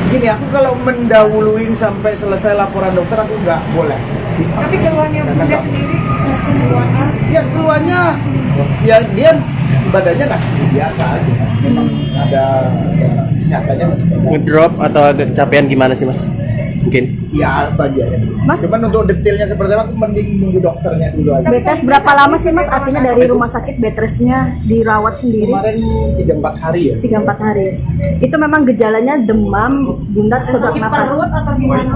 Gini, aku kalau mendahuluin sampai selesai laporan dokter aku nggak boleh. Tapi keluarnya Bunda sendiri keluarnya. Ya keluarnya, ya dia badannya nggak seperti biasa aja. Memang ada kesehatannya masih bagus. Ngedrop atau agak kecapean gimana sih Mas? Mungkin. Ya bagiannya. Mas- Cuman untuk detailnya seperti apa, aku mending nunggu dokternya dulu aja. bed rest berapa lama sih Mas? Artinya dari rumah sakit bed restnya dirawat sendiri Kemarin 3-4 hari ya. 3-4 hari. Itu memang gejalanya demam, Bunda sesak napas. Atau gimana?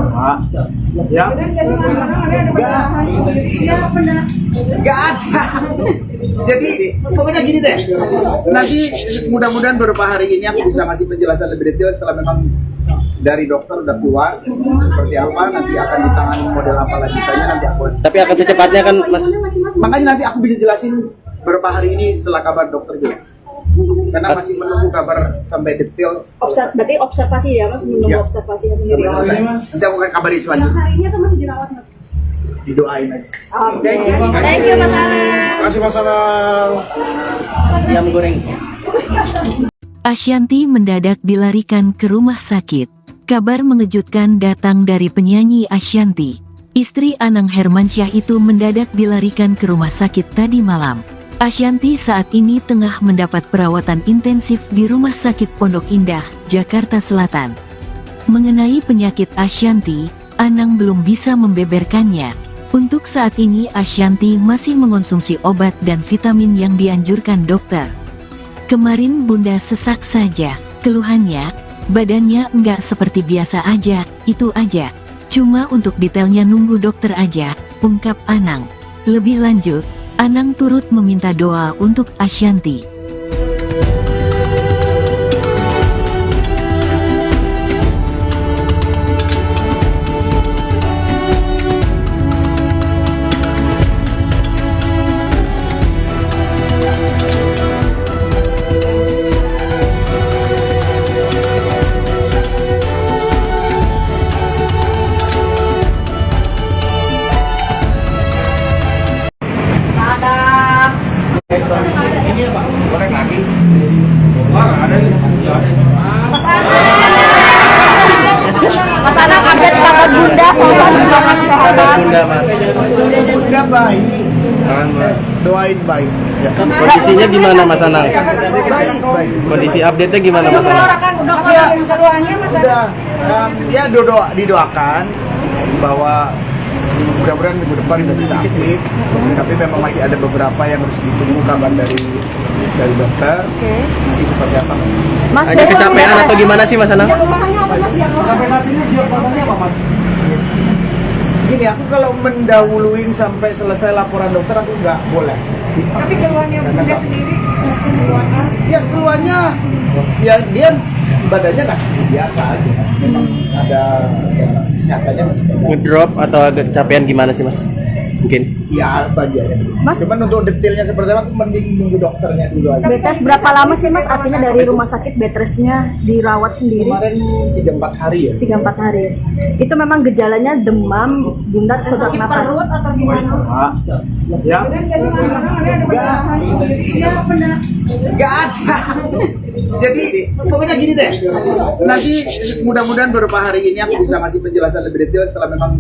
Ya. Iya benar. Nggak ada. Jadi pokoknya gini deh. Nanti mudah-mudahan beberapa hari ini aku bisa ngasih penjelasan lebih detail setelah memang dari dokter udah keluar seperti apa, nanti akan ditangani model apa lanjutannya nanti aku. Tapi akan secepatnya kan Mas? Makanya nanti aku bisa jelasin beberapa hari ini setelah kabar dokter jelas. Karena masih menunggu kabar sampai detail. Berarti observasi ya Mas, menunggu Ya. observasi Sampai selesai. Nanti aku akan kabari selanjutnya. Hari ini atau masih dirawat Mas? Didoain aja. Oke. Thank you Mas Anang. Terima kasih Mas Anang. Ayam goreng. Ashanty mendadak dilarikan ke rumah sakit. Kabar mengejutkan datang dari penyanyi Ashanty. Istri Anang Hermansyah itu mendadak dilarikan ke rumah sakit tadi malam. Ashanty saat ini tengah mendapat perawatan intensif di Rumah Sakit Pondok Indah, Jakarta Selatan. Mengenai penyakit Ashanty, Anang belum bisa membeberkannya. Untuk saat ini Ashanty masih mengonsumsi obat dan vitamin yang dianjurkan dokter. Kemarin Bunda sesak saja, keluhannya. Badannya enggak seperti biasa aja, itu aja. Cuma untuk detailnya nunggu dokter aja, ungkap Anang. Lebih lanjut, Anang turut meminta doa untuk Ashanty. Ini Pak, goreng lagi. Mas Anang update kabar Bunda soal Kabar Bunda Mas. Bunda baik. Doain baik. Ya. Kondisinya gimana Mas Anang? Baik. Kondisi update-nya gimana Mas Anang? Sudah, ya didoakan bahwa mudah-mudahan minggu depan sudah bisa aktif. Tapi memang masih ada beberapa yang harus ditunggu kabar dari dokter. Nanti seperti apa? Mas Hanya kecapean atau gimana sih Mas Anang? Sampai saat ini diagnosanya apa Mas? Gini, aku kalau mendahuluin sampai selesai laporan dokter aku nggak boleh. Tapi keluarnya Bunda sendiri, keluarnya Ya keluarnya, ya dia badannya nggak seperti biasa aja. Memang ada kesehatannya masih bagus. Ngedrop atau agak kecapean gimana sih Mas? Mungkin. Ya bagiannya. Mas? Cuman untuk detailnya seperti apa, aku mending nunggu dokternya dulu aja. bed rest berapa lama sih Mas? Artinya dari rumah sakit bed restnya dirawat sendiri Kemarin 3-4 hari ya. 3-4 hari. Itu memang gejalanya demam, bunda sesak napas. atau gimana? Ya. Nggak ada. Jadi pokoknya gini deh. Nanti mudah-mudahan beberapa hari ini aku bisa ngasih penjelasan lebih detail setelah memang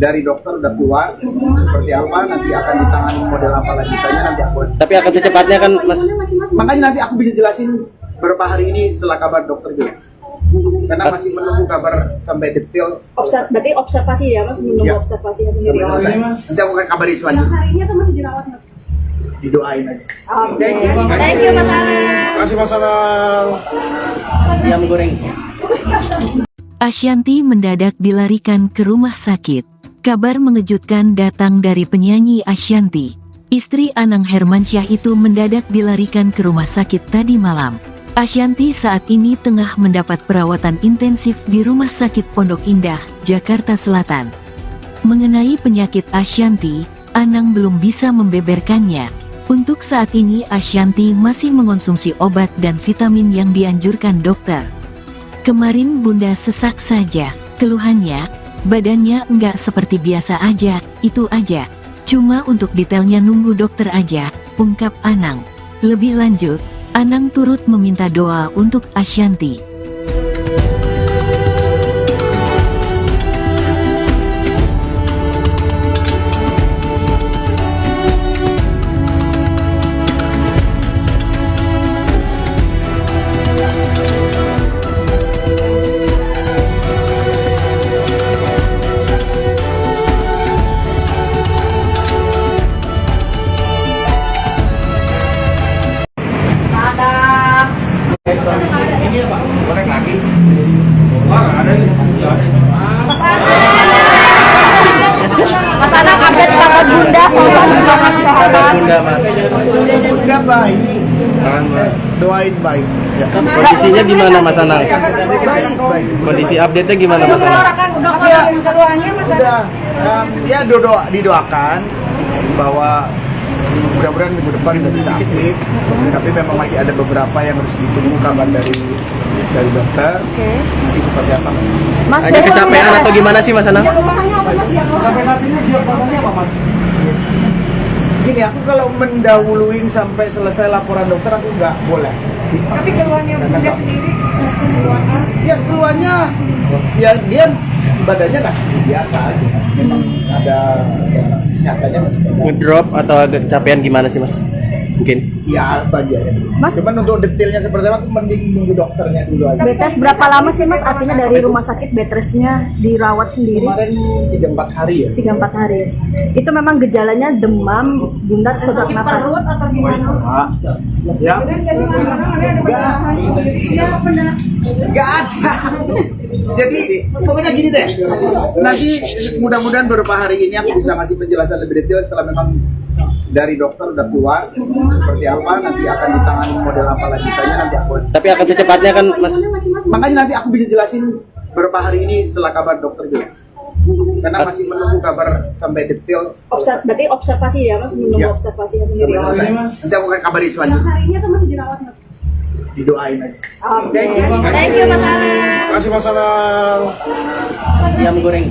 dari dokter udah keluar seperti apa, nanti akan ditangani model apa lanjutannya nanti aku. Tapi akan secepatnya kan Mas. Makanya nanti aku bisa jelasin beberapa hari ini setelah kabar dokter jelas. Karena masih menunggu kabar sampai detail. Berarti observasi ya Mas, menunggu Ya. observasi Sampai sendiri. selesai. Nanti aku akan kabarin selanjutnya. Hari ini atau masih dirawat Mas? Didoain aja. Oke. Thank you Mas Anang. Terima kasih Mas Anang. Ayam goreng. Ashanty mendadak dilarikan ke rumah sakit. Kabar mengejutkan datang dari penyanyi Ashanty. Istri Anang Hermansyah itu mendadak dilarikan ke rumah sakit tadi malam. Ashanty saat ini tengah mendapat perawatan intensif di Rumah Sakit Pondok Indah, Jakarta Selatan. Mengenai penyakit Ashanty, Anang belum bisa membeberkannya. Untuk saat ini Ashanty masih mengonsumsi obat dan vitamin yang dianjurkan dokter. Kemarin Bunda sesak saja, keluhannya. Badannya enggak seperti biasa aja, itu aja. Cuma untuk detailnya nunggu dokter aja, ungkap Anang. Lebih lanjut, Anang turut meminta doa untuk Ashanty. Ini Pak, goreng lagi. Mas Anang update kabar Bunda soal Kabar Bunda Mas. Bunda baik. Doain baik. Ya. Kondisinya gimana Mas Anang? Baik. Kondisi update-nya gimana Mas Anang? Sudah, ya didoakan bahwa mudah-mudahan minggu depan sudah bisa aktif. Tapi memang masih ada beberapa yang harus ditunggu kabar dari dokter. Nanti seperti apa? Mas Hanya kecapean atau gimana sih Mas Anang? Sampai saat ini diagnosanya apa Mas? Gini, aku kalau mendahuluin sampai selesai laporan dokter aku nggak boleh. Tapi keluarnya Bunda sendiri, keluarnya. Ya keluarnya, ya dia badannya nggak seperti biasa aja. Memang ada kesehatannya masih ada. Ngedrop atau agak kecapean gimana sih mas? Mungkin. Ya bagian. Mas- Cuman untuk detailnya seperti apa, aku mending nunggu dokternya dulu aja. Bed rest berapa lama sih mas? Artinya dari rumah sakit bed restnya dirawat sendiri Kemarin 3-4 hari ya. 3-4 hari. Itu memang gejalanya demam, bundar, sesak napas. Atau gimana? Ya. Iya benar. Nggak ada. Jadi pokoknya gini deh. Nanti mudah-mudahan beberapa hari ini aku bisa ngasih penjelasan lebih detail setelah memang dari dokter udah keluar seperti apa, nanti akan ditangani model apa lanjutannya, nanti aku. Tapi akan secepatnya kan mas? Makanya nanti aku bisa jelasin beberapa hari ini setelah kabar dokter jelas. Karena masih menunggu kabar sampai detail. Berarti observasi ya mas, menunggu Ya. observasinya sendiri. Nanti aku akan kabari selanjutnya. Hari ini atau masih dirawat mas? Didoain aja. Oke. Thank you mas Alan. Terima kasih Mas Anang. Ayam goreng.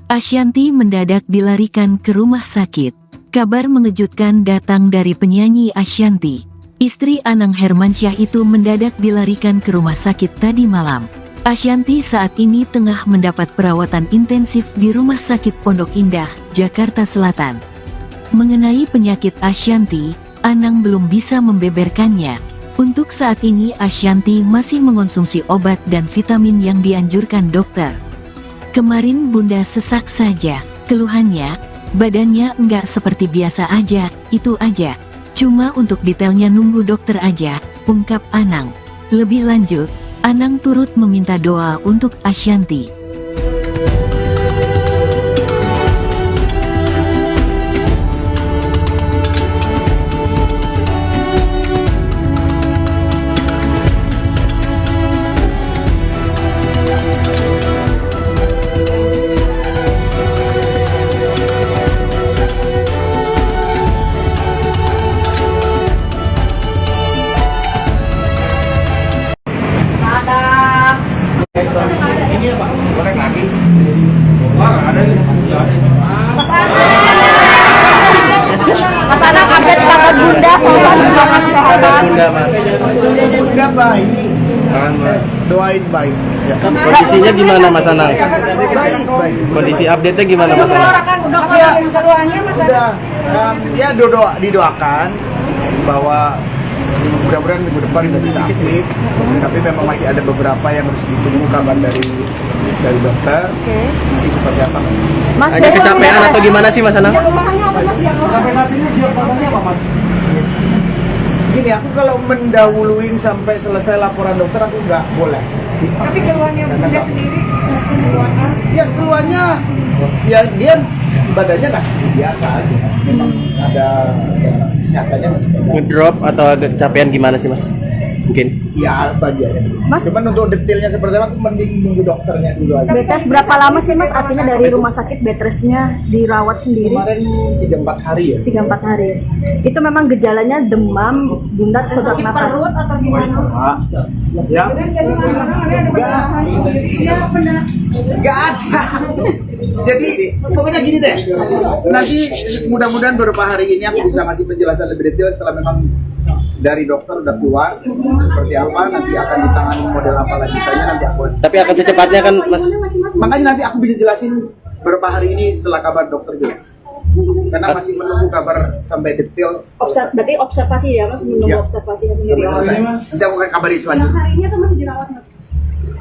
Ashanty mendadak dilarikan ke rumah sakit. Kabar mengejutkan datang dari penyanyi Ashanty. Istri Anang Hermansyah itu mendadak dilarikan ke rumah sakit tadi malam. Ashanty saat ini tengah mendapat perawatan intensif di Rumah Sakit Pondok Indah, Jakarta Selatan. Mengenai penyakit Ashanty, Anang belum bisa membeberkannya. Untuk saat ini Ashanty masih mengonsumsi obat dan vitamin yang dianjurkan dokter. Kemarin Bunda sesak saja, keluhannya, badannya enggak seperti biasa aja, itu aja. Cuma untuk detailnya nunggu dokter aja, ungkap Anang. Lebih lanjut, Anang turut meminta doa untuk Ashanty. Ini apa? Goreng lagi. Mas Anak update kabar Bunda sama perkembangan kesehatan. Bunda mas. Bunda baik. Doain baik. Ya. Kondisinya gimana mas Anang? Baik, baik. Kondisi update-nya gimana mas Anang? Udah keluarnya mas. Sudah ya didoakan bahwa mudah-mudahan minggu depan udah bisa aktif, tapi memang masih ada beberapa yang harus ditunggu kabar dari dokter. Nanti seperti apa? Mas Agak kecapean atau gimana sih mas Anang? Sampai saat ini diagnosanya apa mas? Gini, aku kalau mendahuluin sampai selesai laporan dokter aku nggak boleh. Tapi keluarnya bunda sendiri keluarnya. Ya keluarnya, ya dia badannya nggak seperti biasa aja. Memang ada kesehatannya masih ada. Ngedrop atau agak kecapean gimana sih mas? Mungkin. Ya bagian. Mas- Cuman untuk detailnya seperti apa, aku mending nunggu dokternya dulu aja. bed rest berapa lama sih mas? Artinya dari rumah sakit bed restnya dirawat sendiri Kemarin 3-4 hari ya. 3-4 hari. Itu memang gejalanya demam, bundar, sesak napas. Atau gimana? Ya. Iya benar. Nggak ada. Jadi pokoknya gini deh. Nanti mudah-mudahan beberapa hari ini aku bisa ngasih penjelasan lebih detail setelah memang dari dokter udah keluar seperti apa, nanti akan ditangani model apa lanjutannya, nanti aku. Tapi akan secepatnya kan mas? Makanya nanti aku bisa jelasin beberapa hari ini setelah kabar dokter jelas. Karena masih menunggu kabar sampai detail. Berarti observasi ya mas, menunggu Ya. observasinya sendiri. Nanti aku akan kabari selanjutnya. Hari ini atau masih dirawat mas?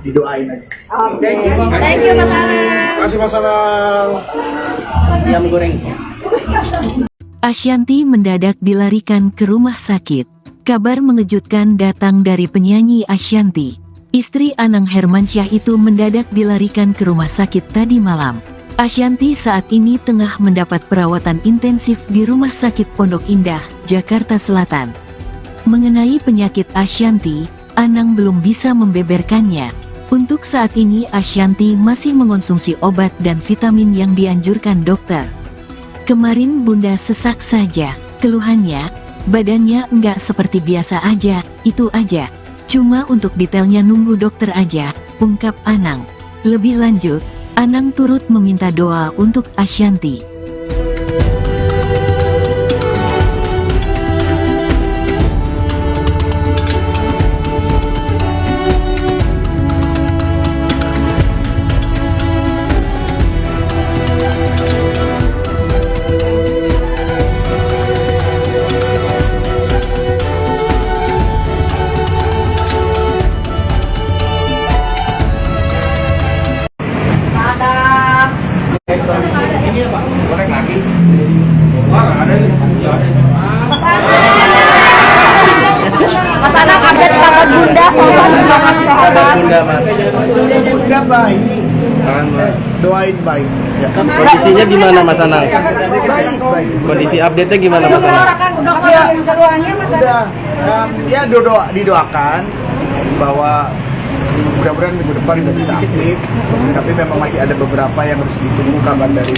Didoain aja. Oke. Thank you mas Alan. Terima kasih Mas Anang. Ayam goreng. Ashanty mendadak dilarikan ke rumah sakit. Kabar mengejutkan datang dari penyanyi Ashanty. Istri Anang Hermansyah itu mendadak dilarikan ke rumah sakit tadi malam. Ashanty saat ini tengah mendapat perawatan intensif di Rumah Sakit Pondok Indah, Jakarta Selatan. Mengenai penyakit Ashanty, Anang belum bisa membeberkannya. Untuk saat ini Ashanty masih mengonsumsi obat dan vitamin yang dianjurkan dokter. Kemarin Bunda sesak saja, keluhannya, badannya enggak seperti biasa aja, itu aja. Cuma untuk detailnya nunggu dokter aja, ungkap Anang. Lebih lanjut, Anang turut meminta doa untuk Ashanty. Udah baik. Doain baik. Ya. Kondisinya gimana Mas Anang? Baik, baik. Kondisi update-nya gimana Mas Anang? Ya, sudah. Ya didoakan bahwa mudah-mudahan minggu depan sudah bisa aktif. Tapi memang masih ada beberapa yang harus ditunggu kabar dari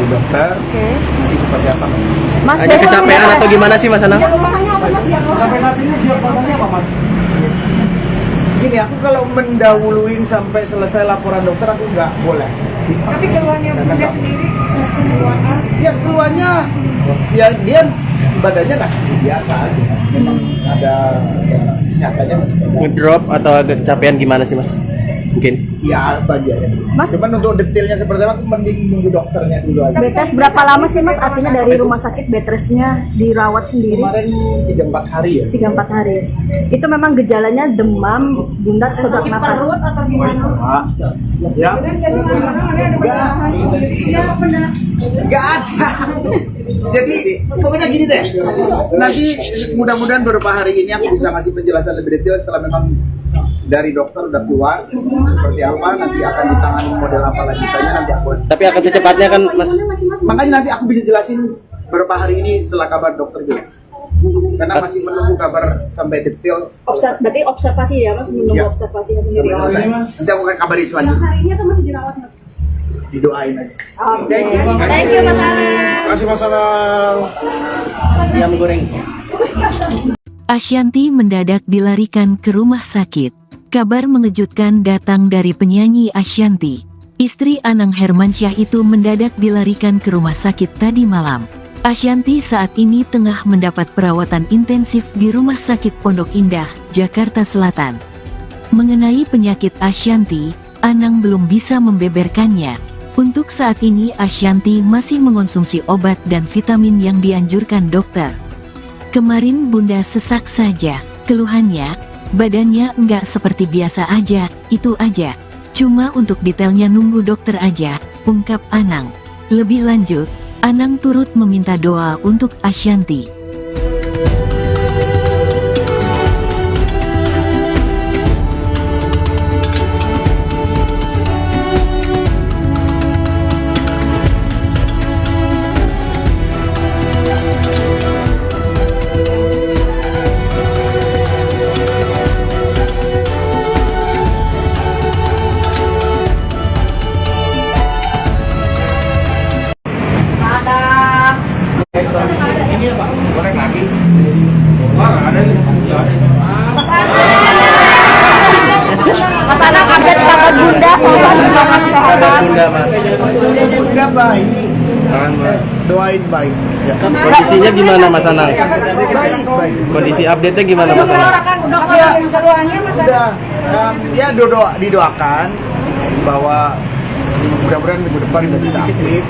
dokter. Nanti seperti apa? Mas Hanya kecapean atau gimana sih Mas Anang? Sampai saat ini diagnosanya apa, Mas? Gini, aku kalau mendahuluin sampai selesai laporan dokter aku nggak boleh. Tapi keluarnya bunda sendiri, keluarnya Ya keluarnya, ya dia badannya nggak seperti biasa aja. Memang ada kesehatannya masih bagus. Ngedrop atau kecapean gimana sih Mas? Mungkin. Ya bagian. Mas? Cuman untuk detailnya seperti apa, aku mending nunggu dokternya dulu aja. bed rest berapa lama sih Mas? Artinya dari rumah sakit bed restnya dirawat sendiri Kemarin 3-4 hari ya. 3-4 hari. Itu memang gejalanya demam, bunda, sesak napas. atau gimana? Ah, ya. Nggak ada. Jadi pokoknya gini deh. Nanti mudah-mudahan beberapa hari ini aku bisa ngasih penjelasan lebih detail setelah memang dari dokter udah keluar seperti apa, nanti akan ditangani model apa lanjutannya nanti aku. Tapi akan secepatnya kan Mas? Makanya nanti aku bisa jelasin beberapa hari ini setelah kabar dokter jelas. Karena masih menunggu kabar sampai detail. Berarti observasi ya Mas, menunggu Ya. observasi Sampai selesai. Nanti aku akan kabarin selanjutnya. Hari ini atau masih dirawat? Didoain aja. Oke. Thank you Mas Anang. Terima kasih Mas Anang. Ayam goreng. Ashanty mendadak dilarikan ke rumah sakit. Kabar mengejutkan datang dari penyanyi Ashanty. Istri Anang Hermansyah itu mendadak dilarikan ke rumah sakit tadi malam. Ashanty saat ini tengah mendapat perawatan intensif di Rumah Sakit Pondok Indah, Jakarta Selatan. Mengenai penyakit Ashanty, Anang belum bisa membeberkannya. Untuk saat ini Ashanty masih mengonsumsi obat dan vitamin yang dianjurkan dokter. Kemarin bunda sesak saja, keluhannya, badannya enggak seperti biasa aja, itu aja. Cuma untuk detailnya nunggu dokter aja, ungkap Anang. Lebih lanjut, Anang turut meminta doa untuk Ashanty. Ini apa? Goreng lagi. Mas Anang update kabar bunda soal Kabar kesehatan. bunda Mas. Udah baik. Doain baik. Ya. Kondisinya gimana Mas Anang? Baik, baik. Kondisi update-nya gimana Mas Anang? Ya, sudah. Ya didoakan bahwa mudah-mudahan minggu depan sudah bisa aktif.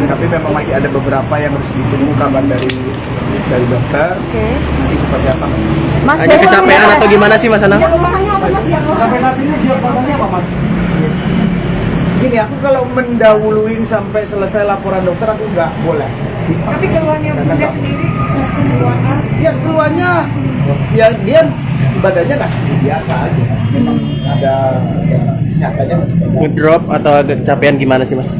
Tapi memang masih ada beberapa yang harus ditunggu kabar dari dokter. Nanti seperti apa? Mas Hanya kecapean atau gimana sih Mas Anang? Sampai saat ini diagnosanya apa, Mas? Gini, aku kalau mendahuluin sampai selesai laporan dokter aku nggak boleh. Tapi keluarnya bunda sendiri, keluarnya Ya keluarnya, ya dia badannya nggak seperti biasa aja. Memang ada kesehatannya masih bagus. Ngedrop atau kecapean gimana sih Mas?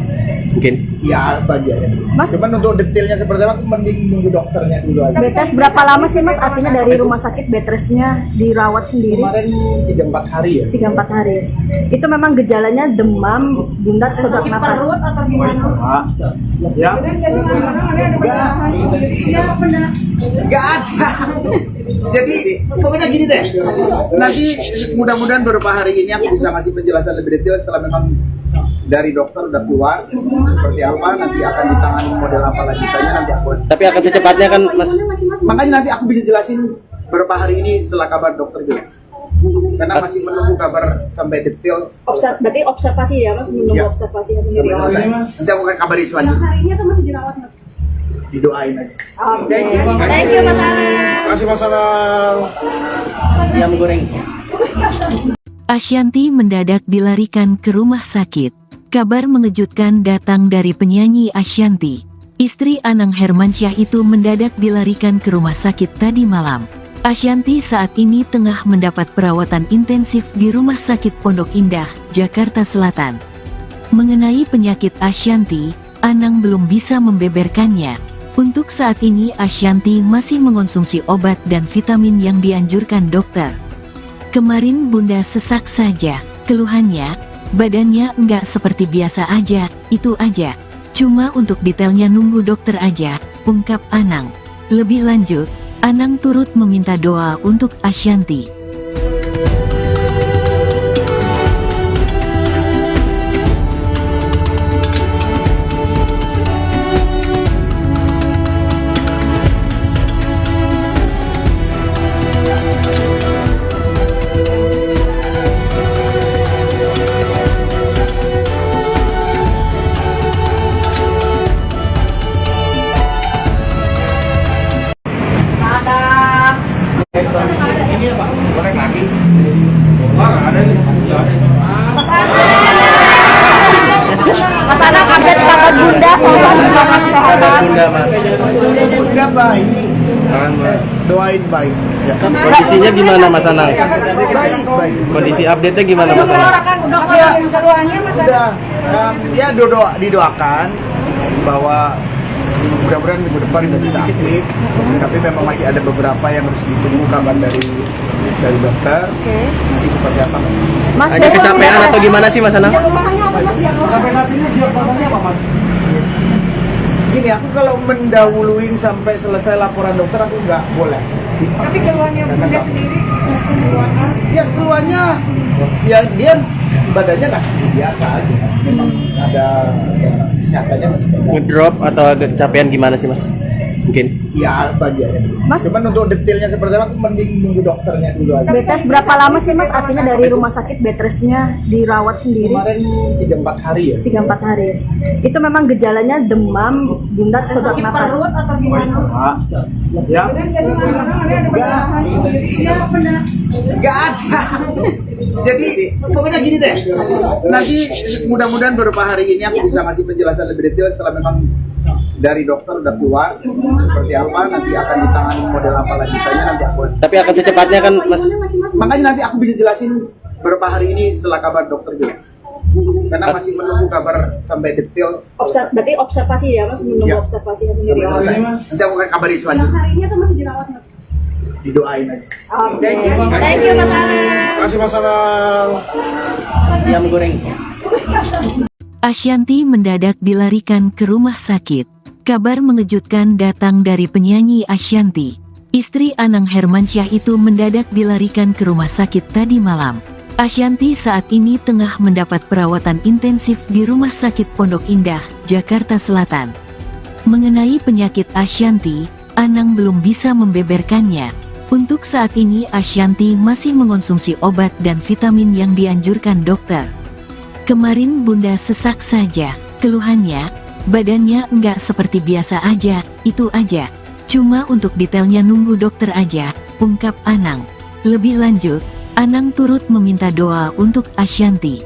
Mungkin. Ya bagian. Mas? Cuman untuk detailnya seperti apa, aku mending nunggu dokternya dulu aja. bed rest berapa lama sih Mas? Artinya dari rumah sakit bed restnya dirawat sendiri Kemarin 3-4 hari ya. 3-4 hari. Itu memang gejalanya demam, bunda, sesak napas. atau gimana? Ah, ya. Nggak ada. Jadi pokoknya gini deh. Nanti mudah-mudahan beberapa hari ini aku bisa ngasih penjelasan lebih detail setelah memang dari dokter udah keluar seperti apa, nanti akan ditangani model apa lanjutannya nanti aku. Tapi akan secepatnya kan Mas? Makanya nanti aku bisa jelasin beberapa hari ini setelah kabar dokter jelas. Karena masih menunggu kabar sampai detail. Berarti observasi ya Mas, menunggu Ya. observasi Sampai selesai. Nanti aku akan kabarin selanjutnya. Hari ini atau masih dirawat? Didoain aja. Oke. Thank you Mas Anang. Terima kasih Mas Anang. Ayam goreng. Ashanty mendadak dilarikan ke rumah sakit. Kabar mengejutkan datang dari penyanyi Ashanty. Istri Anang Hermansyah itu mendadak dilarikan ke rumah sakit tadi malam. Asyanti saat ini tengah mendapat perawatan intensif di Rumah Sakit Pondok Indah, Jakarta Selatan. Mengenai penyakit Asyanti, Anang belum bisa membeberkannya. Untuk saat ini Asyanti masih mengonsumsi obat dan vitamin yang dianjurkan dokter. Kemarin Bunda sesak saja, keluhannya, badannya enggak seperti biasa aja, itu aja. Cuma untuk detailnya nunggu dokter aja, ungkap Anang. Lebih lanjut, Anang turut meminta doa untuk Asyanti. Ini apa? Goreng lagi. Mas Anang update kabar Bunda soal kesehatan. Bunda mas, Bunda baik. Doain baik. Ya. kondisinya gimana Mas Anang? Baik, baik. Kondisi update-nya gimana Mas Anang? Ya, sudah. Ya didoakan bahwa mudah-mudahan minggu depan sudah bisa aktif. Tapi memang masih ada beberapa yang harus ditunggu kabar dari dokter. Nanti seperti apa? Mas Hanya kecapean atau gimana sih Mas Anang? Sampai saat ini diagnosanya apa Mas? Gini, aku kalau mendahuluin sampai selesai laporan dokter aku nggak boleh. Tapi keluarnya Bunda sendiri, keluarnya Ya keluarnya, ya dia badannya nggak seperti biasa aja. Memang ada kesehatannya masih bagus. Ngedrop atau agak kecapean gimana sih Mas? Mungkin. Ya bagiannya. Mas, cuman untuk detailnya seperti apa, aku mending nunggu dokternya dulu aja. betes berapa lama sih Mas? Artinya dari rumah sakit bedrestnya dirawat sendiri? Kemarin 3-4 hari ya. 3-4 hari. Itu memang gejalanya demam, Bunda sesak napas. atau gimana? Ya. Nggak ada. Jadi pokoknya gini deh. Nanti mudah-mudahan beberapa hari ini aku bisa ngasih penjelasan lebih detail setelah memang dari dokter udah keluar seperti apa, nanti akan ditangani model apa lanjutannya nanti aku. Tapi akan secepatnya kan Mas? Makanya nanti aku bisa jelasin beberapa hari ini setelah kabar dokter jelas. Karena masih menunggu kabar sampai detail. Berarti observasi ya Mas, menunggu Ya. observasi Sampai selesai. Nanti aku akan kabari selanjutnya. Hari ini atau masih dirawat Mas? Didoain aja. Oke. Thank you Mas Anang. Terima kasih Mas Anang. Ayam goreng. Asyanti mendadak dilarikan ke rumah sakit. Kabar mengejutkan datang dari penyanyi Asyanti. Istri Anang Hermansyah itu mendadak dilarikan ke rumah sakit tadi malam. Asyanti saat ini tengah mendapat perawatan intensif di Rumah Sakit Pondok Indah, Jakarta Selatan. Mengenai penyakit Asyanti, Anang belum bisa membeberkannya. Untuk saat ini Asyanti masih mengonsumsi obat dan vitamin yang dianjurkan dokter. Kemarin Bunda sesak saja, keluhannya, badannya enggak seperti biasa aja, itu aja. Cuma untuk detailnya nunggu dokter aja, ungkap Anang. Lebih lanjut, Anang turut meminta doa untuk Asyanti.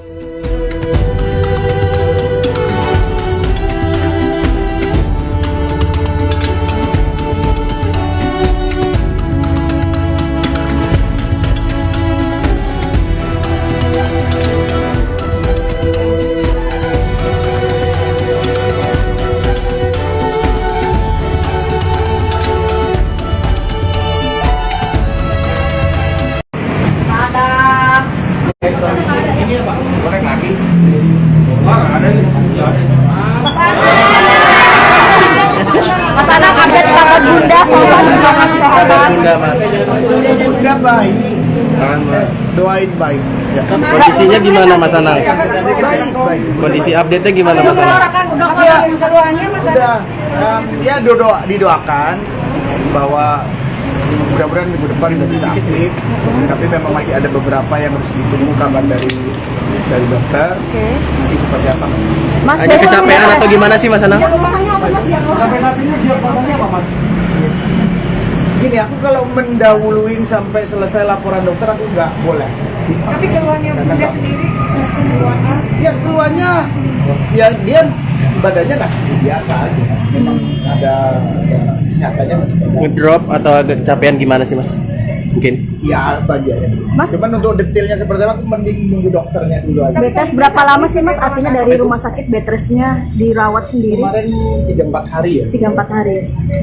Ini apa? Goreng lagi. Mas Anang update kabar Bunda soal kesehatan. Bunda mas, Bunda baik. Doain baik. Ya. kondisinya gimana Mas Anang? Baik, baik. Kondisi update-nya gimana Mas Anang? Ya, sudah. Ya didoakan bahwa mudah-mudahan minggu depan sudah bisa aktif. Tapi memang masih ada beberapa yang harus ditunggu kabar dari dokter. Nanti seperti apa? Mas, Hanya kecapean atau gimana sih Mas Anang? Sampai saat ini diagnosanya apa Mas? Gini, aku kalau mendahuluin sampai selesai laporan dokter aku nggak boleh. Tapi keluarnya Bunda sendiri, keluarnya Ya keluarnya, ya dia badannya nggak seperti biasa aja. Memang ada kesehatannya masih bagus. Ngedrop atau agak kecapean gimana sih Mas? Mungkin. Ya bagian. Mas- Cuman untuk detailnya seperti apa, aku mending nunggu dokternya dulu aja. Bed rest berapa lama sih Mas? Artinya dari rumah sakit bed restnya dirawat sendiri Kemarin 3-4 hari ya. 3-4 hari.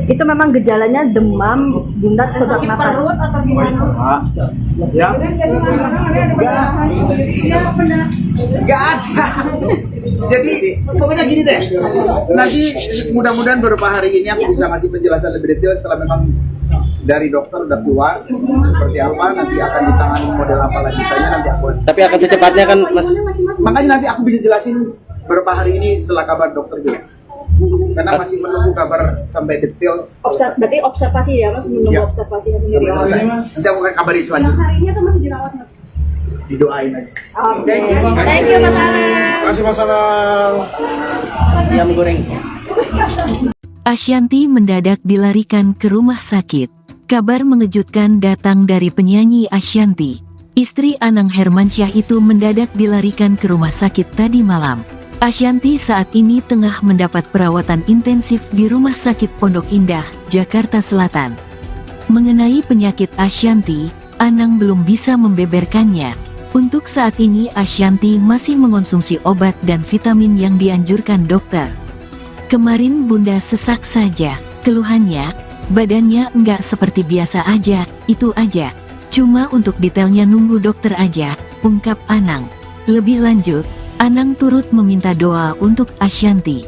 Itu memang gejalanya demam, bundar, sesak napas. atau gimana? Ah, ya. Enggak ada. Jadi pokoknya gini deh. Nanti mudah-mudahan beberapa hari ini aku bisa ngasih penjelasan lebih detail setelah memang dari dokter udah keluar seperti apa, nanti akan ditangani model apa lanjutannya, nanti aku. Tapi akan secepatnya kan Mas. Makanya nanti aku bisa jelasin beberapa hari ini setelah kabar dokter jelas. Karena masih menunggu kabar sampai detail. Berarti observasi ya Mas, menunggu Ya. observasi Sampai selesai. Nanti aku akan kabari selanjutnya. Hari ini atau masih dirawat? Didoain aja. Oke. Thank you Mas Anang. Terima kasih Mas Anang. Ayam goreng. Ashanty mendadak dilarikan ke rumah sakit. Kabar mengejutkan datang dari penyanyi Ashanty. Istri Anang Hermansyah itu mendadak dilarikan ke rumah sakit tadi malam. Ashanty saat ini tengah mendapat perawatan intensif di Rumah Sakit Pondok Indah, Jakarta Selatan. Mengenai penyakit Ashanty, Anang belum bisa membeberkannya. Untuk saat ini Ashanty masih mengonsumsi obat dan vitamin yang dianjurkan dokter. Kemarin Bunda sesak saja, keluhannya. Badannya enggak seperti biasa aja, itu aja. Cuma untuk detailnya nunggu dokter aja, ungkap Anang. Lebih lanjut, Anang turut meminta doa untuk Ashanty.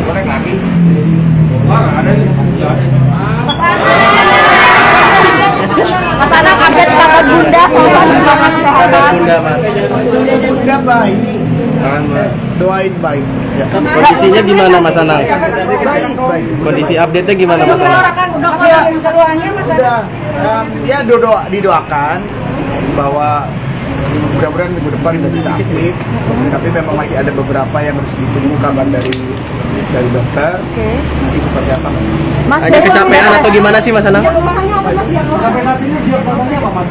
Goreng lagi. Mas Anang update kabar Bunda soal Kabar kesehatan. Bunda Mas. Udah baik. Doain baik. Ya. Kondisinya gimana Mas Anang? Baik, baik. Kondisi update-nya gimana Mas Anang? Ya, sudah. Ya didoakan bahwa mudah-mudahan minggu depan sudah bisa aktif. Tapi memang masih ada beberapa yang harus ditunggu kabar dari dokter. Nanti seperti apa? Mas Hanya kecapean atau gimana sih Mas Anang? Sampai saat ini diagnosanya apa Mas?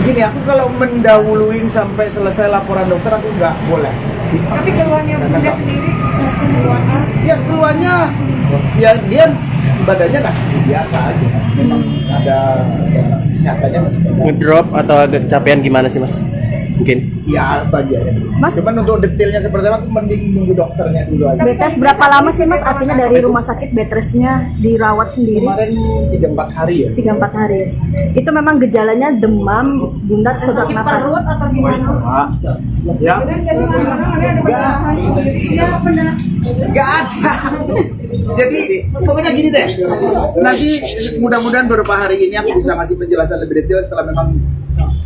Gini, aku kalau mendahuluin sampai selesai laporan dokter aku nggak boleh. Tapi keluarnya Bunda sendiri, keluarnya. Ya keluarnya, ya dia badannya nggak seperti biasa aja. Memang ada kesehatannya masih ada. Ngedrop atau agak kecapean gimana sih Mas? Mungkin. Ya bagian. Mas- Cuman untuk detailnya seperti apa, aku mending nunggu dokternya dulu aja. bed rest berapa lama sih Mas? Artinya dari rumah sakit bed restnya dirawat sendiri Kemarin 3-4 hari ya. 3-4 hari. Itu memang gejalanya demam, bundar, sesak napas. atau gimana? Ah, ya. Enggak ada. Jadi pokoknya gini deh. Nanti mudah-mudahan beberapa hari ini aku bisa ngasih penjelasan lebih detail setelah memang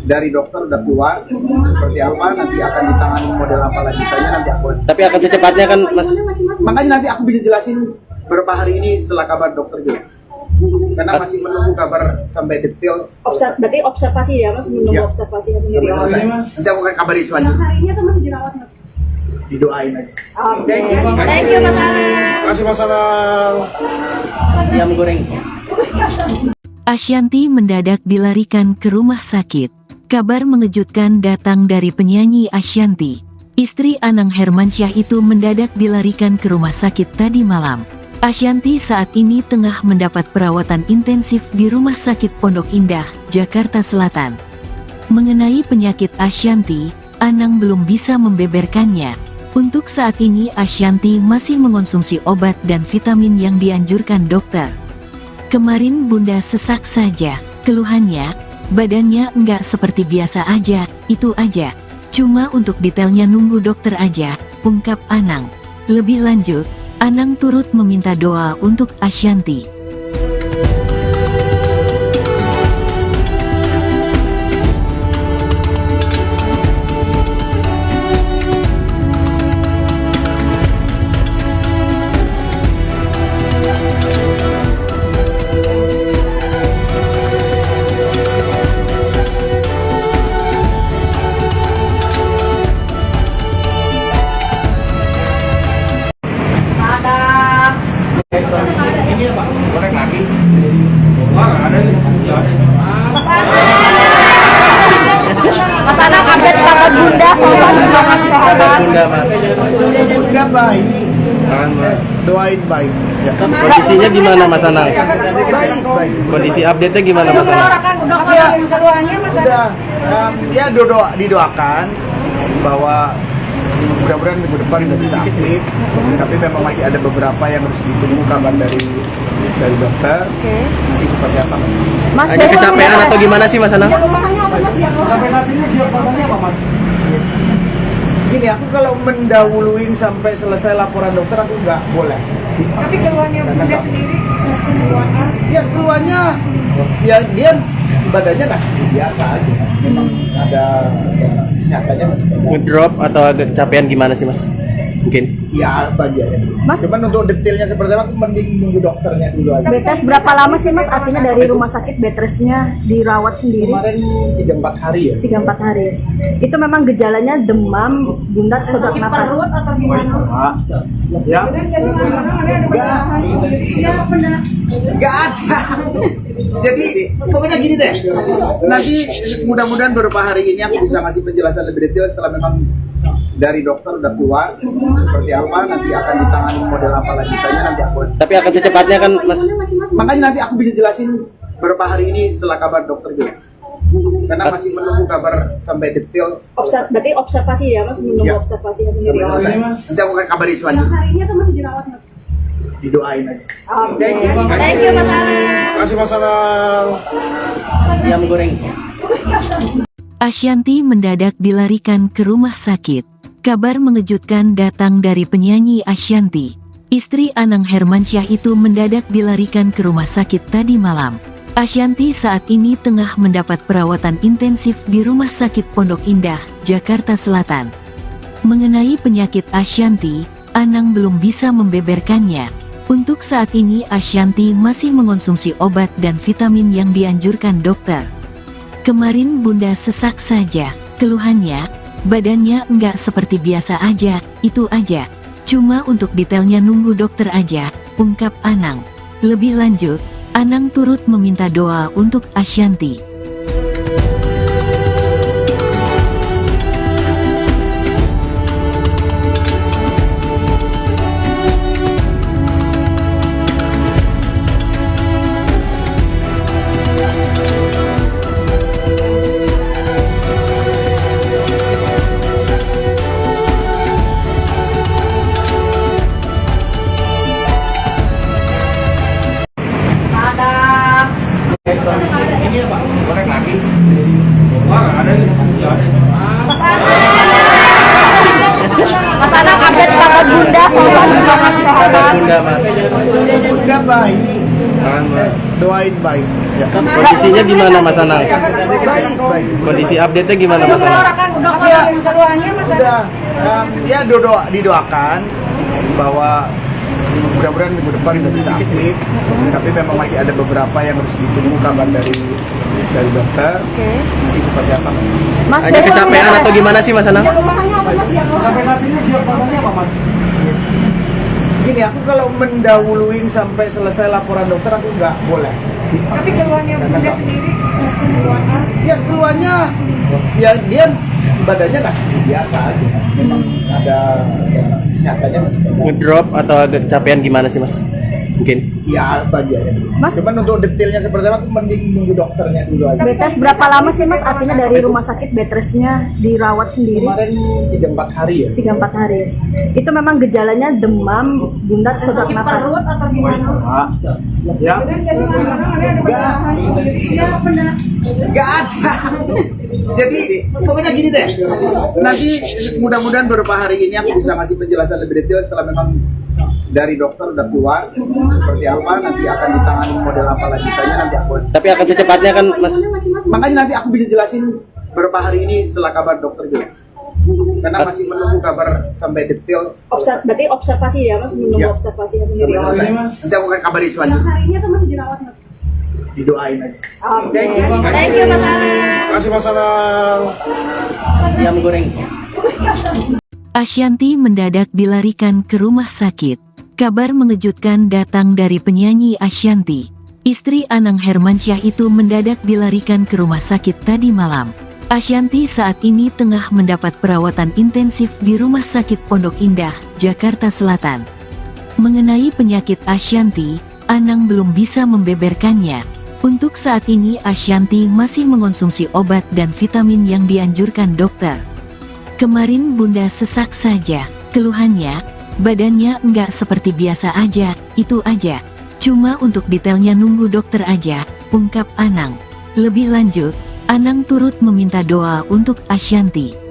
dari dokter udah keluar seperti apa, nanti akan ditangani model apa lanjutannya, nanti aku. Tapi akan secepatnya kan Mas. Makanya nanti aku bisa jelasin beberapa hari ini setelah kabar dokter jelas. Karena masih menunggu kabar sampai detail. Berarti observasi ya Mas, menunggu Ya. observasi Sampai selesai. Nanti aku akan kabari selanjutnya. Hari ini atau masih dirawat? Didoain aja. Oke. Thank you Mas Anang. Terima kasih Mas Anang. Ayam goreng. Ashanty mendadak dilarikan ke rumah sakit. Kabar mengejutkan datang dari penyanyi Ashanty. Istri Anang Hermansyah itu mendadak dilarikan ke rumah sakit tadi malam. Ashanty saat ini tengah mendapat perawatan intensif di Rumah Sakit Pondok Indah, Jakarta Selatan. Mengenai penyakit Ashanty, Anang belum bisa membeberkannya. Untuk saat ini Ashanty masih mengonsumsi obat dan vitamin yang dianjurkan dokter. Kemarin Bunda sesak saja, keluhannya. Badannya enggak seperti biasa aja, itu aja. Cuma untuk detailnya nunggu dokter aja, ungkap Anang. Lebih lanjut, Anang turut meminta doa untuk Ashanty. Mas Anang update kabar Bunda soal gimana Kabar kesehatan? Bunda mas. Bunda baik, doain baik. Ya. Kondisinya gimana Mas Anang? Baik, baik. Kondisi update-nya gimana Mas Anang? Udah keluarnya Mas Sudah, ya didoakan bahwa mudah-mudahan minggu depan udah bisa aktif. Tapi memang masih ada beberapa yang harus ditunggu kabar dari dokter. Nanti seperti apa? Mas Hanya kecapean atau gimana sih Mas Anang? Sampai saat ini diagnosanya apa, Mas? Gini, aku kalau mendahuluin sampai selesai laporan dokter aku nggak boleh. Tapi keluarnya Bunda sendiri keluarnya Ya keluarnya, ya dia badannya nggak seperti biasa aja. Memang ada kesehatannya masih ada. Ngedrop atau agak kecapean gimana sih Mas? Mungkin. Ya bagian. Mas- Cuman untuk detailnya seperti apa, aku mending nunggu dokternya dulu aja. Betes berapa lama sih Mas artinya dari rumah sakit bed restnya dirawat sendiri? Kemarin 3-4 hari ya. 3-4 hari. Itu memang gejalanya demam, Bunda sesak napas. atau gimana? Ah, ya. Nggak ada. Jadi pokoknya gini deh. Nanti mudah-mudahan beberapa hari ini aku bisa ngasih penjelasan lebih detail setelah memang dari dokter udah keluar seperti apa, nanti akan ditangani model apa lanjutannya nanti aku. Tapi akan secepatnya kan Mas. Makanya nanti aku bisa jelasin beberapa hari ini setelah kabar dokter jelas. Karena masih menunggu kabar sampai detail. Berarti observasi ya Mas, menunggu Ya. observasi Sampai sendiri. selesai. Nanti aku akan kabarin selanjutnya. Hari ini atau masih dirawat? Didoain aja. Oke. Thank you Mas Anang. Terima kasih Mas Anang. Ayam goreng. Ashanty mendadak dilarikan ke rumah sakit. Kabar mengejutkan datang dari penyanyi Ashanty. Istri Anang Hermansyah itu mendadak dilarikan ke rumah sakit tadi malam. Ashanty saat ini tengah mendapat perawatan intensif di Rumah Sakit Pondok Indah, Jakarta Selatan. Mengenai penyakit Ashanty, Anang belum bisa membeberkannya. Untuk saat ini Ashanty masih mengonsumsi obat dan vitamin yang dianjurkan dokter. Kemarin Bunda sesak saja, keluhannya, badannya enggak seperti biasa aja, itu aja. Cuma untuk detailnya nunggu dokter aja, ungkap Anang. Lebih lanjut, Anang turut meminta doa untuk Ashanty. Ini apa? Goreng lagi. Mas Anang update kabar Bunda soal gimana Kabar kesehatan? Bunda mas. Bunda baik, doain baik. Ya. Kondisinya gimana Mas Anang? Baik, baik. Kondisi update-nya gimana Mas Anang? Udah keluarnya Mas Sudah, ya didoakan bahwa mudah-mudahan minggu depan udah bisa aktif. Tapi memang masih ada beberapa yang harus ditunggu kabar dari dokter. Nanti seperti apa? Mas Hanya kecapean atau gimana sih Mas Anang? Sampai saat ini diagnosanya apa, Mas? Gini, aku kalau mendahuluin sampai selesai laporan dokter aku nggak boleh. Tapi keluarnya Bunda sendiri keluarnya Ya keluarnya, ya dia badannya nggak seperti biasa aja. Memang ada kesehatannya masih ada. Ngedrop atau agak kecapean gimana sih Mas? Mungkin. Ya bagian. Mas- Cuman untuk detailnya seperti apa, aku mending nunggu dokternya dulu aja. Betes berapa lama sih Mas artinya dari rumah sakit bed restnya dirawat sendiri? Kemarin 3-4 hari ya. 3-4 hari. Itu memang gejalanya demam, Bunda sesak napas. atau gimana? Ah, ya. Nggak ada. Jadi pokoknya gini deh. Nanti mudah-mudahan beberapa hari ini aku bisa ngasih penjelasan lebih detail setelah memang dari dokter udah keluar seperti apa, nanti akan ditangani model apa lanjutannya nanti aku. Tapi akan secepatnya kan Mas. Makanya nanti aku bisa jelasin beberapa hari ini setelah kabar dokter jelas. Karena masih menunggu kabar sampai detail. Berarti observasi ya Mas, menunggu Ya. observasi Sampai sendiri. selesai. Nanti aku akan kabarin selanjutnya. Hari ini atau masih dirawat? Didoain aja. Oke. Thank you Mas Anang. Terima kasih Mas Anang. Ayam goreng. Ashanty mendadak dilarikan ke rumah sakit. Kabar mengejutkan datang dari penyanyi Ashanty. Istri Anang Hermansyah itu mendadak dilarikan ke rumah sakit tadi malam. Asyanti saat ini tengah mendapat perawatan intensif di Rumah Sakit Pondok Indah, Jakarta Selatan. Mengenai penyakit Asyanti, Anang belum bisa membeberkannya. Untuk saat ini Asyanti masih mengonsumsi obat dan vitamin yang dianjurkan dokter. Kemarin Bunda sesak saja, keluhannya, badannya enggak seperti biasa aja, itu aja. Cuma untuk detailnya nunggu dokter aja, ungkap Anang. Lebih lanjut, Anang turut meminta doa untuk Asyanti.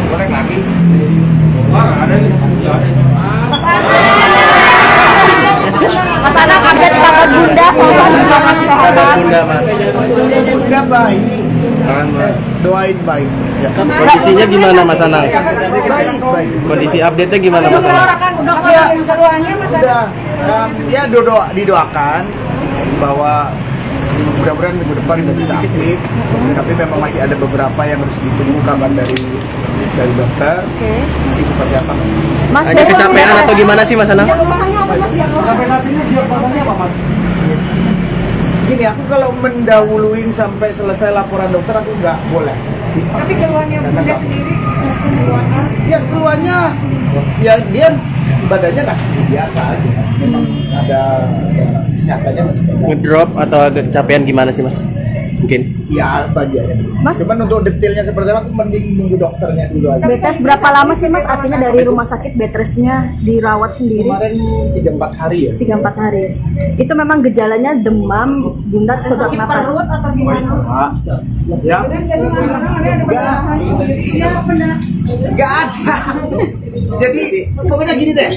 Goreng lagi. Mas Anang update kabar Bunda soal Kabar Bunda Mas. Bunda baik. Doain baik. Ya. Kondisinya gimana Mas Anang? Baik. Kondisi update-nya gimana Mas Anang? Ya, sudah. Ya didoakan bahwa mudah-mudahan minggu depan sudah bisa aktif. Tapi memang masih ada beberapa yang harus ditunggu kabar dari dokter. Nanti seperti apa? Mas Hanya kecapean atau gimana sih Mas Anang? Sampai saat ini diagnosannya apa Mas? Gini, aku kalau mendahuluin sampai selesai laporan dokter aku nggak boleh. Tapi keluarnya Bunda sendiri, keluarnya Ya keluarnya, ya dia badannya nggak seperti biasa aja. Memang ada kesehatannya masih bagus. Ngedrop atau agak kecapean gimana sih Mas? Mungkin. Ya bagian. Mas? Cuman untuk detailnya seperti apa, aku mending nunggu dokternya dulu aja. bed rest berapa lama sih Mas? Artinya dari rumah sakit bed restnya dirawat sendiri Kemarin 3-4 hari ya. 3-4 hari. Itu memang gejalanya demam, Bunda sesak napas. atau gimana? Ya. Nggak ada. Jadi pokoknya gini deh.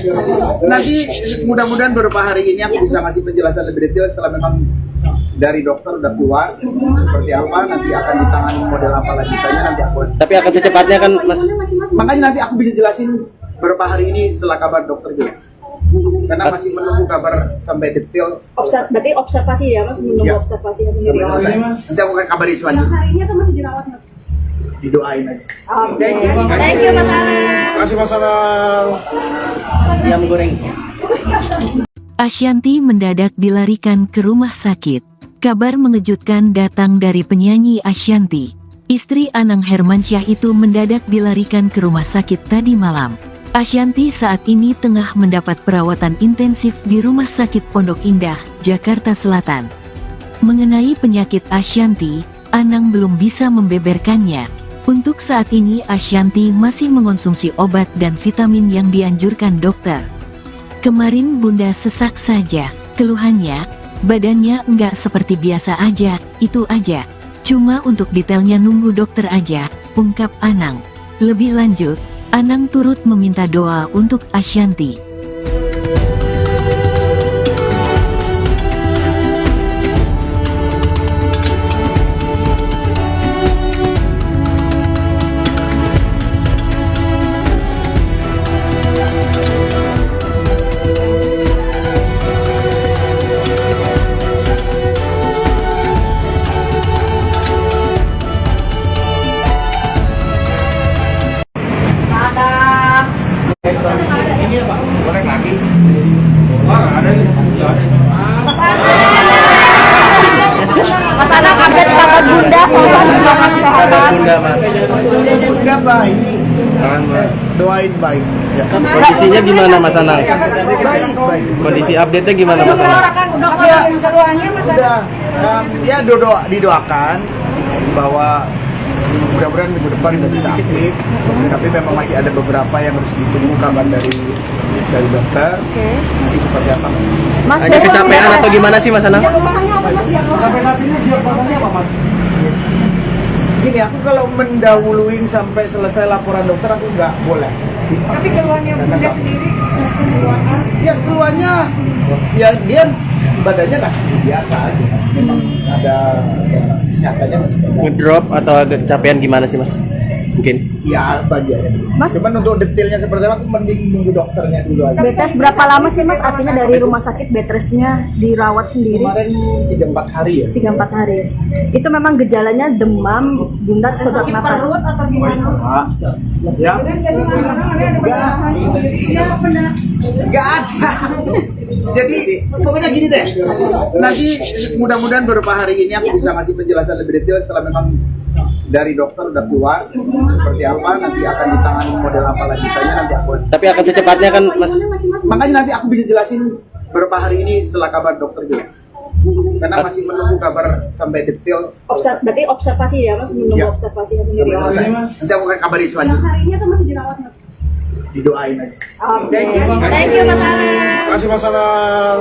Nanti mudah-mudahan beberapa hari ini aku bisa ngasih penjelasan lebih detail setelah memang dari dokter udah keluar seperti apa, nanti akan ditangani model apa lanjutannya nanti aku. Tapi akan secepatnya kan Mas? Makanya nanti aku bisa jelasin beberapa hari ini setelah kabar dokter jelas. Karena masih menunggu kabar sampai detail. Berarti observasi ya Mas, menunggu Ya. observasi Sampai selesai. Nanti aku akan kabarin selanjutnya. Hari ini atau masih dirawat? Didoain aja. Oke. Thank you Mas Anang. Terima kasih Mas Anang. Ayam goreng. Asyanti mendadak dilarikan ke rumah sakit. Kabar mengejutkan datang dari penyanyi Asyanti. Istri Anang Hermansyah itu mendadak dilarikan ke rumah sakit tadi malam. Asyanti saat ini tengah mendapat perawatan intensif di Rumah Sakit Pondok Indah, Jakarta Selatan. Mengenai penyakit Asyanti, Anang belum bisa membeberkannya. Untuk saat ini Asyanti masih mengonsumsi obat dan vitamin yang dianjurkan dokter. Kemarin Bunda sesak saja, keluhannya, badannya enggak seperti biasa aja, itu aja. Cuma untuk detailnya nunggu dokter aja, ungkap Anang. Lebih lanjut, Anang turut meminta doa untuk Asyanti. Goreng lagi. Mas Anang update kabar Bunda soal Kabar Bunda Mas. Bunda baik. Doain baik. Ya. Kondisinya gimana Mas Anang? Baik. Kondisi update-nya gimana Mas Anang? Ya, sudah. Ya didoakan bahwa mudah-mudahan minggu depan sudah bisa aktif. Tapi memang masih ada beberapa yang harus ditunggu kabar dari dokter. Nanti seperti apa? Mas Hanya kecapean atau gimana sih Mas Anang? Sampai saat ini diagnosannya apa Mas? Gini, aku kalau mendahuluin sampai selesai laporan dokter aku nggak boleh. Tapi keluarnya Bunda sendiri, keluarnya. Ya keluarnya, ya dia badannya nggak seperti biasa aja. Memang ada kesehatannya masih ada. Ngedrop atau agak kecapean gimana sih mas? Mungkin. Ya bagian. Mas- Cuman untuk detailnya seperti apa, aku mending nunggu dokternya dulu aja. Bed rest berapa lama sih Mas? Artinya dari rumah sakit bed restnya dirawat sendiri Kemarin 3-4 hari ya. 3-4 hari. Itu memang gejalanya demam, bundar, sesak napas. Atau gimana? Ah, ya. Nggak ada. Jadi pokoknya gini deh. Nanti mudah-mudahan beberapa hari ini aku bisa ngasih penjelasan lebih detail setelah memang dari dokter udah keluar seperti apa, nanti akan ditangani model apa lanjutannya nanti aku. Tapi akan secepatnya kan mas? Makanya nanti aku bisa jelasin beberapa hari ini setelah kabar dokter jelas. Karena masih menunggu kabar sampai detail. Berarti observasi ya Mas, menunggu Ya. observasi Sampai selesai. Nanti aku akan kabarin selanjutnya. Hari ini atau masih dirawat? Didoain aja. Oke. Thank you Mas Alan. Terima kasih Mas Anang.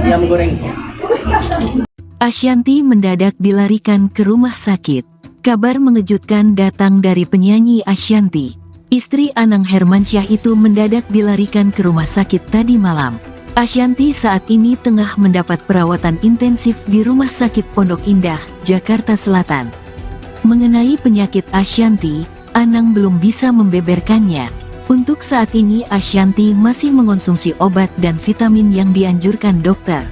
Ayam goreng. Ashanty mendadak dilarikan ke rumah sakit. Kabar mengejutkan datang dari penyanyi Ashanty. Istri Anang Hermansyah itu mendadak dilarikan ke rumah sakit tadi malam. Ashanty saat ini tengah mendapat perawatan intensif di Rumah Sakit Pondok Indah, Jakarta Selatan. Mengenai penyakit Ashanty, Anang belum bisa membeberkannya. Untuk saat ini Ashanty masih mengonsumsi obat dan vitamin yang dianjurkan dokter.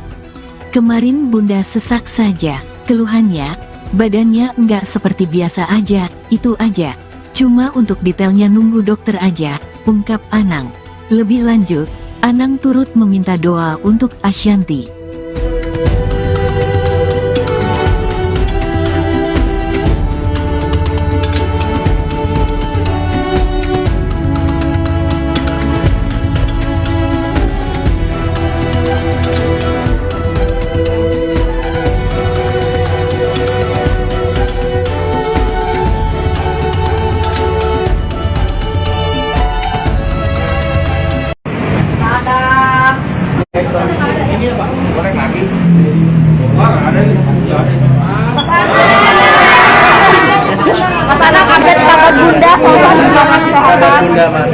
Kemarin Bunda sesak saja, keluhannya, badannya enggak seperti biasa aja, itu aja. Cuma untuk detailnya nunggu dokter aja, ungkap Anang. Lebih lanjut, Anang turut meminta doa untuk Ashanty. Ini Pak, goreng lagi. Mas Alan update kabar Bunda sama Kabar kesehatan. bunda mas.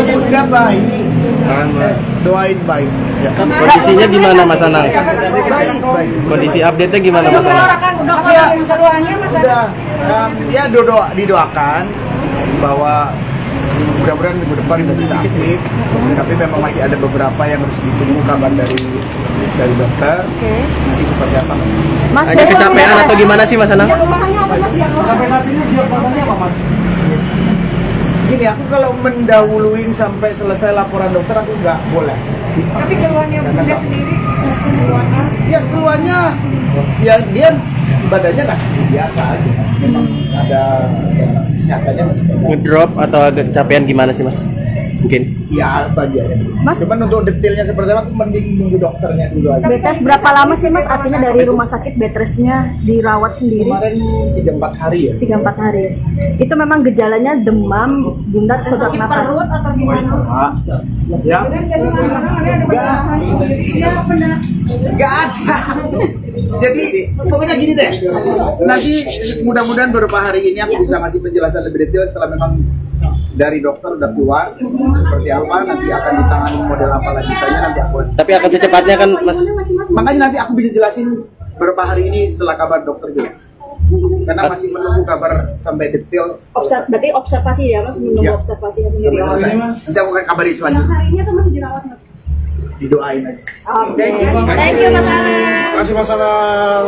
Bunda baik. Doain baik. Ya. Kondisinya gimana mas Anang? Baik, baik. Kondisi update-nya gimana mas Anang? Ya, sudah ya didoakan bahwa mudah-mudahan minggu depan udah bisa aktif, tapi memang masih ada beberapa yang harus ditunggu kabar dari dokter. Nanti seperti apa? Mas Agak kecapean atau gimana sih mas Anang? Sampai saat ini diagnosanya apa mas? Gini, aku kalau mendahuluin sampai selesai laporan dokter aku nggak boleh. Tapi keluarnya Bunda sendiri keluarnya. Ya keluarnya, ya dia badannya nggak seperti biasa aja. Memang ada kesehatannya masih ada. Ngedrop atau agak kecapean gimana sih mas? Mungkin. Ya bagian. Mas- Cuman untuk detailnya seperti apa, aku mending nunggu dokternya dulu aja. bed rest berapa lama sih Mas? Artinya dari rumah sakit bed restnya dirawat sendiri Kemarin 3-4 hari ya. 3-4 hari. Itu memang gejalanya demam, bundar, sesak napas. Atau gimana? Ah, ya. Nggak ada. Jadi pokoknya gini deh. Nanti mudah-mudahan beberapa hari ini aku bisa ngasih penjelasan lebih detail setelah memang dari dokter udah keluar seperti apa, nanti akan ditangani model apa lanjutannya nanti aku. Tapi akan secepatnya kan mas? Makanya nanti aku bisa jelasin beberapa hari ini setelah kabar dokter jelas. Karena masih menunggu kabar sampai detail. Berarti observasi ya Mas, menunggu Ya. observasi Sampai selesai. Nanti aku akan kabarin selanjutnya. Hari ini atau masih dirawat? Didoain aja. Oke. Thank you Mas Alan. Terima kasih Mas Anang.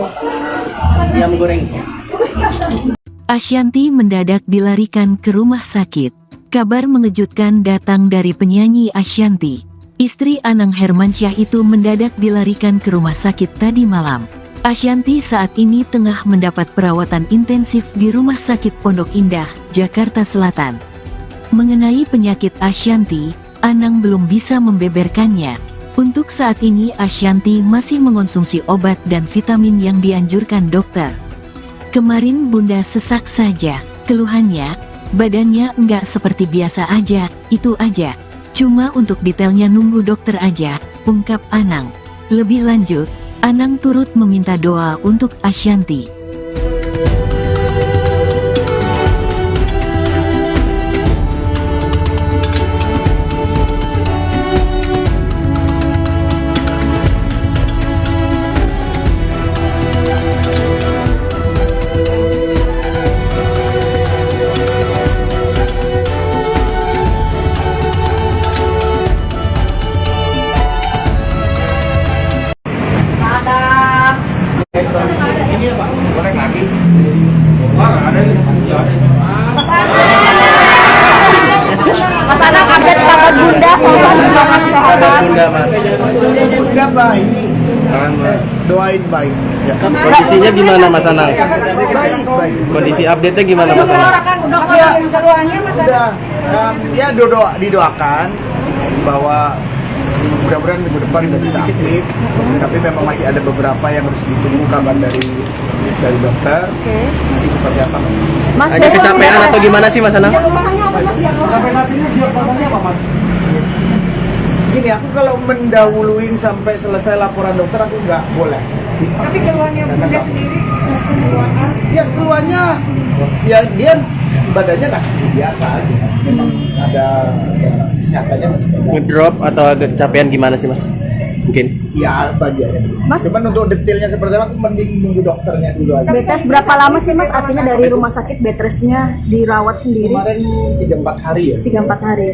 Ayam goreng. Ashanty mendadak dilarikan ke rumah sakit. Kabar mengejutkan datang dari penyanyi Ashanty. Istri Anang Hermansyah itu mendadak dilarikan ke rumah sakit tadi malam. Ashanty saat ini tengah mendapat perawatan intensif di Rumah Sakit Pondok Indah, Jakarta Selatan. Mengenai penyakit Ashanty, Anang belum bisa membeberkannya. Untuk saat ini Ashanty masih mengonsumsi obat dan vitamin yang dianjurkan dokter. Kemarin Bunda sesak saja, keluhannya, badannya enggak seperti biasa aja, itu aja. Cuma untuk detailnya nunggu dokter aja, ungkap Anang. Lebih lanjut, Anang turut meminta doa untuk Ashanty. Bunda, sobat semangat Kabar kesehatan. Bunda mas. Udah baik, doain baik. Ya. Kondisinya gimana Mas Anang? Baik, baik. Kondisi update-nya gimana Mas Anang? Ya, sudah, dia didoakan bahwa mudah-mudahan minggu depan sudah bisa aktif. Tapi memang masih ada beberapa yang harus ditunggu kabar dari dokter. Nanti seperti apa? Mas Hanya kecapean atau gimana sih Mas Anang? Sampai saat ini diagnosanya apa, Mas? Gini, aku kalau mendahuluin sampai selesai laporan dokter aku nggak boleh. Tapi keluarnya Bunda sendiri keluarnya Ya keluarnya, ya dia badannya nggak seperti biasa aja. Memang ada kesehatannya masih bagus. Ngedrop atau agak kecapean gimana sih Mas? Mungkin. Ya bagian. Mas- Cuman untuk detailnya seperti apa, aku mending nunggu dokternya dulu aja. bed rest berapa lama sih Mas? Artinya dari rumah sakit bed restnya dirawat sendiri Kemarin 3-4 hari ya. 3-4 hari.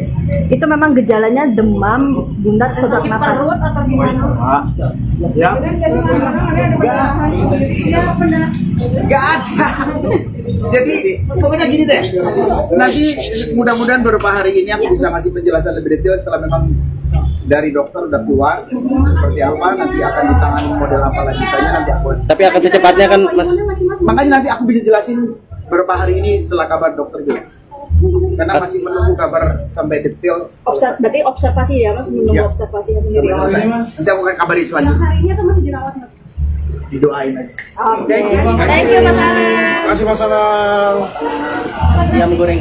Itu memang gejalanya demam, bunda sesak napas. atau gimana? Ah, ya. Nggak ada. Jadi pokoknya gini deh. Nanti mudah-mudahan beberapa hari ini aku bisa ngasih penjelasan lebih detail setelah memang dari dokter udah keluar seperti apa, nanti akan ditangani model apa lanjutannya nanti aku. Tapi akan secepatnya kan Mas. Makanya nanti aku bisa jelasin beberapa hari ini setelah kabar dokter jelas. Karena masih menunggu kabar sampai detail. Berarti observasi ya Mas, menunggu Ya. observasi Sampai selesai. Nanti aku akan kabarin selanjutnya. Hari ini atau masih dirawat? Didoain aja. Oke. Thank you Mas Anang. Terima kasih Mas Anang. Ayam goreng.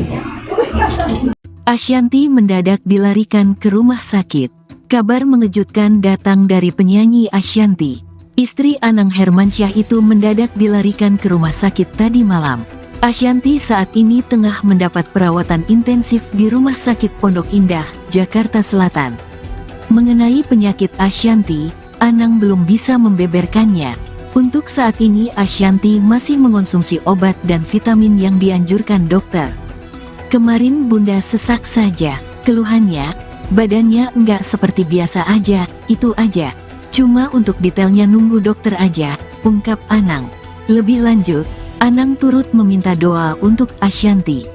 Ashanty mendadak dilarikan ke rumah sakit. Kabar mengejutkan datang dari penyanyi Ashanty. Istri Anang Hermansyah itu mendadak dilarikan ke rumah sakit tadi malam. Ashanty saat ini tengah mendapat perawatan intensif di Rumah Sakit Pondok Indah, Jakarta Selatan. Mengenai penyakit Ashanty, Anang belum bisa membeberkannya. Untuk saat ini Ashanty masih mengonsumsi obat dan vitamin yang dianjurkan dokter. Kemarin Bunda sesak saja, keluhannya, badannya enggak seperti biasa aja, itu aja. Cuma untuk detailnya nunggu dokter aja, ungkap Anang. Lebih lanjut, Anang turut meminta doa untuk Ashanty.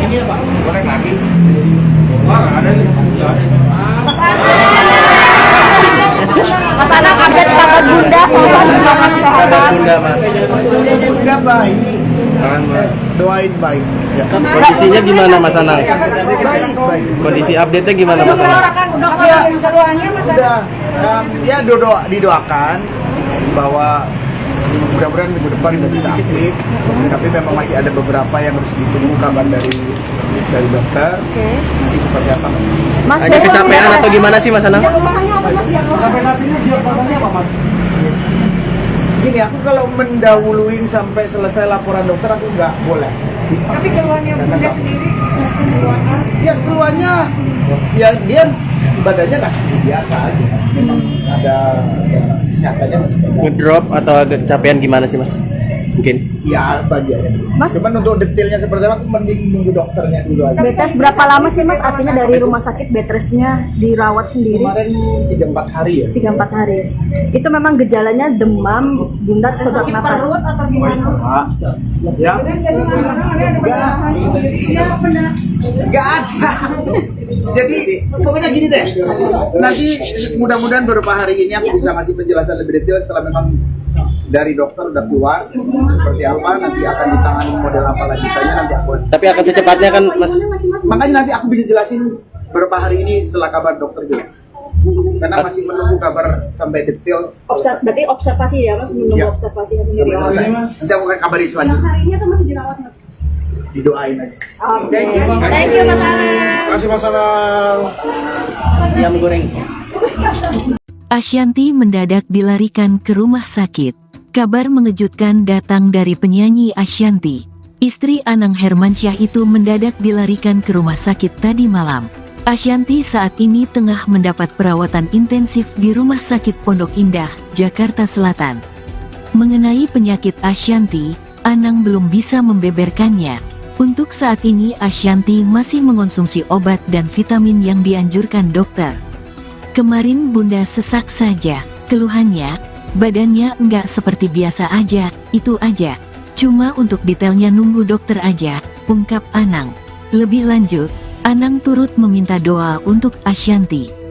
Ini Pak, goreng lagi. Mas Anang update kabar bunda sobat semangat Kabar kesehatan. Bunda Mas. Udah baik. Doain baik. Ya. Kondisinya gimana Mas Anang? Baik, baik. Kondisi update-nya gimana Mas Anang? Ya, sudah, dia didoakan bahwa mudah-mudahan minggu depan sudah bisa aktif. Tapi memang masih ada beberapa yang harus ditunggu kabar dari dokter. Nanti seperti apa? Mas Hanya kecapean atau gimana sih Mas Anang? Sampai saat ini diagnosanya apa, Mas? Gini, aku kalau mendahuluin sampai selesai laporan dokter aku nggak boleh. Tapi keluarnya Bunda sendiri keluarnya Ya keluarnya, ya dia badannya nggak seperti biasa aja. Memang ada kesehatannya masih bagus. Ngedrop atau agak kecapean gimana sih Mas? Mungkin. Ya bagian. Mas- Cuman untuk detailnya seperti apa, aku mending nunggu dokternya dulu aja. bed rest berapa lama sih Mas? Artinya dari rumah sakit bed restnya dirawat sendiri Kemarin 3-4 hari ya. 3-4 hari. Itu memang gejalanya demam, bunda sesak napas. atau gimana? Ah, ya. Nggak ada. Jadi pokoknya gini deh. Nanti mudah-mudahan beberapa hari ini aku bisa ngasih penjelasan lebih detail setelah memang dari dokter udah keluar seperti apa, nanti akan ditangani model apa lanjutannya nanti aku. Tapi akan secepatnya kan Mas. Makanya nanti aku bisa jelasin beberapa hari ini setelah kabar dokter jelas. Karena masih menunggu kabar sampai detail. Berarti observasi ya Mas, menunggu Ya. observasi Sampai selesai. Nanti aku akan kabarin selanjutnya. Hari ini atau masih dirawat? Didoain aja. Oke. Thank you Mas Anang. Terima kasih Mas Anang. Ayam goreng. Ashanty mendadak dilarikan ke rumah sakit. Kabar mengejutkan datang dari penyanyi Ashanty. Istri Anang Hermansyah itu mendadak dilarikan ke rumah sakit tadi malam. Asyanti saat ini tengah mendapat perawatan intensif di Rumah Sakit Pondok Indah, Jakarta Selatan. Mengenai penyakit Asyanti, Anang belum bisa membeberkannya. Untuk saat ini Asyanti masih mengonsumsi obat dan vitamin yang dianjurkan dokter. Kemarin Bunda sesak saja, keluhannya, badannya enggak seperti biasa aja, itu aja. Cuma untuk detailnya nunggu dokter aja, ungkap Anang. Lebih lanjut, Anang turut meminta doa untuk Asyanti.